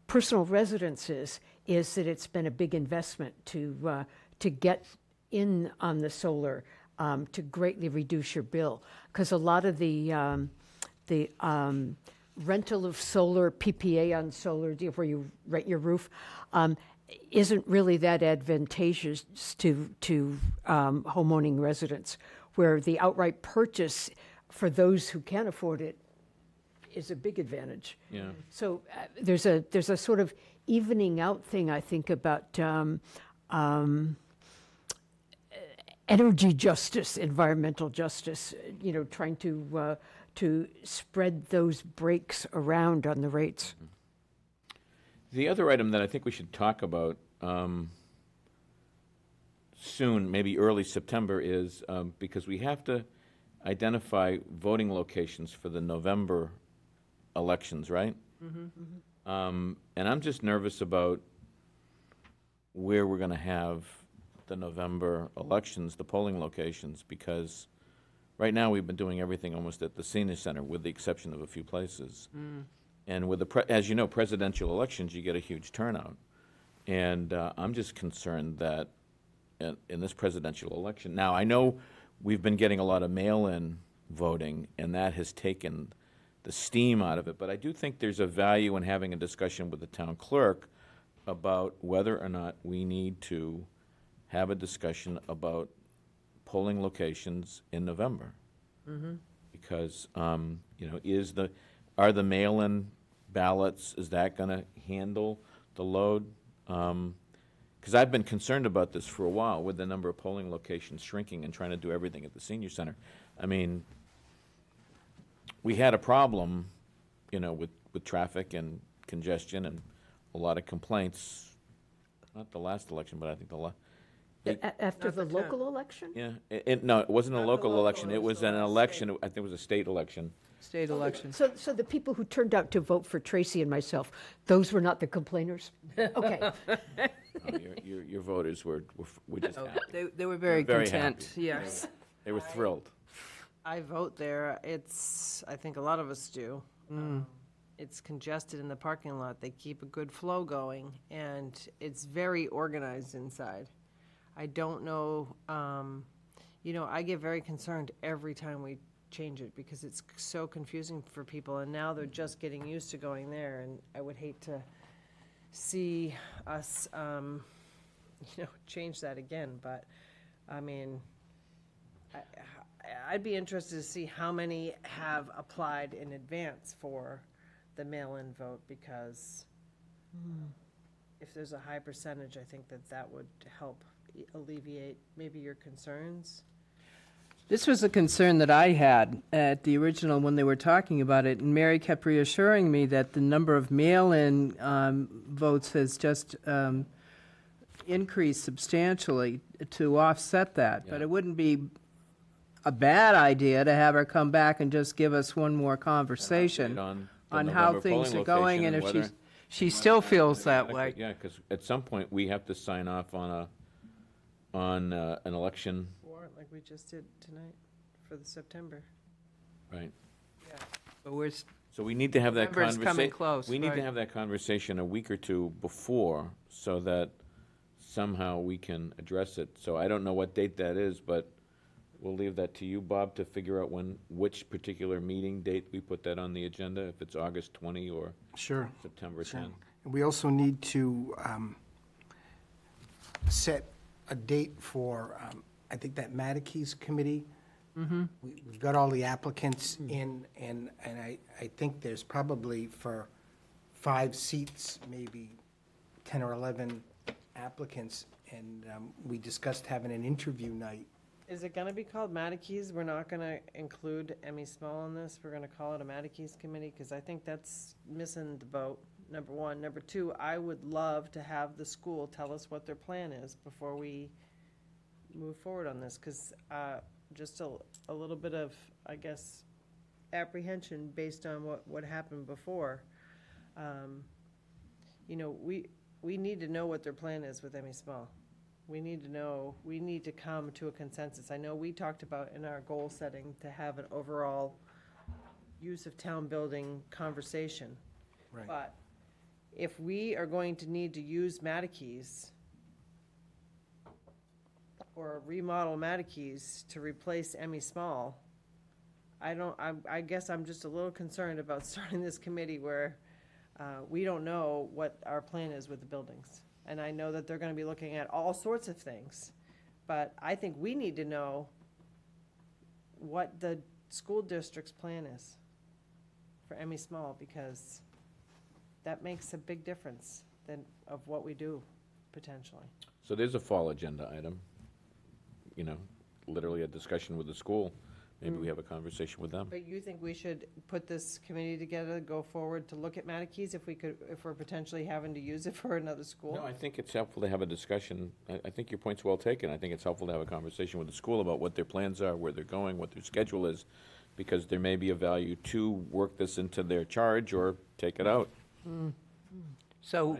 personal residences is that it's been a big investment to get in on the solar to greatly reduce your bill, because a lot of the rental of solar, PPA on solar, where you rent your roof, isn't really that advantageous to homeowning residents, where the outright purchase for those who can afford it is a big advantage. Yeah. So there's a sort of evening out thing, I think, about energy justice, environmental justice, trying to spread those breaks around on the rates. The other item that I think we should talk about soon, maybe early September, is because we have to identify voting locations for the November elections, right? And I'm just nervous about where we're going to have the November elections, the polling locations, because right now we've been doing everything almost at the senior center, with the exception of a few places. And with as you know, presidential elections, you get a huge turnout. And I'm just concerned that in this presidential election, now I know we've been getting a lot of mail-in voting, and that has taken the steam out of it, but I do think there's a value in having a discussion with the town clerk about whether or not we need to have a discussion about polling locations in November. Because, are the mail-in ballots, is that going to handle the load? Because I've been concerned about this for a while, with the number of polling locations shrinking and trying to do everything at the senior center. I mean, we had a problem, with traffic and congestion and a lot of complaints, not the last election, but I think After the local election? yeah. No, it wasn't a local election. It was an election. I think it was a state election. State election. So the people who turned out to vote for Tracy and myself, those were not the complainers? Okay. No, your voters were just happy. They were very Very content, happy. yes. They were thrilled. I vote there. I think a lot of us do. It's congested in the parking lot. They keep a good flow going, and it's very organized inside. I don't know, I get very concerned every time we change it, because it's so confusing for people, and now they're just getting used to going there, and I would hate to see us, change that again, but, I mean, I'd be interested to see how many have applied in advance for the mail-in vote, because if there's a high percentage, I think that would help alleviate maybe your concerns. This was a concern that I had at the original when they were talking about it, and Mary kept reassuring me that the number of mail-in votes has just increased substantially to offset that. But Yeah. it wouldn't be a bad idea to have her come back and just give us one more conversation On the on how November things polling are going, and location if she still feels that way. Yeah, because at some point, we have to sign off on an election, Warrant like we just did tonight for the September. right? But we're So we need to have that November's conversation. coming close, We need to right. have that conversation a week or two before, so that somehow we can address it. So I don't know what date that is, but we'll leave that to you, Bob, to figure out which particular meeting date we put that on the agenda, if it's August 20 or Sure. September Sure. 10. And we also need to set a date for, I think that Mattakey's committee. We've got all the applicants in, and I think there's probably for 5 seats, maybe 10 or 11 applicants, and we discussed having an interview night. Is it gonna be called Mattakey's? We're not gonna include Emmy Small in this? We're gonna call it a Mattakey's committee? Because I think that's missing the boat, number one. Number two, I would love to have the school tell us what their plan is before we move forward on this, because just a little bit of, I guess, apprehension based on what happened before. You know, we need to know what their plan is with Emmy Small. We need to know, we need to come to a consensus. I know we talked about in our goal setting to have an overall use of town building conversation. Right. But if we are going to need to use Mattakey's or remodel Mattakey's to replace Emmy Small, I guess I'm just a little concerned about starting this committee where we don't know what our plan is with the buildings. And I know that they're gonna be looking at all sorts of things, but I think we need to know what the school district's plan is for Emmy Small, because that makes a big difference of what we do, potentially. So there's a fall agenda item, you know, literally a discussion with the school. Maybe we have a conversation with them. But you think we should put this committee together, go forward to look at Mattakey's if we're potentially having to use it for another school? No, I think it's helpful to have a discussion. I think your point's well taken. I think it's helpful to have a conversation with the school about what their plans are, where they're going, what their schedule is, because there may be a value to work this into their charge or take it out. So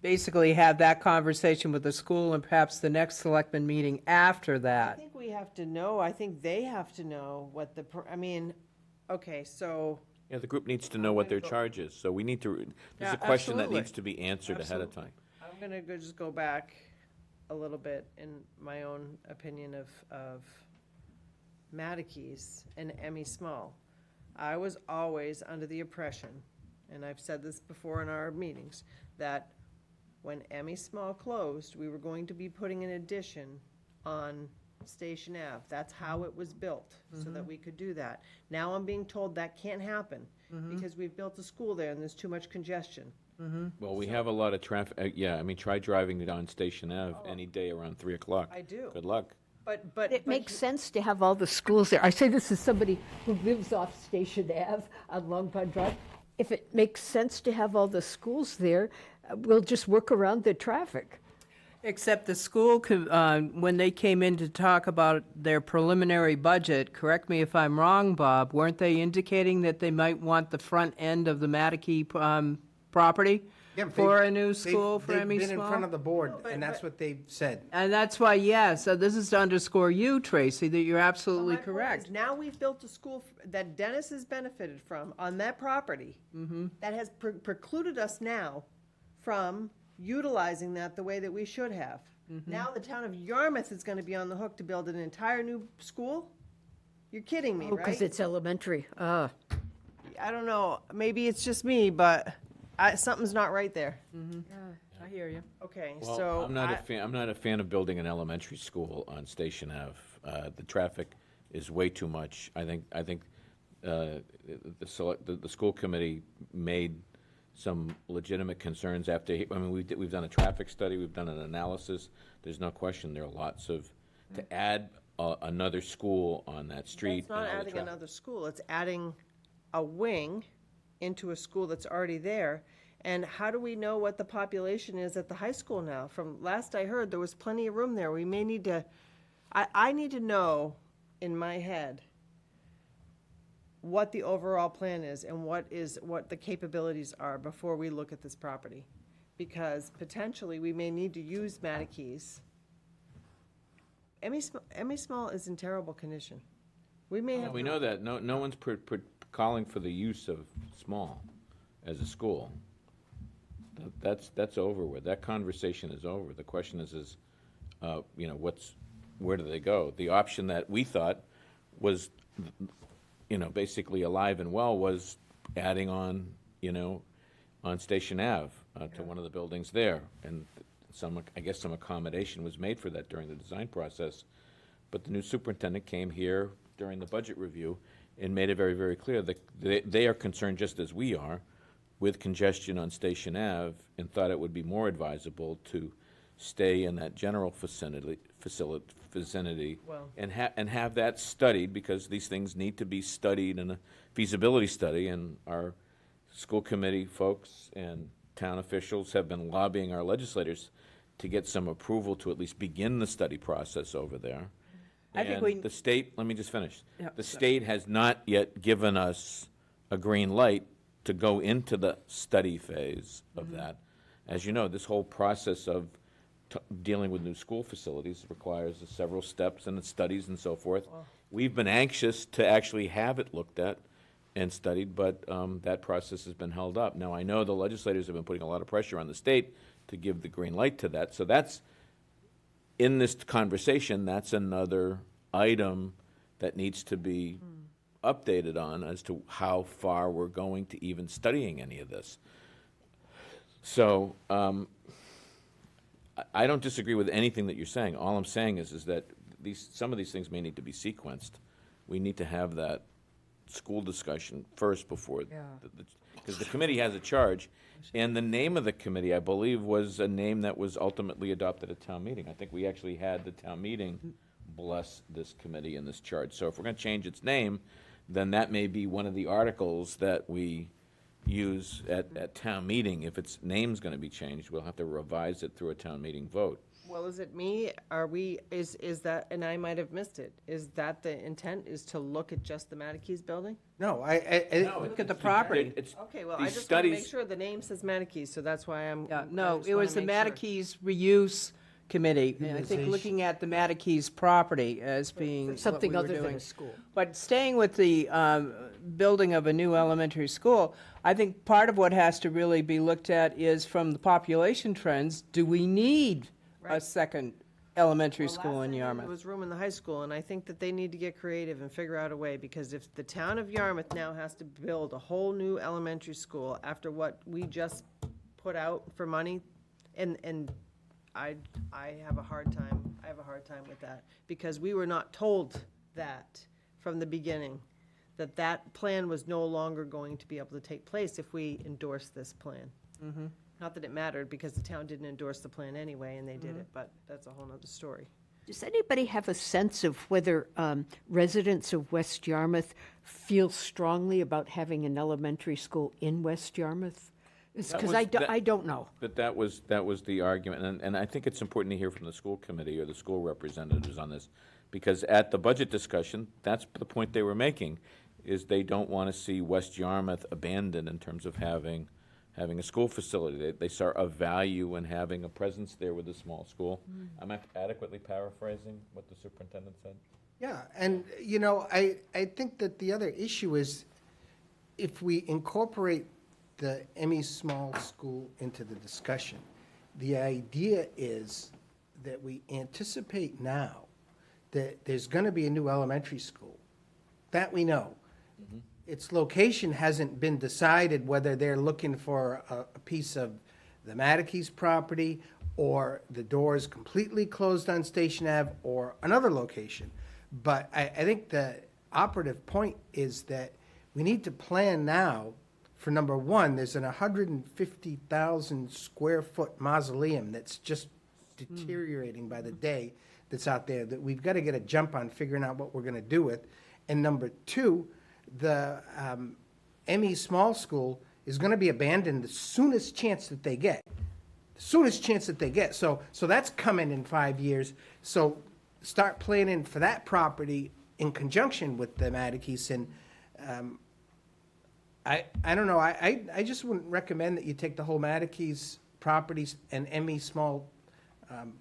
basically have that conversation with the school and perhaps the next selectman meeting after I that. think we have to know, I think they have to know what okay, so, Yeah, the group needs to know what their charge is, so we need to, there's Yeah, a question that absolutely. needs to be answered ahead of time. I'm gonna just go back a little bit in my own opinion of Mattakey's and Emmy Small. I was always under the impression, and I've said this before in our meetings, that when Emmy Small closed, we were going to be putting an addition on Station Ave. That's how it was built, so that we could do that. Now I'm being told that can't happen, because we've built a school there and there's too much congestion. Well, we have a lot of traffic, yeah, I mean, try driving down Station Ave any day around 3 o'clock. I do. Good luck. But It makes sense to have all the schools there. I say this as somebody who lives off Station Ave on Long Pond Drive. If it makes sense to have all the schools there, we'll just work around the traffic. Except the school, when they came in to talk about their preliminary budget, correct me if I'm wrong, Bob, weren't they indicating that they might want the front end of the Matakey property Yeah, but for they've- a new school for Emmy They've been in front of Small? the board, and that's what they've said. And that's why, so this is to underscore you, Tracy, that you're absolutely my point is, correct. now we've built a school that Dennis has benefited from on that property, that has precluded us now from utilizing that the way that we should have. Now the town of Yarmouth is gonna be on the hook to build an entire new school? You're kidding me, Oh, because right? it's elementary. I don't know, maybe it's just me, but something's not right there. I hear you. Okay, Well, so. I'm not a fan of building an elementary school on Station Ave. The traffic is way too much. I think the school committee made some legitimate concerns after, we've done a traffic study, we've done an analysis. There's no question there are lots of, to add another school on that street. It's not and all the adding traffic. another school, it's adding a wing into a school that's already there. And how do we know what the population is at the high school now? From last I heard, there was plenty of room there. We may need to, I need to know in my head what the overall plan is and what the capabilities are before we look at this property. Because potentially, we may need to use Mattakey's. Emmy Small is in terrible condition. We may Yeah, have. we know that. No one's calling for the use of small as a school. That's over with. That conversation is over. The question is, you know, where do they go? The option that we thought was, you know, basically alive and well was adding on, you know, on Station Ave to one of the buildings there. And I guess some accommodation was made for that during the design process. But the new superintendent came here during the budget review and made it very, very clear that they are concerned, just as we are, with congestion on Station Ave, and thought it would be more advisable to stay in that general vicinity Well- and have that studied, because these things need to be studied in a feasibility study, and our school committee folks and town officials have been lobbying our legislators to get some approval to at least begin the study process over there. I think And we- the state, let me just finish. Yeah, The sorry. state has not yet given us a green light to go into the study phase of that. As you know, this whole process of dealing with new school facilities requires several steps and studies and so forth. We've been anxious to actually have it looked at and studied, but that process has been held up. Now, I know the legislators have been putting a lot of pressure on the state to give the green light to that, so that's, in this conversation, that's another item that needs to be updated on as to how far we're going to even studying any of this. So, I don't disagree with anything that you're saying. All I'm saying is that some of these things may need to be sequenced. We need to have that school discussion first before, because the committee has a charge. And the name of the committee, I believe, was a name that was ultimately adopted at town meeting. I think we actually had the town meeting bless this committee and this charge. So if we're going to change its name, then that may be one of the articles that we use at town meeting. If its name's going to be changed, we'll have to revise it through a town meeting vote. Well, is it me? Are we, is that, and I might have missed it, is that the intent, is to look at just the Matikes building? No, Look at the property. Okay, well, I These just want to make studies- sure the name says Matikes, so that's why I'm. Yeah, I no, just it wanna was the make sure. Matikes Reuse Committee. And I think looking at the Matikes property as being what Something we were other than doing. a school. But staying with the building of a new elementary school, I think part of what has to really be looked at is from the population trends, do we need a Right. second elementary Well, school last in I knew, Yarmouth? There was room in the high school, and I think that they need to get creative and figure out a way, because if the town of Yarmouth now has to build a whole new elementary school after what we just put out for money, and I have a hard time with that, because we were not told that from the beginning, that plan was no longer going to be able to take place if we endorsed this plan. Not that it mattered, because the town didn't endorse the plan anyway, and they did it, but that's a whole nother story. Does anybody have a sense of whether residents of West Yarmouth feel strongly about having an elementary school in West Yarmouth? Because I don't know. But that was the argument, and I think it's important to hear from the school committee or the school representatives on this, because at the budget discussion, that's the point they were making, is they don't want to see West Yarmouth abandoned in terms of having a school facility. They saw a value in having a presence there with a small school. Am I adequately paraphrasing what the superintendent said? Yeah, and, you know, I think that the other issue is if we incorporate the Emmy Small School into the discussion, the idea is that we anticipate now that there's going to be a new elementary school. That we know. Its location hasn't been decided, whether they're looking for a piece of the Matikes property or the doors completely closed on Station Ave or another location. But I think the operative point is that we need to plan now for, number one, there's an 150,000 square foot mausoleum that's just deteriorating by the day that's out there, that we've got to get a jump on figuring out what we're going to do with. And number two, the Emmy Small School is going to be abandoned the soonest chance that they get. The soonest chance that they get. So that's coming in 5 years. So start planning for that property in conjunction with the Matikes. And I don't know. I just wouldn't recommend that you take the whole Matikes properties and Emmy Small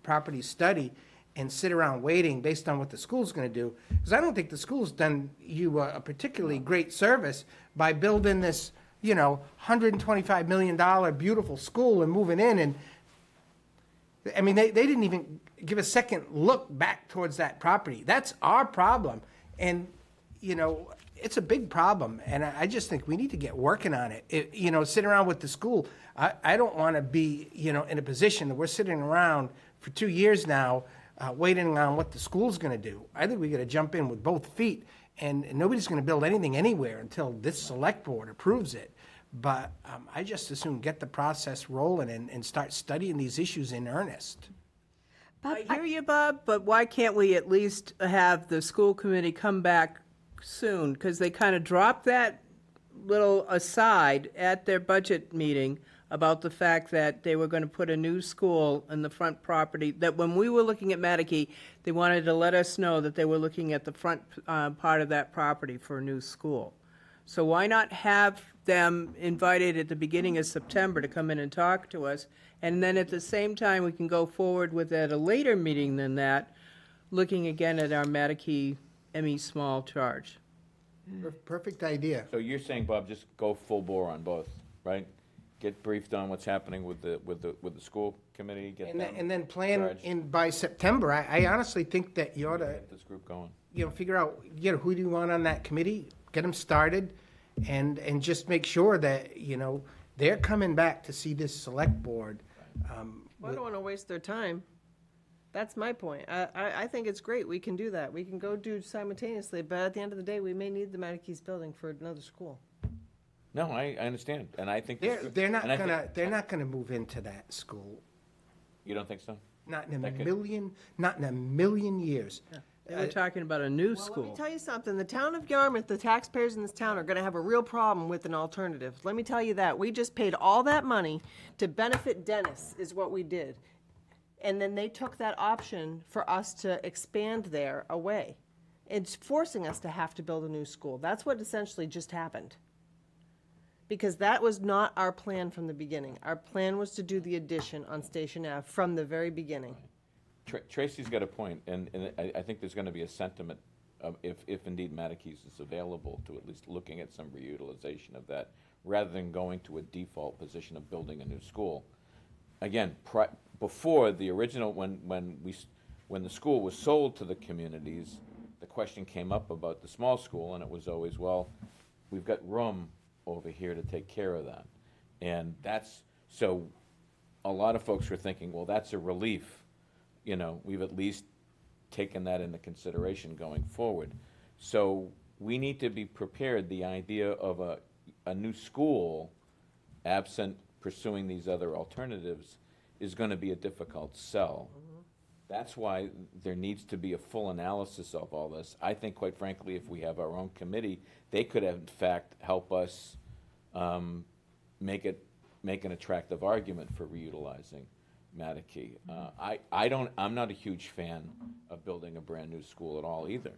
property study and sit around waiting based on what the school's going to do. Because I don't think the school's done you a particularly great service by building this, $125 million beautiful school and moving in. And I mean, they didn't even give a second look back towards that property. That's our problem. And, it's a big problem. And I just think we need to get working on it. Sitting around with the school, I don't want to be, in a position that we're sitting around for 2 years now, waiting on what the school's going to do. I think we got to jump in with both feet. And nobody's going to build anything anywhere until this select board approves it. But I just as soon get the process rolling and start studying these issues in earnest. I hear you, Bob, but why can't we at least have the school committee come back soon? Because they kind of dropped that little aside at their budget meeting about the fact that they were going to put a new school in the front property, that when we were looking at Mattakey, they wanted to let us know that they were looking at the front part of that property for a new school. So why not have them invited at the beginning of September to come in and talk to us, and then at the same time, we can go forward with at a later meeting than that, looking again at our Mattakey ME Small charge. Perfect idea. So you're saying, Bob, just go full bore on both, right? Get briefed on what's happening with the school committee, get them And then plan charged, in by September. I honestly think that you ought to, get this group going. figure out, who do you want on that committee, get them started, and just make sure that, they're coming back to see this select board. Well, I don't want to waste their time. That's my point. I think it's great. We can do that. We can go do simultaneously, but at the end of the day, we may need the Mattakey's building for another school. No, I understand, and I think. They're not gonna move into that school. You don't think so? Not in That a could- million years. They were talking about a new Well, let school. me tell you something. The town of Yarmouth, the taxpayers in this town are going to have a real problem with an alternative. Let me tell you that. We just paid all that money to benefit Dennis, is what we did. And then they took that option for us to expand there away. It's forcing us to have to build a new school. That's what essentially just happened. Because that was not our plan from the beginning. Our plan was to do the addition on Station Ave from the very beginning. Tracy's got a point, and I think there's going to be a sentiment, if indeed Mattakey's is available, to at least looking at some reutilization of that, rather than going to a default position of building a new school. Again, before the original, when the school was sold to the communities, the question came up about the small school, and it was always, well, we've got room over here to take care of that. And so a lot of folks were thinking, well, that's a relief. We've at least taken that into consideration going forward. So we need to be prepared. The idea of a new school, absent pursuing these other alternatives, is going to be a difficult sell. That's why there needs to be a full analysis of all this. I think, quite frankly, if we have our own committee, they could, in fact, help us make an attractive argument for reutilizing Mattakey. I'm not a huge fan of building a brand-new school at all either.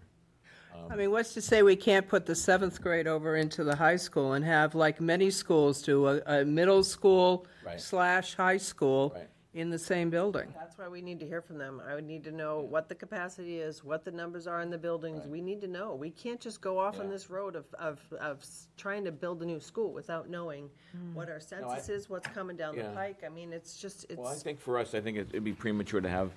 I mean, what's to say we can't put the 7th grade over into the high school and have, like many schools do, a middle school Right. / high school Right. in the same building? That's why we need to hear from them. I would need to know what the capacity is, what the numbers are in the buildings. We need to know. We can't just go off on this road of trying to build a new school without knowing what our census is, what's coming down the Yeah. pike. I mean, it's just, Well, I it's, think for us, it'd be premature to have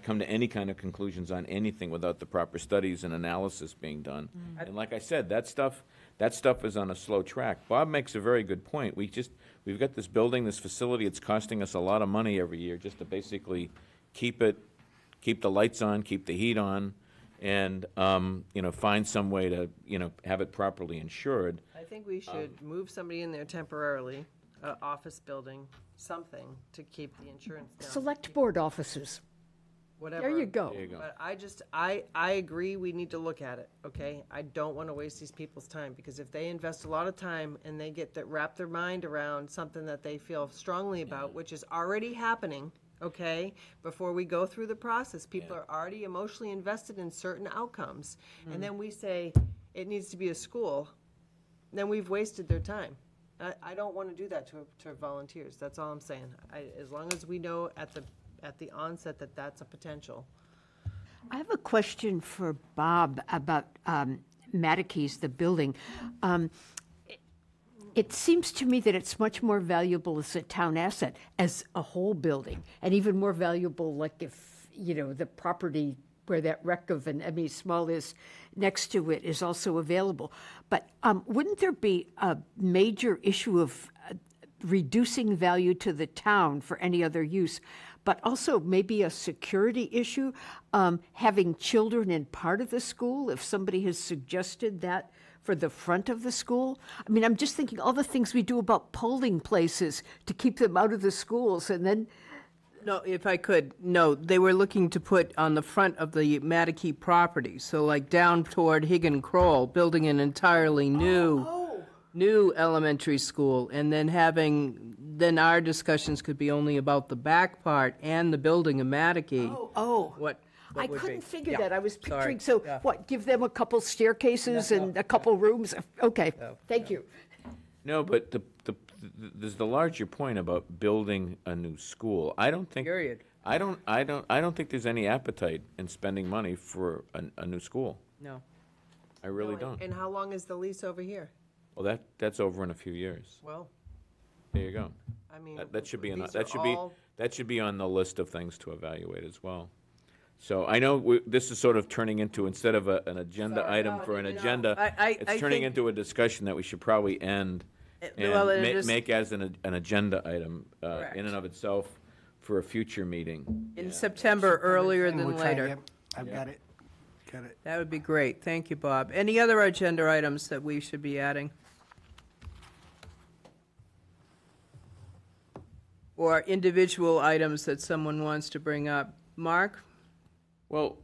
come to any kind of conclusions on anything without the proper studies and analysis being done. And like I said, that stuff is on a slow track. Bob makes a very good point. We've got this building, this facility, it's costing us a lot of money every year just to basically keep the lights on, keep the heat on, and, find some way to, have it properly insured. I think we should move somebody in there temporarily, office building, something to keep the insurance down. Select board officers. Whatever. There you go. There you go. But I agree, we need to look at it, okay? I don't want to waste these people's time, because if they invest a lot of time and they wrap their mind around something that they feel strongly about, which is already happening, okay? Before we go through the process, people are already emotionally invested in certain outcomes. And then we say, it needs to be a school, then we've wasted their time. I don't want to do that to volunteers, that's all I'm saying. As long as we know at the at the onset that that's a potential. I have a question for Bob about Matikes, the building. It seems to me that it's much more valuable as a town asset, as a whole building, and even more valuable, like if, the property where that wreck of an Emmy Small is next to it is also available. But wouldn't there be a major issue of reducing value to the town for any other use, but also maybe a security issue, having children in part of the school, if somebody has suggested that for the front of the school? I mean, I'm just thinking all the things we do about polling places to keep them out of the schools, and then, No, if I could, no, they were looking to put on the front of the Matakey property, so like down toward Higgin Kroll, building an entirely new elementary school, and then our discussions could be only about the back part and the building of Matakey. What I would couldn't be. figure Yeah, that. I was sorry. picturing, so Yeah. what, give them a couple staircases and a couple rooms? Okay, thank you. No, but there's the larger point about building a new school. I don't think. Period. I don't think there's any appetite in spending money for a new school. No. I really don't. And how long is the lease over here? Well, that's over in a few years. Well, There you go. I mean, That should be these that are should be all- that should be on the list of things to evaluate as well. So I know this is sort of turning into, instead of an agenda item for an agenda, I it's turning think- into a discussion that we should probably end and well, it is- make as an agenda item in Correct. and of itself for a future meeting. In September, earlier And than we'll try and later. get- I've got it. Got it. That would be great. Thank you, Bob. Any other agenda items that we should be adding? Or individual items that someone wants to bring up? Mark? Well,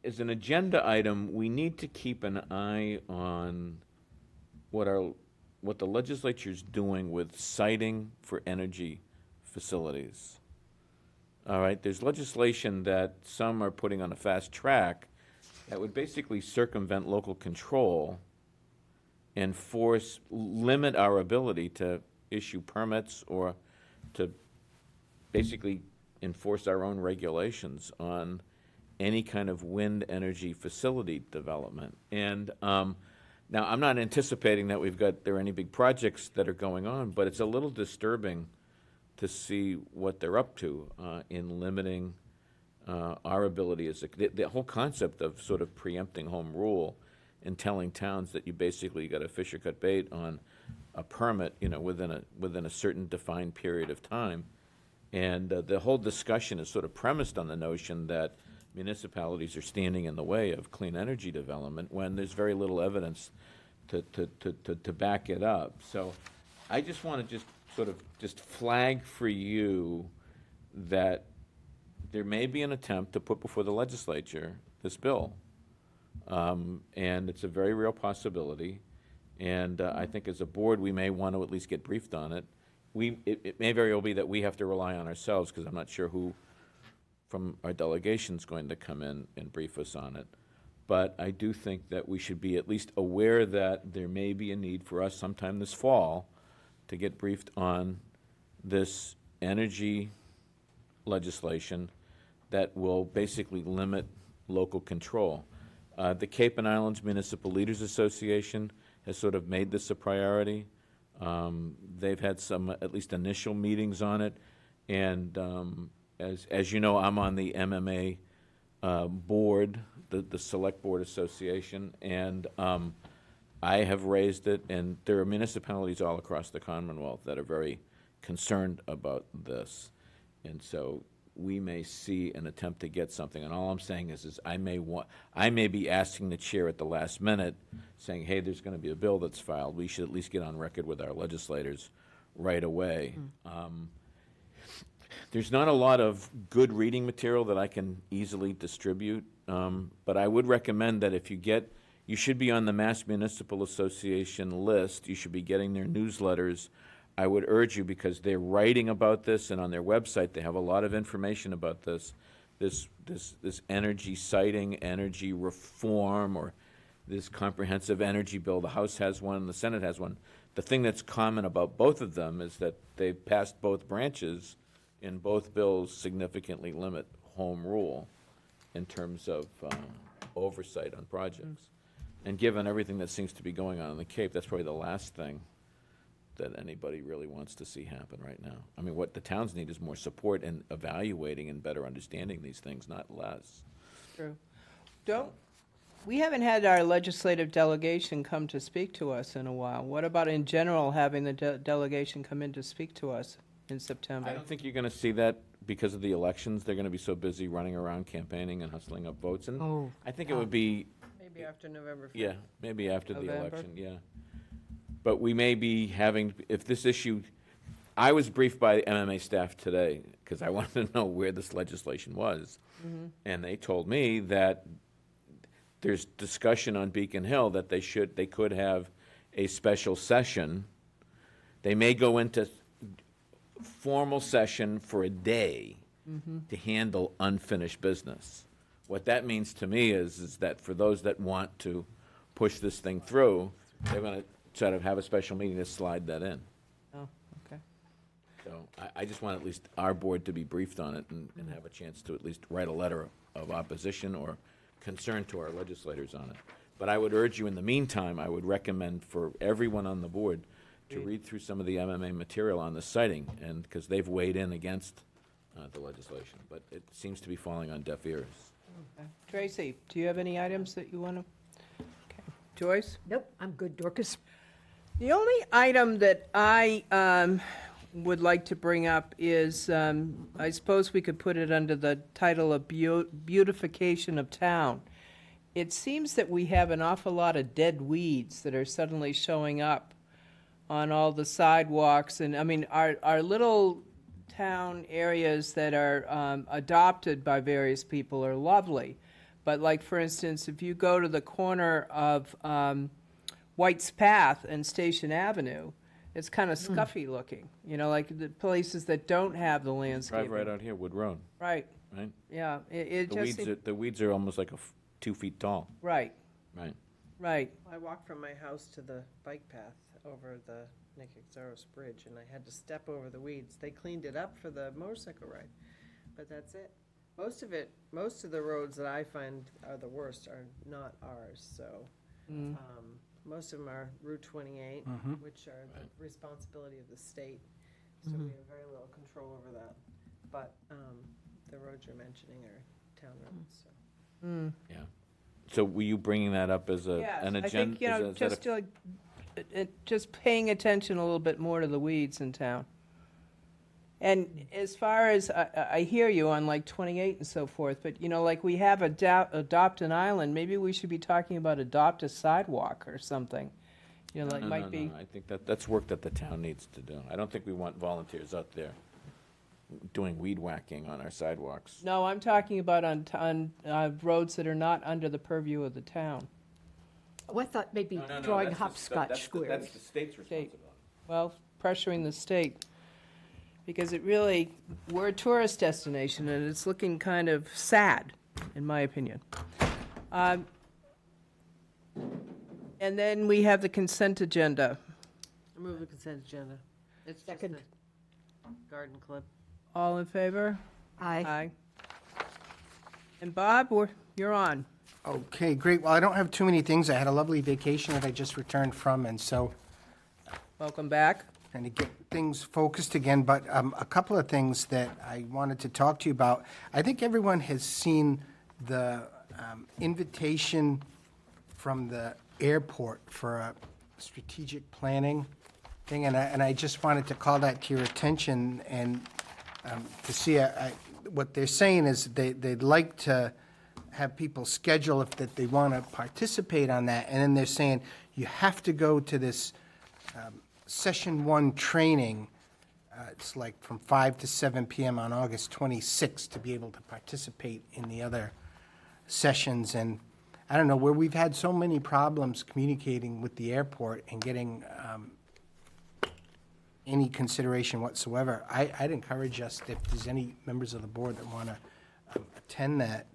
as an agenda item, we need to keep an eye on what the legislature's doing with siting for energy facilities. All right, there's legislation that some are putting on a fast track that would basically circumvent local control and limit our ability to issue permits or to basically enforce our own regulations on any kind of wind energy facility development. And now, I'm not anticipating that there are any big projects that are going on, but it's a little disturbing to see what they're up to in limiting our ability the whole concept of sort of preempting home rule and telling towns that you basically got to fish or cut bait on a permit, within a certain defined period of time. And the whole discussion is sort of premised on the notion that municipalities are standing in the way of clean energy development when there's very little evidence to back it up. So I just want to just flag for you that there may be an attempt to put before the legislature this bill. And it's a very real possibility. And I think as a board, we may want to at least get briefed on it. It may very well be that we have to rely on ourselves, because I'm not sure who from our delegation is going to come in and brief us on it. But I do think that we should be at least aware that there may be a need for us sometime this fall to get briefed on this energy legislation that will basically limit local control. The Cape and Islands Municipal Leaders Association has sort of made this a priority. They've had some, at least initial meetings on it, and as you know, I'm on the MMA board, the Select Board Association, and I have raised it, and there are municipalities all across the Commonwealth that are very concerned about this, and so we may see an attempt to get something. And all I'm saying is I may be asking the chair at the last minute, saying, hey, there's going to be a bill that's filed. We should at least get on record with our legislators right away. There's not a lot of good reading material that I can easily distribute, but I would recommend that if you should be on the Mass Municipal Association list. You should be getting their newsletters. I would urge you, because they're writing about this, and on their website they have a lot of information about this energy siting, energy reform, or this comprehensive energy bill. The House has one, the Senate has one. The thing that's common about both of them is that they've passed both branches in both bills significantly limit home rule in terms of oversight on projects. And given everything that seems to be going on in the Cape, that's probably the last thing that anybody really wants to see happen right now. I mean, what the towns need is more support in evaluating and better understanding these things, not less. True. We haven't had our legislative delegation come to speak to us in a while. What about in general, having the delegation come in to speak to us in September? I don't think you're going to see that because of the elections. They're going to be so busy running around campaigning and hustling up votes. And I think it would be, Maybe after November 5th. yeah, maybe after the November. election, yeah. But we may be having, if this issue, I was briefed by MMA staff today because I wanted to know where this legislation was. And they told me that there's discussion on Beacon Hill that they could have a special session. They may go into formal session for a day to handle unfinished business. What that means to me is that for those that want to push this thing through, they're going to sort of have a special meeting to slide that in. Oh, okay. So I just want at least our board to be briefed on it and have a chance to at least write a letter of opposition or concern to our legislators on it. But I would urge you, in the meantime, I would recommend for everyone on the board to read through some of the MMA material on the siting, and because they've weighed in against the legislation, but it seems to be falling on deaf ears. Okay. Tracy, do you have any items that you want to? Okay. Joyce? Nope, I'm good, Dorcas. The only item that I would like to bring up is, I suppose we could put it under the title of beautification of town. It seems that we have an awful lot of dead weeds that are suddenly showing up on all the sidewalks. And, I mean, our little town areas that are adopted by various people are lovely. But like, for instance, if you go to the corner of White's Path and Station Avenue, it's kind of scuffy looking, you know, like the places that don't have the landscaping. Drive right out here, Wood Road, Right, right? yeah, it The just weeds, seems, the weeds are almost like 2 feet tall, right, right? right. I walked from my house to the bike path over the Nick Exaros Bridge, and I had to step over the weeds. They cleaned it up for the motorcycle ride, but that's it. Most of the roads that I find are the worst are not ours, so. Most of them are Route 28, which are the responsibility of the state, so we have very little control over that. But the roads you're mentioning are town roads, so. Yeah. So were you bringing that up as an agenda? I think, you know, just paying attention a little bit more to the weeds in town. And as far as, I hear you on like 28 and so forth, but, you know, like we have Adopt an Island, maybe we should be talking about adopt a sidewalk or something. You know, like might be. No, I think that's work that the town needs to do. I don't think we want volunteers out there doing weed whacking on our sidewalks. No, I'm talking about on roads that are not under the purview of the town. Oh, I thought maybe drawing hopscotch squares. That's the state's responsibility. Well, pressuring the state. Because it really, we're a tourist destination, and it's looking kind of sad, in my opinion. And then we have the consent agenda. I move the consent agenda. It's just Second. a garden club. All in favor? Aye. Aye. And Bob, you're on. Okay, great. Well, I don't have too many things. I had a lovely vacation that I just returned from, and so Welcome back. trying to get things focused again, but a couple of things that I wanted to talk to you about. I think everyone has seen the invitation from the airport for a strategic planning thing, and I just wanted to call that to your attention and to see what they're saying is they'd like to have people schedule if that they want to participate on that, and then they're saying you have to go to this Session 1 training, it's like from 5 to 7 p.m. on August 26th to be able to participate in the other sessions. And I don't know, where we've had so many problems communicating with the airport and getting any consideration whatsoever, I'd encourage us, if there's any members of the board that want to attend that,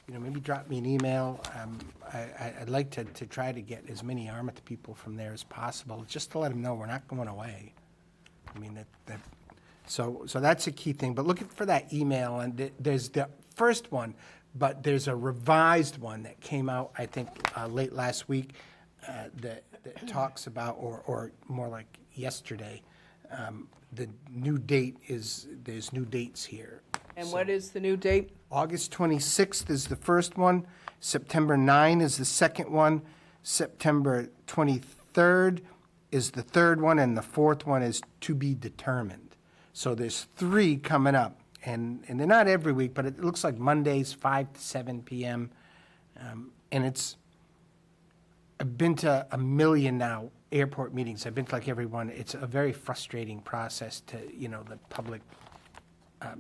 you know, maybe drop me an email. I'd like to try to get as many Yarmouth people from there as possible, just to let them know we're not going away. I mean, that So that's a key thing. But look for that email, and there's the first one, but there's a revised one that came out, I think, late last week that talks about, or more like yesterday, the new date is, there's new dates here. And what is the new date? August 26th is the first one, September 9 is the second one, September 23rd is the third one, and the fourth one is to be determined. So there's 3 coming up, and they're not every week, but it looks like Mondays, 5 to 7 p.m. And I've been to 1 million now airport meetings. I've been to like every one. It's a very frustrating process to, the public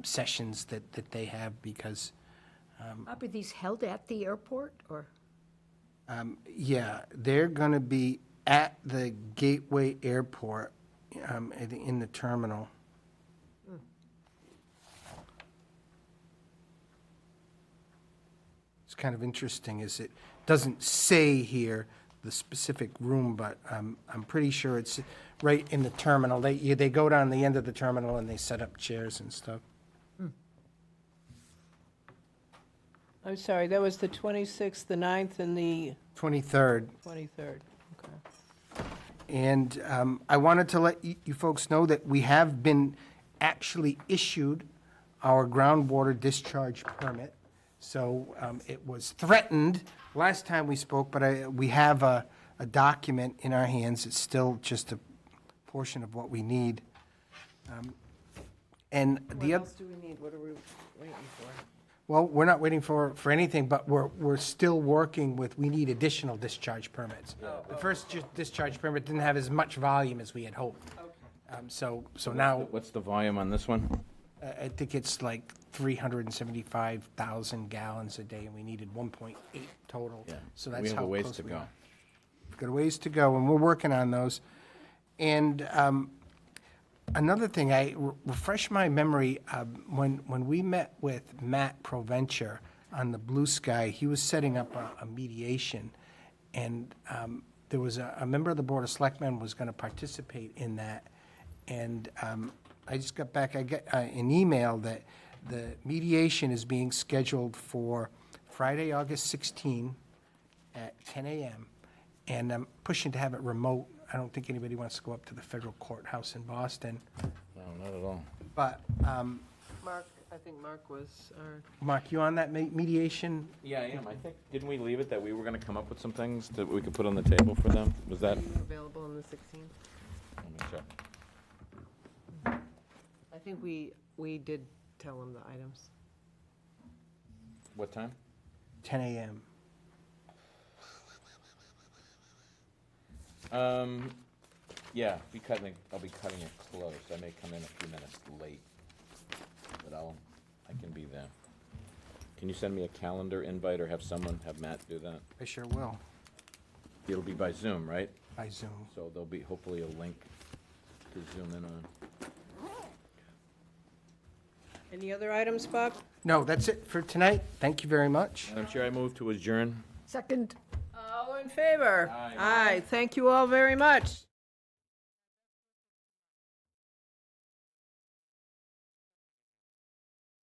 sessions that they have because, Are these held at the airport, or? yeah, they're going to be at the Gateway Airport in the terminal. It's kind of interesting, is it doesn't say here the specific room, but I'm pretty sure it's right in the terminal. They go down the end of the terminal and they set up chairs and stuff. I'm sorry, that was the 26th, the 9th, and the 23rd. 23rd. Okay. And I wanted to let you folks know that we have been actually issued our groundwater discharge permit. So it was threatened last time we spoke, but we have a document in our hands. It's still just a portion of what we need. And the other. What else do we need? What are we waiting for? Well, we're not waiting for anything, but we're still working with, we need additional discharge permits. The first discharge permit didn't have as much volume as we had hoped. So now, What's the volume on this one? I think it's like 375,000 gallons a day, and we needed 1.8 total. Yeah. So We that's have how a ways close to we go. are. We've got a ways to go, and we're working on those. And another thing, I refresh my memory, when we met with Matt Provencher on the Blue Sky, he was setting up a mediation, and there was a member of the Board of Selectmen was going to participate in that. And I just got back, I got an email that the mediation is being scheduled for Friday, August 16 at 10 a.m. And I'm pushing to have it remote. I don't think anybody wants to go up to the federal courthouse in Boston. No, not at all. But, Mark, I think Mark was our. Mark, you on that mediation? Yeah, I am. I think, didn't we leave it that we were going to come up with some things that we could put on the table for them? Was that? Available on the 16th? Let me check. I think we did tell him the items. What time? 10 a.m. Yeah, I'll be cutting it close. I may come in a few minutes late, but I can be there. Can you send me a calendar invite or have Matt do that? I sure will, It'll be by Zoom, right? by Zoom. So there'll be hopefully a link to zoom in on. Any other items, Bob? No, that's it for tonight. Thank you very much. Madam Chair, I move to adjourn. Second. All in favor? Aye. Aye, thank you all very much.